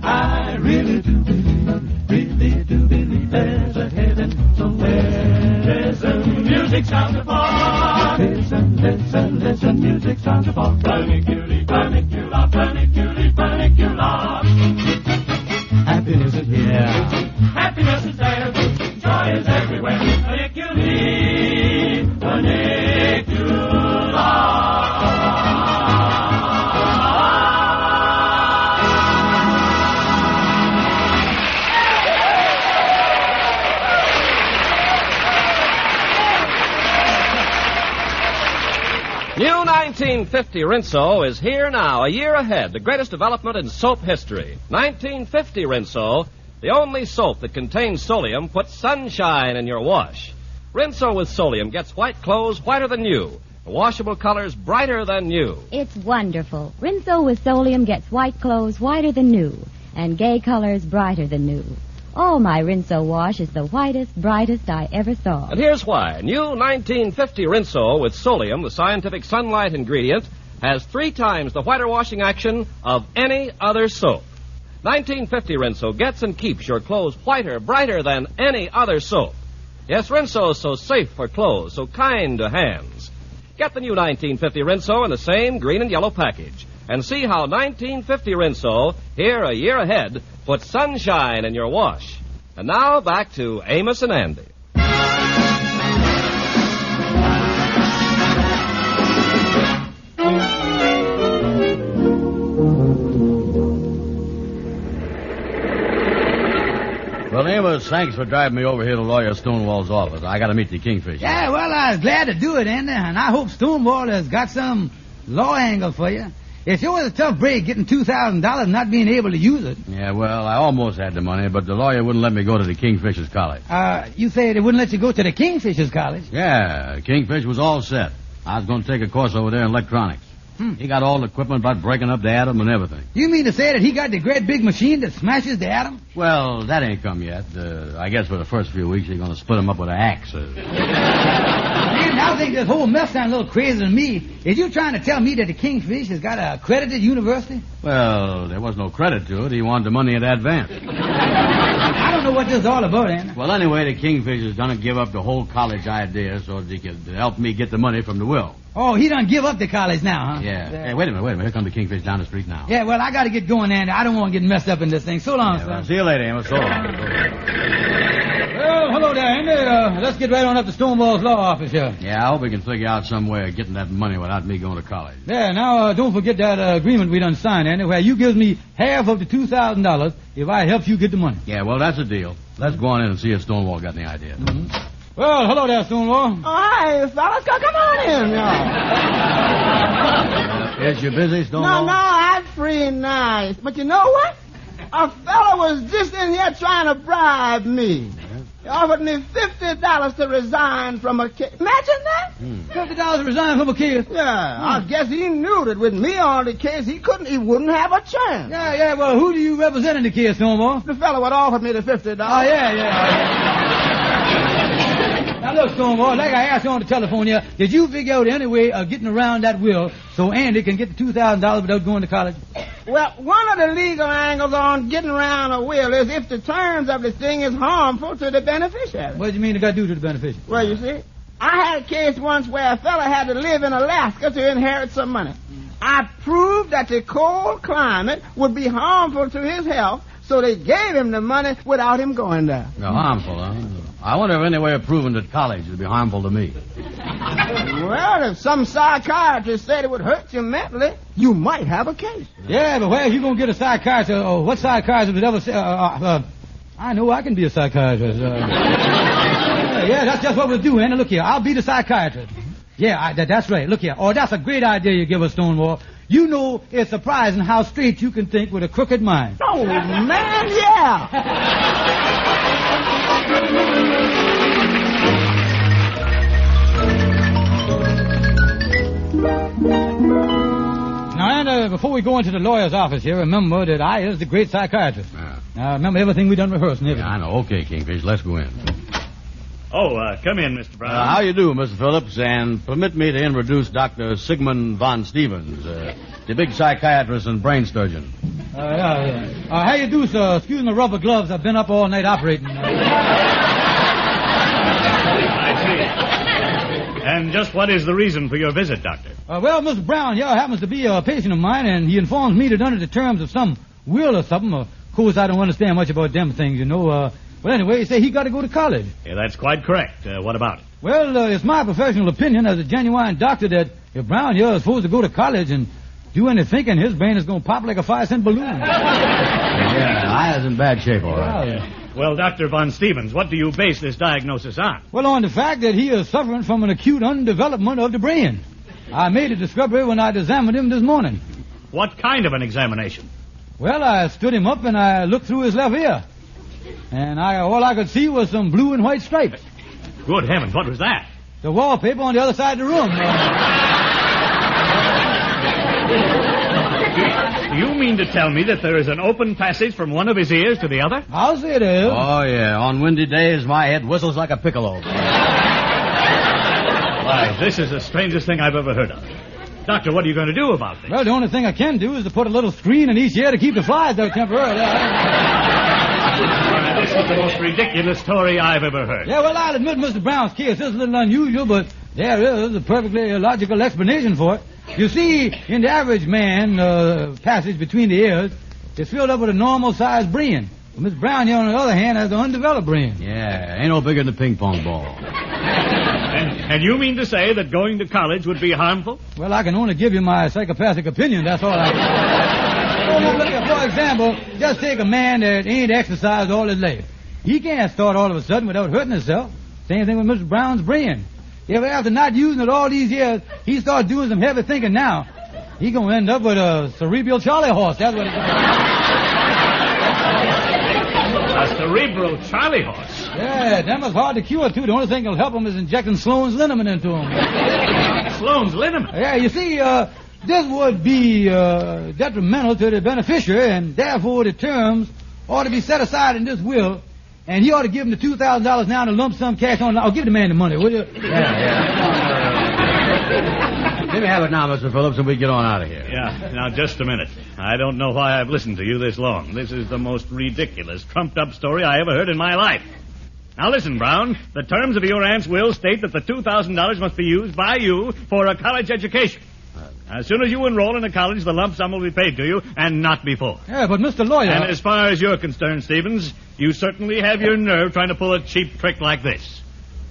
I really do believe there's a heaven somewhere. Listen, music sounds of fun. Listen, listen, listen, music sounds of fun. Funiculi, funicula, funiculi, funicula. Happiness is here. Happiness is there. Joy is everywhere. Funiculi, funicula.
New 1950 Rinso is here now, a year ahead, the greatest development in soap history. 1950 Rinso, the only soap that contains solium, puts sunshine in your wash. Rinso with solium gets white clothes whiter than new, washable colors brighter than new.
It's wonderful. Rinso with solium gets white clothes whiter than new, and gay colors brighter than new. Oh, my Rinso wash is the whitest, brightest I ever saw.
And here's why. New 1950 Rinso with solium, the scientific sunlight ingredient, has 3 times the whiter washing action of any other soap. 1950 Rinso gets and keeps your clothes whiter, brighter than any other soap. Yes, Rinso is so safe for clothes, so kind to hands. Get the new 1950 Rinso in the same green and yellow package. And see how 1950 Rinso, here a year ahead, puts sunshine in your wash. And now back to Amos and Andy.
Well, Amos, thanks for driving me over here to Lawyer Stonewall's office. I got to meet the Kingfish.
Yeah, well, I was glad to do it, Andy, and I hope Stonewall has got some law angle for you. It sure was a tough break getting $2,000 and not being able to use it.
Yeah, well, I almost had the money, but the lawyer wouldn't let me go to the Kingfishers College.
You say they wouldn't let you go to the Kingfishers College?
Yeah, Kingfish was all set. I was going to take a course over there in electronics. He got all the equipment about breaking up the atom and everything.
You mean to say that he got the great big machine that smashes the atom?
Well, that ain't come yet. I guess for the first few weeks, you're going to split them up with an axe.
Man, I think this whole mess sounds a little crazy to me. Is you trying to tell me that the Kingfish has got a accredited university?
Well, there was no credit to it. He wanted the money in advance.
I don't know what this is all about, Andy.
Well, anyway, the Kingfish is going to give up the whole college idea so that he could help me get the money from the will.
Oh, he done give up the college now, huh?
Yeah. Hey, wait a minute. Here comes the Kingfish down the street now.
Yeah, well, I got to get going, Andy. I don't want to get messed up in this thing. So long, son.
Well, see you later, Amos. So long.
Well, hello there, Andy. Let's get right on up to Stonewall's law office here.
Yeah, I hope we can figure out some way of getting that money without me going to college.
Yeah, now, don't forget that agreement we done signed, Andy, where you gives me half of the $2,000 if I help you get the money.
Yeah, well, that's a deal. Let's go on in and see if Stonewall got any idea.
Mm-hmm. Well, hello there, Stonewall.
Oh, hi, fellas. Come on in, y'all.
Is you busy, Stonewall?
No, I'm free and nice. But you know what? A fella was just in here trying to bribe me. He offered me $50 to resign from a case. Imagine that?
$50 to resign from a case?
Yeah, I guess he knew that with me on the case, he wouldn't have a chance.
Yeah, well, who do you represent in the case, Stonewall?
The fella would offer me the $50.
Oh, yeah. Now, look, Stonewall, like I asked you on the telephone here, did you figure out any way of getting around that will so Andy can get the $2,000 without going to college?
Well, one of the legal angles on getting around a will is if the terms of the thing is harmful to the beneficiary.
What do you mean it got to do to the beneficiary?
Well, you see, I had a case once where a fella had to live in Alaska to inherit some money. I proved that the cold climate would be harmful to his health, so they gave him the money without him going there.
No, harmful, huh? I wonder if any way of proving that college would be harmful to me.
Well, if some psychiatrist said it would hurt you mentally, you might have a case.
Yeah, but where are you going to get a psychiatrist? Or what psychiatrist would ever say... I know I can be a psychiatrist. Yeah, that's just what we'll do, Andy. Look here, I'll be the psychiatrist. Yeah, that's right. Look here. Oh, that's a great idea you give us, Stonewall. You know, it's surprising how straight you can think with a crooked mind.
Oh, man, yeah.
Now, Anna, before we go into the lawyer's office here, remember that I is the great psychiatrist. Now, remember everything we done rehearsed and everything.
Yeah, I know. Okay, Kingfish, let's go in.
Oh, come in, Mr. Brown.
How you do, Mr. Phillips? And permit me to introduce Dr. Sigmund von Stevens, the big psychiatrist and brain surgeon.
How you do, sir? Excuse my rubber gloves. I've been up all night operating.
I see. And just what is the reason for your visit, Doctor?
Well, Mr. Brown here happens to be a patient of mine, and he informs me that under the terms of some will or something, of course I don't understand much about them things, you know, well, anyway, he say he got to go to college.
Yeah, that's quite correct. What about it?
Well, it's my professional opinion as a genuine doctor that if Brown here is supposed to go to college and do any thinking, his brain is going to pop like a 5-cent balloon.
Yeah, I is in bad shape, all right.
Well, Dr. Von Stevens, what do you base this diagnosis on?
Well, on the fact that he is suffering from an acute undevelopment of the brain. I made a discovery when I examined him this morning.
What kind of an examination?
Well, I stood him up and I looked through his left ear. And all I could see was some blue and white stripes.
Good heavens, what was that?
The wallpaper on the other side of the room.
Do you mean to tell me that there is an open passage from one of his ears to the other?
I'll say it is.
Oh, yeah. On windy days, my head whistles like a piccolo.
Why, this is the strangest thing I've ever heard of. Doctor, what are you going to do about this?
Well, the only thing I can do is to put a little screen in each ear to keep the flies out temporarily.
This is the most ridiculous story I've ever heard.
Yeah, well, I'll admit Mr. Brown's case is a little unusual, but there is a perfectly logical explanation for it. You see, in the average man, passage between the ears is filled up with a normal-sized brain. Well, Miss Brown here, on the other hand, has an undeveloped brain.
Yeah, ain't no bigger than a ping-pong ball.
And you mean to say that going to college would be harmful?
Well, I can only give you my psychopathic opinion, that's all I can. For example, just take a man that ain't exercised all his life. He can't start all of a sudden without hurting himself. Same thing with Mr. Brown's brain. If after not using it all these years, he starts doing some heavy thinking now, he gonna end up with a cerebral Charlie horse. That's what he's
A cerebral Charlie horse?
Yeah, them is hard to cure, too. The only thing that'll help him is injecting Sloan's liniment into him.
Sloan's liniment?
Yeah, you see, this would be detrimental to the beneficiary, and therefore the terms ought to be set aside in this will, and he ought to give him the $2,000 now and a lump sum cash on. I'll give the man the money, will you?
Let me have it now, Mr. Phillips, and we get on out of here.
Yeah, now just a minute. I don't know why I've listened to you this long. This is the most ridiculous, trumped-up story I ever heard in my life. Now listen, Brown. The terms of your aunt's will state that the $2,000 must be used by you for a college education. As soon as you enroll in a college, the lump sum will be paid to you, and not before.
Yeah, but Mr. Lawyer...
And as far as you're concerned, Stevens, you certainly have your nerve trying to pull a cheap trick like this.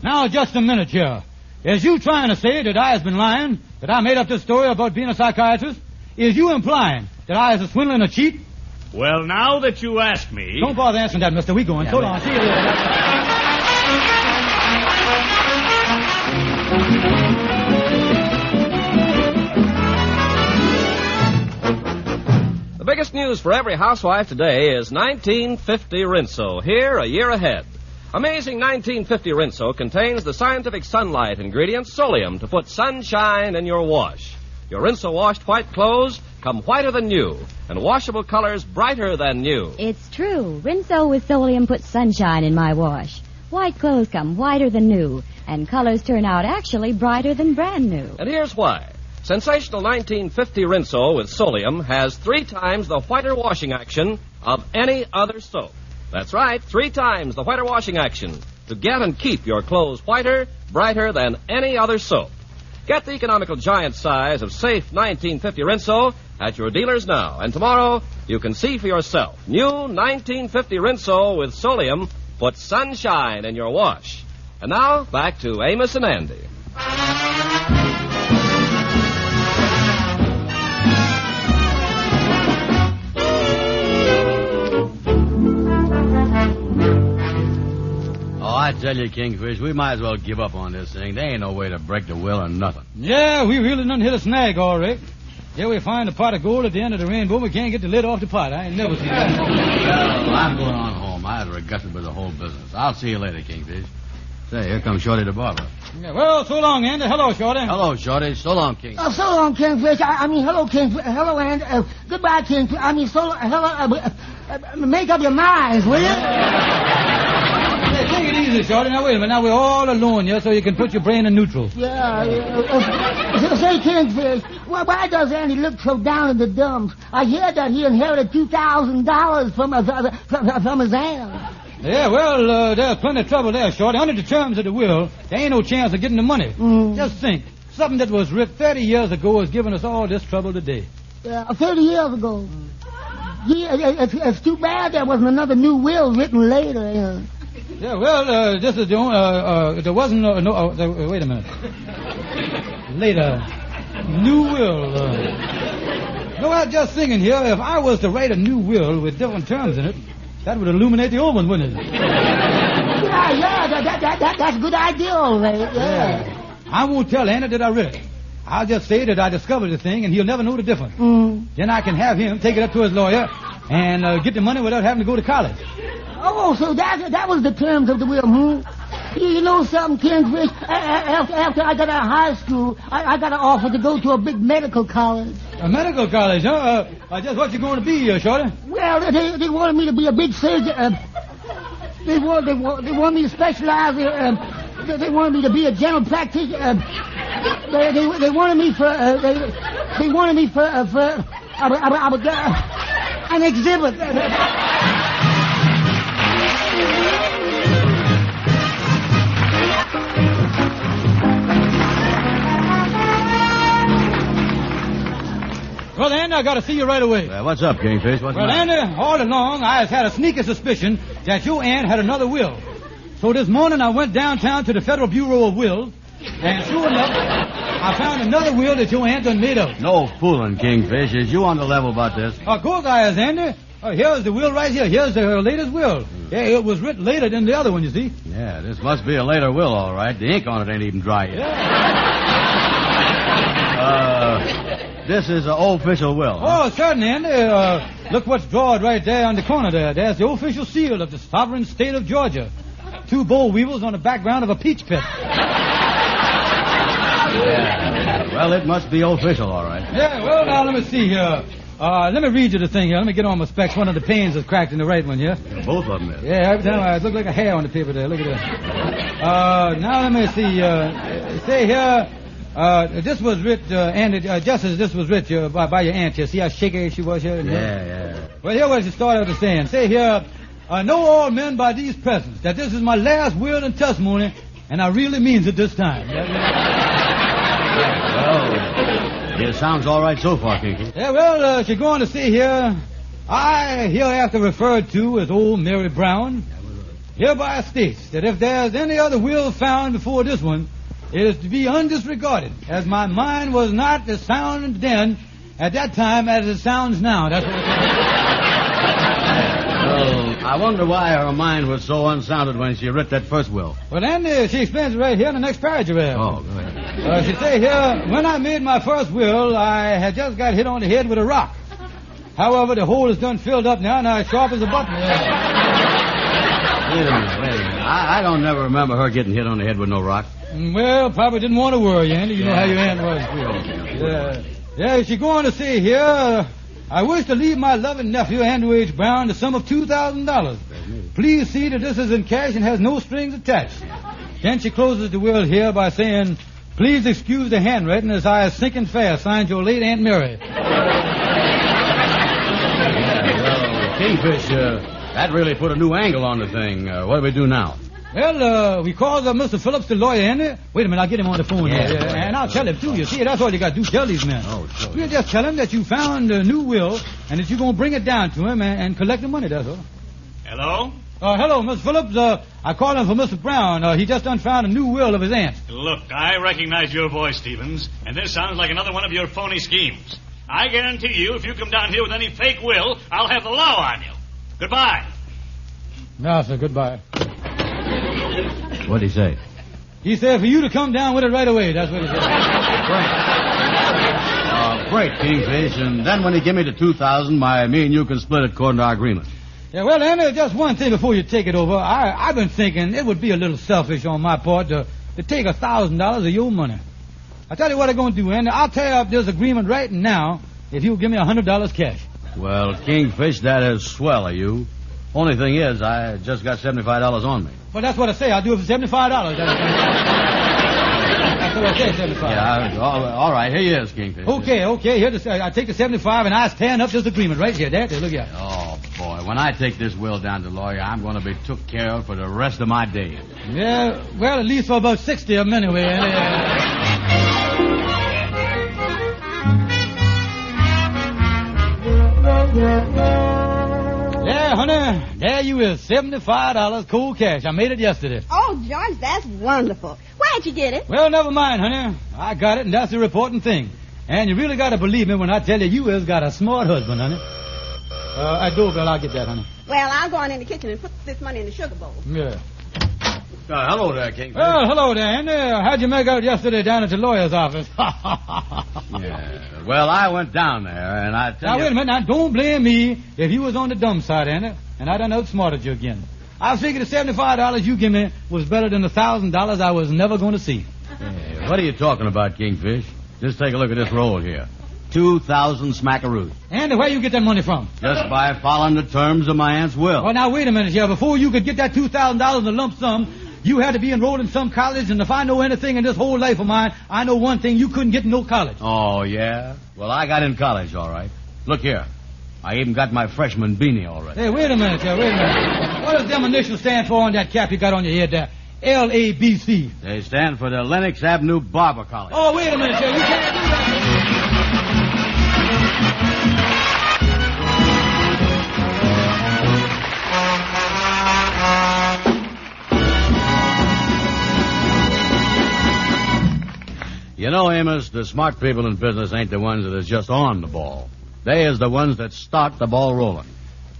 Now, just a minute here. Is you trying to say that I has been lying, that I made up this story about being a psychiatrist? Is you implying that I is a swindler and a cheat?
Well, now that you ask me...
Don't bother answering that, mister. We going. So long. See you later.
The biggest news for every housewife today is 1950 Rinso, here a year ahead. Amazing 1950 Rinso contains the scientific sunlight ingredient Solium to put sunshine in your wash. Your Rinso washed white clothes come whiter than new, and washable colors brighter than new.
It's true. Rinso with Solium puts sunshine in my wash. White clothes come whiter than new, and colors turn out actually brighter than brand new.
And here's why. Sensational 1950 Rinso with Solium has 3 times the whiter washing action of any other soap. That's right, 3 times the whiter washing action to get and keep your clothes whiter, brighter than any other soap. Get the economical giant size of safe 1950 Rinso at your dealers now. And tomorrow, you can see for yourself. New 1950 Rinso with Solium puts sunshine in your wash. And now, back to Amos and Andy.
I tell you, Kingfish, we might as well give up on this thing. There ain't no way to break the will or nothing.
Yeah, we really done hit a snag, all right. Yeah, we find a pot of gold at the end of the rainbow. We can't get the lid off the pot. I ain't never seen that.
Well, I'm going on home. I had regretted with the whole business. I'll see you later, Kingfish. Say, here comes Shorty the barber.
Yeah, well, so long, Andy. Hello, Shorty.
Hello, Shorty. So long, King.
So long, Kingfish. I mean, hello, Kingfish. Hello, Andy. Goodbye, Kingfish. I mean, so hello. Make up your minds, will you?
Take it easy, Shorty. Now, wait a minute. Now, we're all alone here, so you can put your brain in neutral.
Yeah. Say, Kingfish, why does Andy look so down in the dumps? I hear that he inherited $2,000 from his aunt.
Yeah, well, there's plenty of trouble there, Shorty. Under the terms of the will, there ain't no chance of getting the money. Just think. Something that was written 30 years ago is giving us all this trouble today.
30 years ago. Yeah, it's too bad there wasn't another new will written later.
Yeah, well, this is the only, there wasn't wait a minute. Later, new will. No, I was just thinking here, if I was to write a new will with different terms in it, that would illuminate the old one, wouldn't it?
Yeah, that's a good idea, all right. Yeah.
I won't tell Anna that I read it. I'll just say that I discovered the thing, and he'll never know the difference. Then I can have him take it up to his lawyer and get the money without having to go to college.
Oh, so that was the terms of the will, You know something, Kingfish? After I got out of high school, I got an offer to go to a big medical college.
A medical college, huh? Just what you going to be, Shorty?
Well, they wanted me to be a big surgeon. They want me to specialize in... they wanted me to be a general practitioner. They wanted me for... they wanted me for an exhibit. Well, Andy, I got to see you right away.
What's up, Kingfish? What's
well, Andy, all along, I has had a sneaky suspicion that your aunt had another will. So this morning, I went downtown to the Federal Bureau of Wills, and sure enough, I found another will that your aunt done made up.
No fooling, Kingfish. Is you on the level about this?
Of course I is, Andy. Oh, here's the will right here. Here's the latest will. Yeah, it was written later than the other one, you see.
Yeah, this must be a later will, all right. The ink on it ain't even dry yet. This is an official will. Huh?
Oh, certainly, Andy. Look what's drawn right there on the corner there. There's the official seal of the sovereign state of Georgia. 2 boll weevils on the background of a peach pit.
Yeah. Well, it must be official, all right.
Yeah, well, now, let me see here. Let me read you the thing here. Let me get on my specs. One of the panes is cracked in the right one, yeah?
Both of them is.
Yeah, every time it looked like a hair on the paper there. Look at that. Now, let me see. Say here, this was writ, Andy, just as this was writ by your aunt here. See how shaky she was here?
Yeah.
Well, here was the start of the saying. Say here, know all men by these presents that this is my last will and testimony, and I really means it this time.
Well, it sounds all right so far, Kingfish.
Yeah, well, she's going to see here, I hereafter referred to as old Mary Brown, hereby states that if there's any other will found before this one, it is to be undisregarded, as my mind was not as sound then at that time as it sounds now. That's what it is.
Well, I wonder why her mind was so unsounded when she writ that first will.
Well, then she explains it right here in the next paragraph.
Oh, go ahead.
She say here, when I made my first will, I had just got hit on the head with a rock. However, the hole is done filled up now, and I sharp as a button.
Wait a minute. I don't never remember her getting hit on the head with no rock.
Well, probably didn't want to worry you, Andy. You know how your aunt was. Yeah, she going to say here, I wish to leave my loving nephew, Andrew H. Brown, the sum of $2,000. Please see that this is in cash and has no strings attached. Then she closes the will here by saying, please excuse the handwriting as I is sinking fast. Signed your late Aunt Mary.
Well, Kingfish, that really put a new angle on the thing. What do we do now?
Well, we called Mr. Phillips, the lawyer, Andy. Wait a minute, I'll get him on the phone here. And I'll tell him, too. You see, that's all you got to do. Tell these men.
Oh, sure.
We'll just tell him that you found a new will and that you're going to bring it down to him and collect the money, that's all.
Hello?
Hello, Mr. Phillips. I called him for Mr. Brown. He just done found a new will of his aunt.
Look, I recognize your voice, Stevens, and this sounds like another one of your phony schemes. I guarantee you, if you come down here with any fake will, I'll have the law on you. Goodbye.
No, sir, goodbye.
What'd he say?
He said for you to come down with it right away. That's what he said.
Great, Kingfish. And then when he give me the $2,000, me and you can split it according to our agreement.
Yeah, well, Andy, just one thing before you take it over. I've been thinking it would be a little selfish on my part to take $1,000 of your money. I tell you what I'm going to do, Andy. I'll tear up this agreement right now if you'll give me $100 cash.
Well, Kingfish, that is swell of you. Only thing is, I just got $75 on me.
Well, that's what I say. I'll do it for $75. That's what I say, $75.
Yeah, all right. Here he is, Kingfish.
Okay. Here, I take the $75 and I stand up this agreement right here. There, look here.
Oh, boy. When I take this will down to the lawyer, I'm going to be took care of for the rest of my days.
Yeah, well, at least for about 60 of them anyway. Yeah, honey, there you is, $75 cold cash. I made it yesterday.
Oh, George, that's wonderful. Where'd you get it?
Well, never mind, honey. I got it, and that's the important thing. And you really got to believe me when I tell you has got a smart husband, honey. Doorbell, I'll get that, honey.
Well, I'll go on in the kitchen and put this money in the sugar bowl.
Yeah.
Hello there, Kingfish.
Well, hello there, Andy. How'd you make out yesterday down at the lawyer's office?
Yeah. Well, I went down there, and I tell you...
Now, wait a minute. Now, don't blame me if you was on the dumb side, Andy, and I done outsmarted you again. I figured the $75 you give me was better than the $1,000 I was never going to see.
Yeah, what are you talking about, Kingfish? Just take a look at this roll here. 2,000 smackaroos.
Andy, where you get that money from?
Just by following the terms of my aunt's will.
Well, now, wait a minute here. Before you could get that $2,000 in a lump sum, you had to be enrolled in some college, and if I know anything in this whole life of mine, I know one thing: you couldn't get in no college.
Oh, yeah? Well, I got in college, all right. Look here. I even got my freshman beanie already.
Hey, wait a minute. What does them initials stand for on that cap you got on your head there? LABC.
They stand for the Lenox Avenue Barber College.
Oh, wait a minute, sir. You can't do that.
You know, Amos, the smart people in business ain't the ones that is just on the ball. They is the ones that start the ball rolling.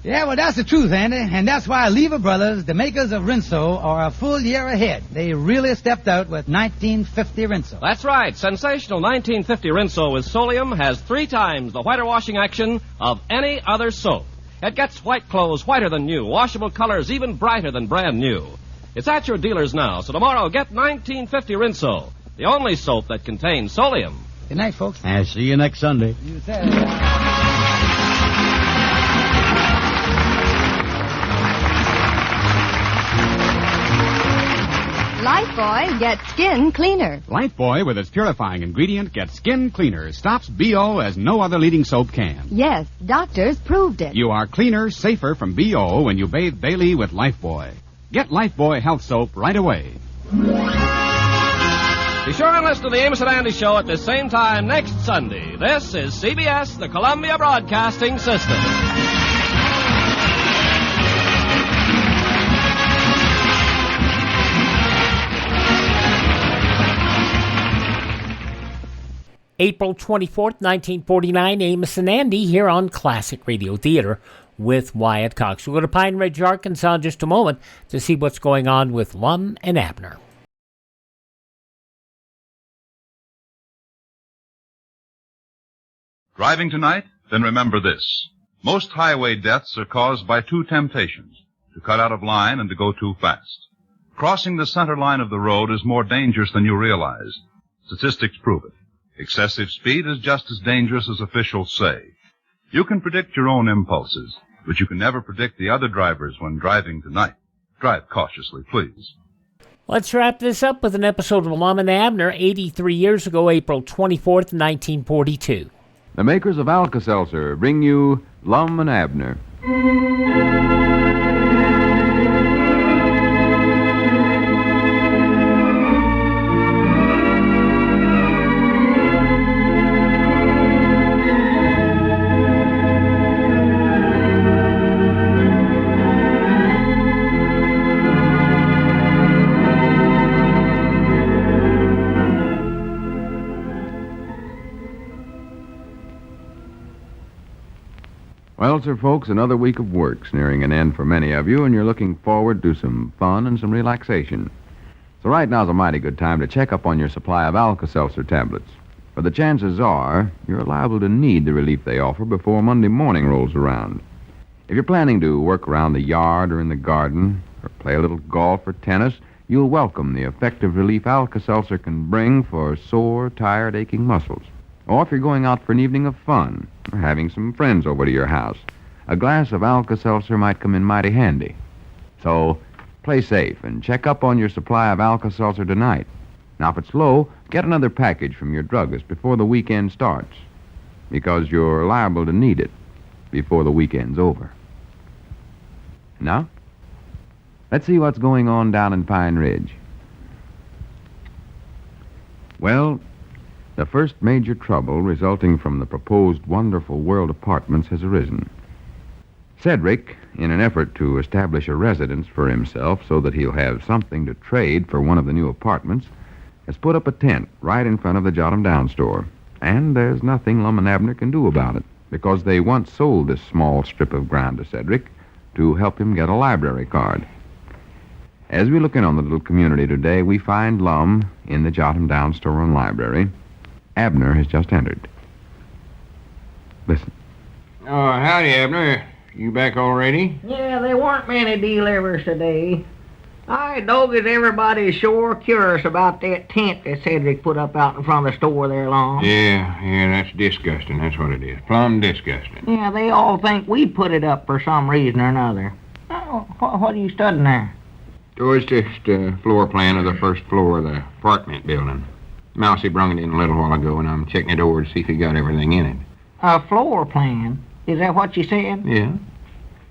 Yeah, well, that's the truth, Andy. And that's why Lever Brothers, the makers of Rinso, are a full year ahead. They really stepped out with 1950 Rinso.
That's right. Sensational 1950 Rinso with Solium has 3 times the whiter washing action of any other soap. It gets white clothes whiter than new, washable colors even brighter than brand new. It's at your dealers now, so tomorrow get 1950 Rinso, the only soap that contains Solium.
Good night, folks.
I'll see you next Sunday.
You said
Lifebuoy gets skin cleaner.
Lifebuoy, with its purifying ingredient, gets skin cleaner, stops BO as no other leading soap can.
Yes, doctors proved it.
You are cleaner, safer from BO when you bathe daily with Lifebuoy. Get Lifebuoy Health Soap right away.
Be sure and listen to the Amos and Andy Show at the same time next Sunday. This is CBS, the Columbia Broadcasting System.
April 24th, 1949, Amos and Andy here on Classic Radio Theater with Wyatt Cox. We'll go to Pine Ridge, Arkansas in just a moment to see what's going on with Lum and Abner.
Driving tonight? Then remember this. Most highway deaths are caused by 2 temptations, to cut out of line and to go too fast. Crossing the center line of the road is more dangerous than you realize. Statistics prove it. Excessive speed is just as dangerous as officials say. You can predict your own impulses, but you can never predict the other drivers when driving tonight. Drive cautiously, please.
Let's wrap this up with an episode of Lum and Abner 83 years ago, April 24th, 1942.
The makers of Alka-Seltzer bring you Lum and Abner. Well, sir, folks, another week of work's nearing an end for many of you, and you're looking forward to some fun and some relaxation. So right now's a mighty good time to check up on your supply of Alka-Seltzer tablets. For the chances are you're liable to need the relief they offer before Monday morning rolls around. If you're planning to work around the yard or in the garden, or play a little golf or tennis, you'll welcome the effective relief Alka-Seltzer can bring for sore, tired, aching muscles. Or if you're going out for an evening of fun, or having some friends over to your house, a glass of Alka-Seltzer might come in mighty handy. So, play safe and check up on your supply of Alka-Seltzer tonight. Now, if it's low, get another package from your druggist before the weekend starts, because you're liable to need it before the weekend's over. Now, let's see what's going on down in Pine Ridge. Well, the first major trouble resulting from the proposed Wonderful World Apartments has arisen. Cedric, in an effort to establish a residence for himself so that he'll have something to trade for one of the new apartments, has put up a tent right in front of the Jot 'em Down store. And there's nothing Lum and Abner can do about it, because they once sold this small strip of ground to Cedric to help him get a library card. As we look in on the little community today, we find Lum in the Jot 'em Down store and library. Abner has just entered. Listen.
Oh, howdy, Abner. You back already?
Yeah, there weren't many delivers today. I dogged everybody sure curious about that tent that Cedric put up out in front of the store there long.
Yeah, that's disgusting. That's what it is. Plumb disgusting.
Yeah, they all think we put it up for some reason or another. Oh, what are you studying there?
Oh, it's just a floor plan of the first floor of the apartment building. Mousie brung it in a little while ago, and I'm checking it over to see if he got everything in it.
A floor plan? Is that what you said?
Yeah.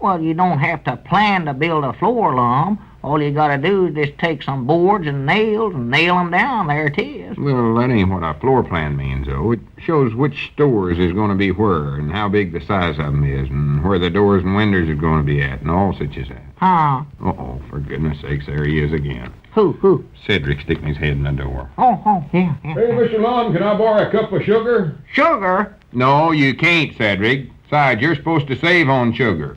Well, you don't have to plan to build a floor, Lum. All you gotta do is just take some boards and nail them down. There it is.
Well, that ain't what a floor plan means, though. It shows which stores is going to be where, and how big the size of them is, and where the doors and windows are going to be at, and all such as that.
Huh?
Uh-oh, for goodness sakes, there he is again.
Who?
Cedric sticking his head in the door.
Oh, yeah.
Hey, Mr. Lum, can I borrow a cup of sugar?
Sugar?
No, you can't, Cedric. Besides, you're supposed to save on sugar.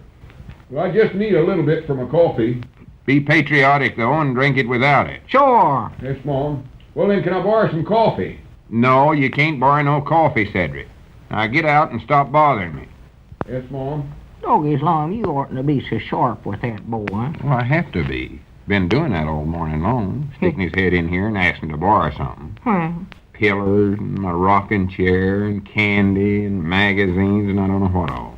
Well, I just need a little bit for my coffee.
Be patriotic, though, and drink it without it.
Sure.
Yes, Mom. Well, then, can I borrow some coffee?
No, you can't borrow no coffee, Cedric. Now get out and stop bothering me.
Yes, Mom.
Doggies long, you oughtn't to be so sharp with that boy.
Well, I have to be. Been doing that all morning long, sticking his head in here and asking to borrow something.
Well,
Pillars and a rocking chair and candy and magazines and I don't know what all.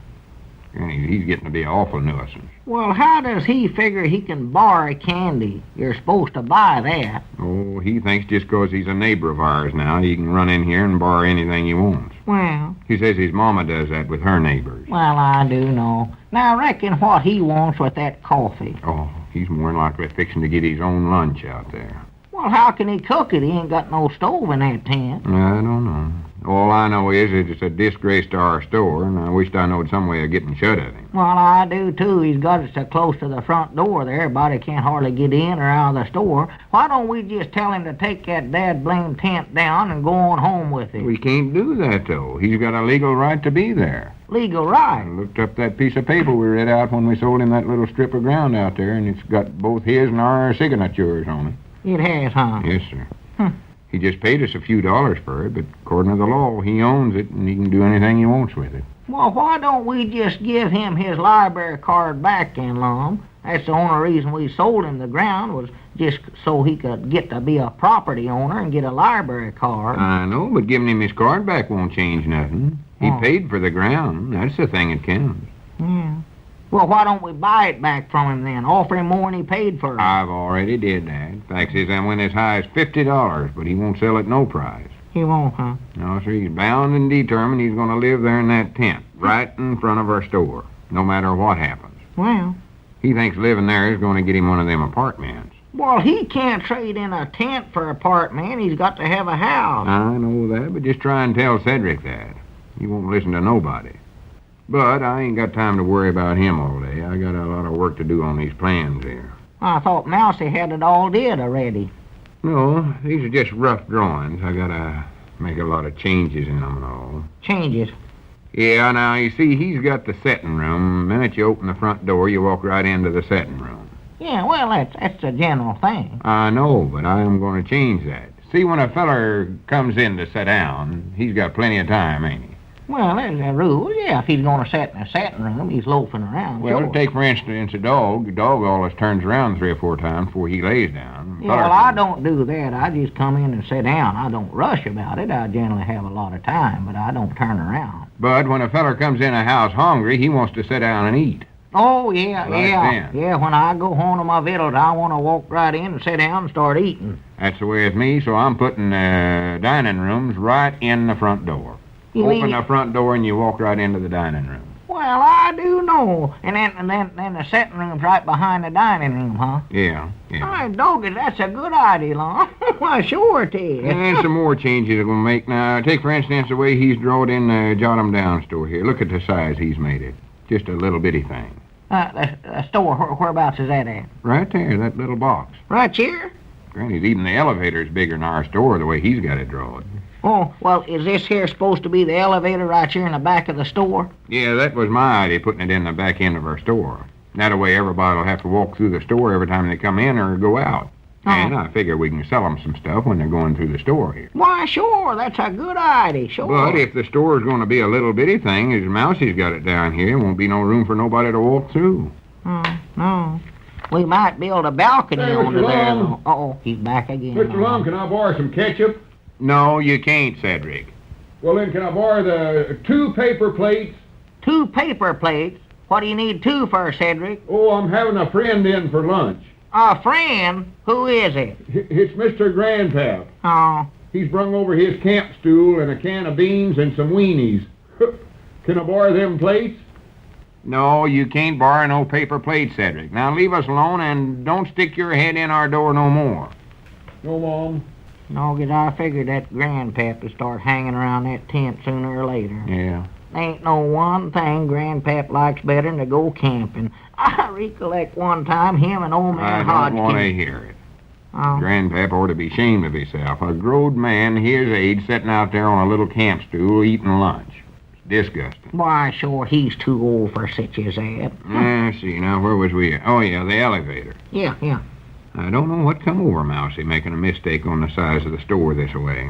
And he's getting to be an awful nuisance.
well, how does he figure he can borrow candy? You're supposed to buy that.
Oh, he thinks just 'cause he's a neighbor of ours now, he can run in here and borrow anything he wants.
Well,
He says his mama does that with her neighbors.
well, I do know. Now, I reckon what he wants with that coffee.
Oh, he's more than likely fixing to get his own lunch out there.
Well, how can he cook it? He ain't got no stove in that tent.
I don't know. All I know is that it's a disgrace to our store, and I wished I knowed some way of getting shut of him.
Well, I do, too. He's got it so close to the front door there, everybody can't hardly get in or out of the store. Why don't we just tell him to take that dad-blamed tent down and go on home with it?
We can't do that, though. He's got a legal right to be there.
Legal right?
I looked up that piece of paper we read out when we sold him that little strip of ground out there, and it's got both his and our signatures on it.
It has, huh?
Yes, sir. He just paid us a few dollars for it, but according to the law, he owns it, and he can do anything he wants with it.
Well, why don't we just give him his library card back then, Lum? That's the only reason we sold him the ground was just so he could get to be a property owner and get a library card.
I know, but giving him his card back won't change nothing. He paid for the ground. That's the thing that counts.
Yeah. Well, why don't we buy it back from him then? Offer him more than he paid for it.
I've already did that. Fact is, I went as high as $50, but he won't sell at no price.
He won't, huh?
No, sir, he's bound and determined he's going to live there in that tent, right in front of our store, no matter what happens.
Well,
He thinks living there is going to get him one of them apartments.
well, he can't trade in a tent for an apartment. He's got to have a house.
I know that, but just try and tell Cedric that. He won't listen to nobody. But I ain't got time to worry about him all day. I got a lot of work to do on these plans here.
I thought Mousy had it all did already.
No, these are just rough drawings. I gotta make a lot of changes in them and all.
Changes?
Yeah, now, you see, he's got the setting room. The minute you open the front door, you walk right into the setting room.
Yeah, well, that's a general thing.
I know, but I am going to change that. See, when a feller comes in to sit down, he's got plenty of time, ain't he?
Well, there's a rule. Yeah, if he's going to sit in a setting room, he's loafing around.
Well,
sure.
take, for instance, a dog. A dog always turns around 3 or 4 times before he lays down.
Yeah, well, I don't do that. I just come in and sit down. I don't rush about it. I generally have a lot of time, but I don't turn around.
But when a feller comes in a house hungry, he wants to sit down and eat.
Oh, yeah,
Right
yeah.
then.
Yeah, when I go home to my victuals, I want to walk right in and sit down and start eating.
That's the way with me, so I'm putting dining rooms right in the front door.
You
Open
mean-
the front door and you walk right into the dining room.
Well, I do know. And then the setting room's right behind the dining room, huh?
Yeah.
Hey, doggy, that's a good idea, Lon. Why, sure it is.
And some more changes I'm going to make now. Take, for instance, the way he's drawed in the Jot 'em Down store here. Look at the size he's made it. Just a little bitty thing.
The store, whereabouts is that at?
Right there, that little box.
Right here?
Granted, even the elevator's bigger than our store the way he's got it drawn.
Oh, well, is this here supposed to be the elevator right here in the back of the store?
Yeah, that was my idea, putting it in the back end of our store. That way everybody will have to walk through the store every time they come in or go out. And I figure we can sell them some stuff when they're going through the store here.
Why, sure, that's a good idea, sure.
But if the store's going to be a little bitty thing, as Mousie's got it down here, won't be no room for nobody to walk through.
No. We might build a balcony
Hey,
onto
Mr.
there.
Long.
Uh-oh, he's back again.
Mr. Long, can I borrow some ketchup?
No, you can't, Cedric.
Well, then, can I borrow the 2 paper plates?
2 paper plates? What do you need 2 for, Cedric?
Oh, I'm having a friend in for lunch.
A friend? Who is it?
It's Mr. Grandpap.
Oh.
He's brung over his camp stool and a can of beans and some weenies. Can I borrow them plates?
No, you can't borrow no paper plates, Cedric. Now leave us alone and don't stick your head in our door no more.
No, Mom.
No, 'cause I figured that Grandpap would start hanging around that tent sooner or later.
Yeah.
Ain't no one thing Grandpap likes better than to go camping. I recollect one time him and old man
I
Hodgkin.
don't want to hear it.
Oh.
Grandpap ought to be ashamed of himself. A growed man his age sitting out there on a little camp stool eating lunch. Disgusting.
Why, sure, he's too old for such as that.
I see. Now, where was we at? Oh, yeah, the elevator.
Yeah.
I don't know what come over Mousy making a mistake on the size of the store this way.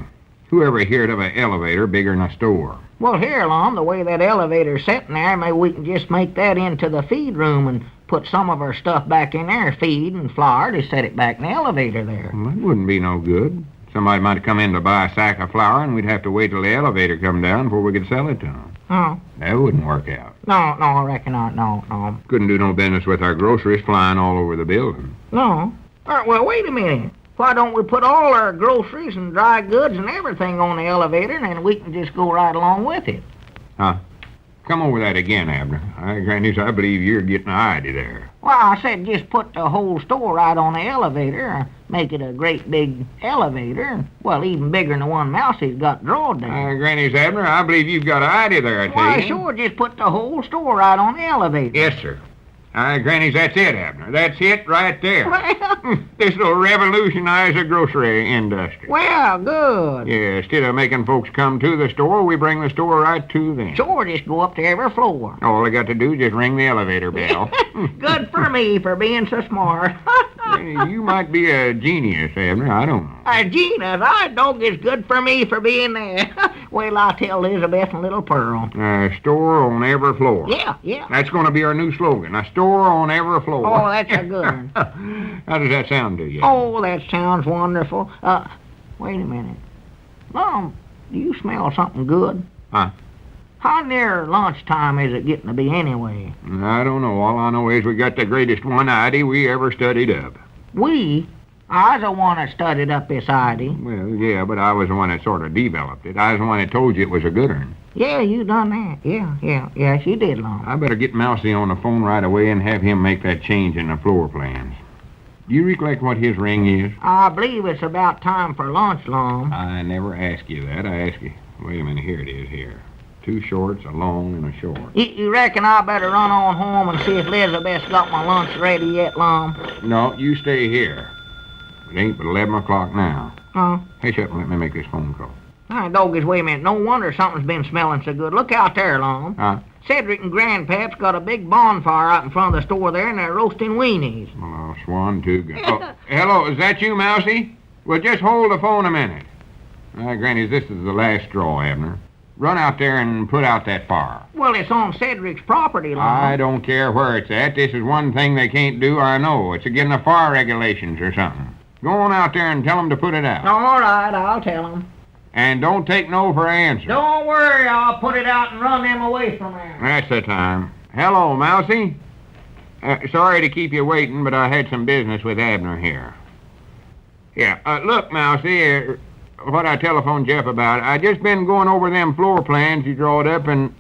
Whoever heard of an elevator bigger than a store?
Well, here, Lum, the way that elevator's sitting there, maybe we can just make that into the feed room and put some of our stuff back in there, feed and flour, to set it back in the elevator there.
Well, that wouldn't be no good. Somebody might come in to buy a sack of flour, and we'd have to wait till the elevator come down before we could sell it to them.
Oh.
That wouldn't work out.
No, I reckon not. No.
Couldn't do no business with our groceries flying all over the building.
No. Well, wait a minute. Why don't we put all our groceries and dry goods and everything on the elevator, and then we can just go right along with it?
Huh? Come over that again, Abner. Granny, I believe you're getting an idea there.
Well, I said just put the whole store right on the elevator, make it a great big elevator, well, even bigger than the one Mousy's got drawed there.
Granny Abner, I believe you've got an idea there, I tell
Why,
you.
sure, just put the whole store right on the elevator.
Yes, sir. Granny, that's it, Abner. That's it right there. This will revolutionize the grocery industry.
Well, good.
Yeah, instead of making folks come to the store, we bring the store right to them.
Sure, just go up to every floor.
All they got to do is just ring the elevator bell.
Good for me for being so smart.
You might be a genius, Abner. I don't know.
A genius? I don't it's good for me for being there. Well, I'll tell Elizabeth and little Pearl.
Store on every floor.
Yeah.
That's going to be our new slogan. A store on every floor.
Oh, that's a good one.
How does that sound to you?
Oh, that sounds wonderful. Wait a minute. Mom, do you smell something good?
Huh?
How near lunchtime is it getting to be anyway?
I don't know. All I know is we got the greatest one-ID we ever studied up.
We? I was the one that studied up this ID.
Well, yeah, but I was the one that sort of developed it. I was the one that told you it was a good one.
Yeah, you done that. Yes, you did, Lon.
I better get Mousy on the phone right away and have him make that change in the floor plans. Do you recollect what his ring is?
I believe it's about time for lunch, Lon.
I never ask you that. I ask you... Wait a minute. Here it is, here. 2 shorts, a long and a short.
You reckon I better run on home and see if Elizabeth's got my lunch ready yet, Lon?
No, you stay here. It ain't but 11 o'clock now.
Huh?
Hey, shut up and let me make this phone call.
Doggies, wait a minute. No wonder something's been smelling so good. Look out there, Lon.
Huh?
Cedric and Grandpap's got a big bonfire out in front of the store there, and they're roasting weenies.
Oh, swan too good. Oh, hello, is that you, Mousy? Well, just hold the phone a minute. Granny, this is the last straw, Abner. Run out there and put out that fire.
Well, it's on Cedric's property, Lon.
I don't care where it's at. This is one thing they can't do, I know. It's against the fire regulations or something. Go on out there and tell them to put it out.
All right, I'll tell them.
And don't take no for an answer.
Don't worry, I'll put it out and run them away from there.
That's the time. Hello, Mousy. Sorry to keep you waiting, but I had some business with Abner here. Yeah, look, Mousy, what I telephoned Jeff about, I just been going over them floor plans you drawed up and...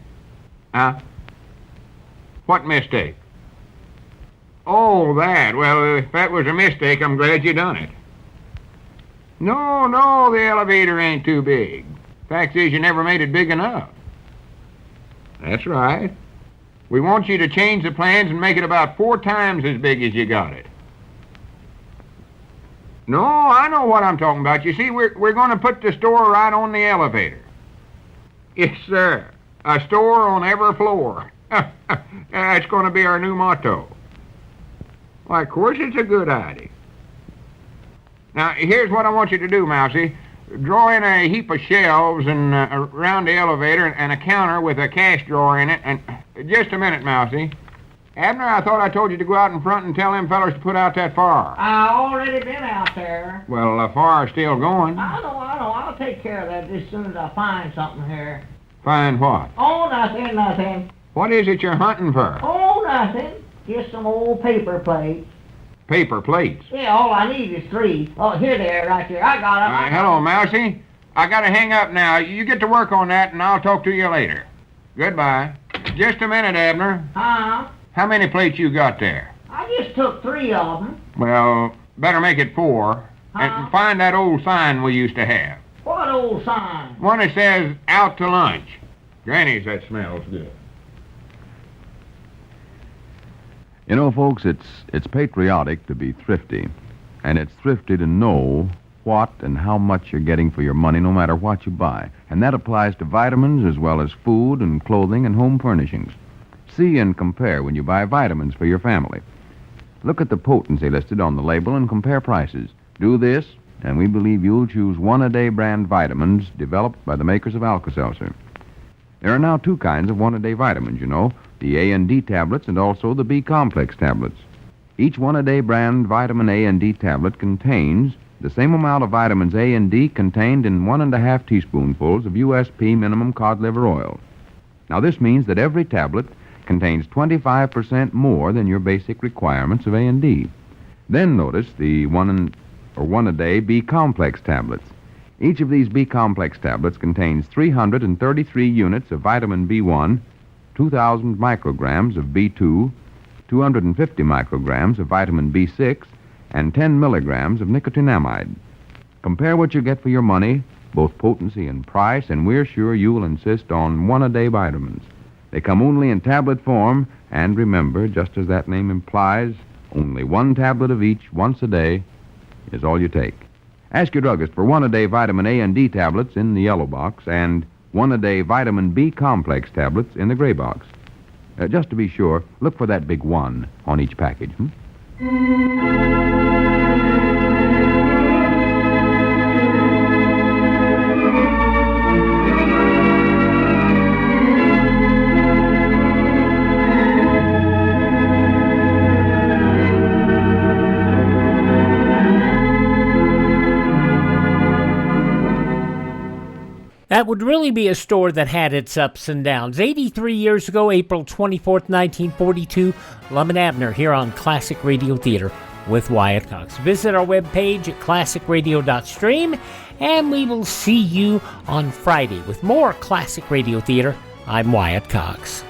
What mistake? Oh, that. Well, if that was a mistake, I'm glad you done it. No, the elevator ain't too big. Fact is, you never made it big enough. That's right. We want you to change the plans and make it about 4 times as big as you got it. No, I know what I'm talking about. You see, we're going to put the store right on the elevator. Yes, sir. A store on every floor. That's going to be our new motto. Why, of course it's a good idea. Now, here's what I want you to do, Mousy. Draw in a heap of shelves and around the elevator and a counter with a cash drawer in it. And just a minute, Mousy. Abner, I thought I told you to go out in front and tell them fellas to put out that fire.
I already been out there.
Well, the fire's still going.
I know. I'll take care of that as soon as I find something here.
Find what?
Oh, nothing.
What is it you're hunting for?
Oh, nothing. Just some old paper plates.
Paper plates?
Yeah, all I need is 3. Oh, here they are, right there. I got them.
Hello, Mousy. I gotta hang up now. You get to work on that, and I'll talk to you later. Goodbye. Just a minute, Abner.
Huh?
How many plates you got there?
I just took 3 of them.
Well, better make it 4. And find that old sign we used to have.
What old sign?
One that says, out to lunch. Granny's, that smells good.
You know, folks, it's patriotic to be thrifty, and it's thrifty to know
what and how much you're getting for your money no matter what you buy. And that applies to vitamins as well as food and clothing and home furnishings. See and compare when you buy vitamins for your family. Look at the potency listed on the label and compare prices. Do this, and we believe you'll choose One-A-Day brand vitamins developed by the makers of Alka-Seltzer. There are now two kinds of One-A-Day vitamins, you know, the A&D tablets and also the B-complex tablets. Each One-A-Day brand vitamin A and D tablet contains the same amount of vitamins A and D contained in 1.5 teaspoonfuls of USP minimum cod liver oil. Now, this means that every tablet contains 25% more than your basic requirements of A and D. Then notice the One-A-Day B-complex tablets. Each of these B-complex tablets contains 333 units of vitamin B1, 2,000 micrograms of B2, 250 micrograms of vitamin B6, and 10 milligrams of nicotinamide. Compare what you get for your money, both potency and price, and we're sure you will insist on One-A-Day vitamins. They come only in tablet form, and remember, just as that name implies, only one tablet of each once a day is all you take. Ask your druggist for One-A-Day vitamin A and D tablets in the yellow box and One-A-Day vitamin B complex tablets in the gray box. Just to be sure, look for that big 1 on each package.
That would really be a store that had its ups and downs. 83 years ago, April 24th, 1942, Lum and Abner here on Classic Radio Theater with Wyatt Cox. Visit our webpage at classicradio.stream, and we will see you on Friday with more Classic Radio Theater. I'm Wyatt Cox.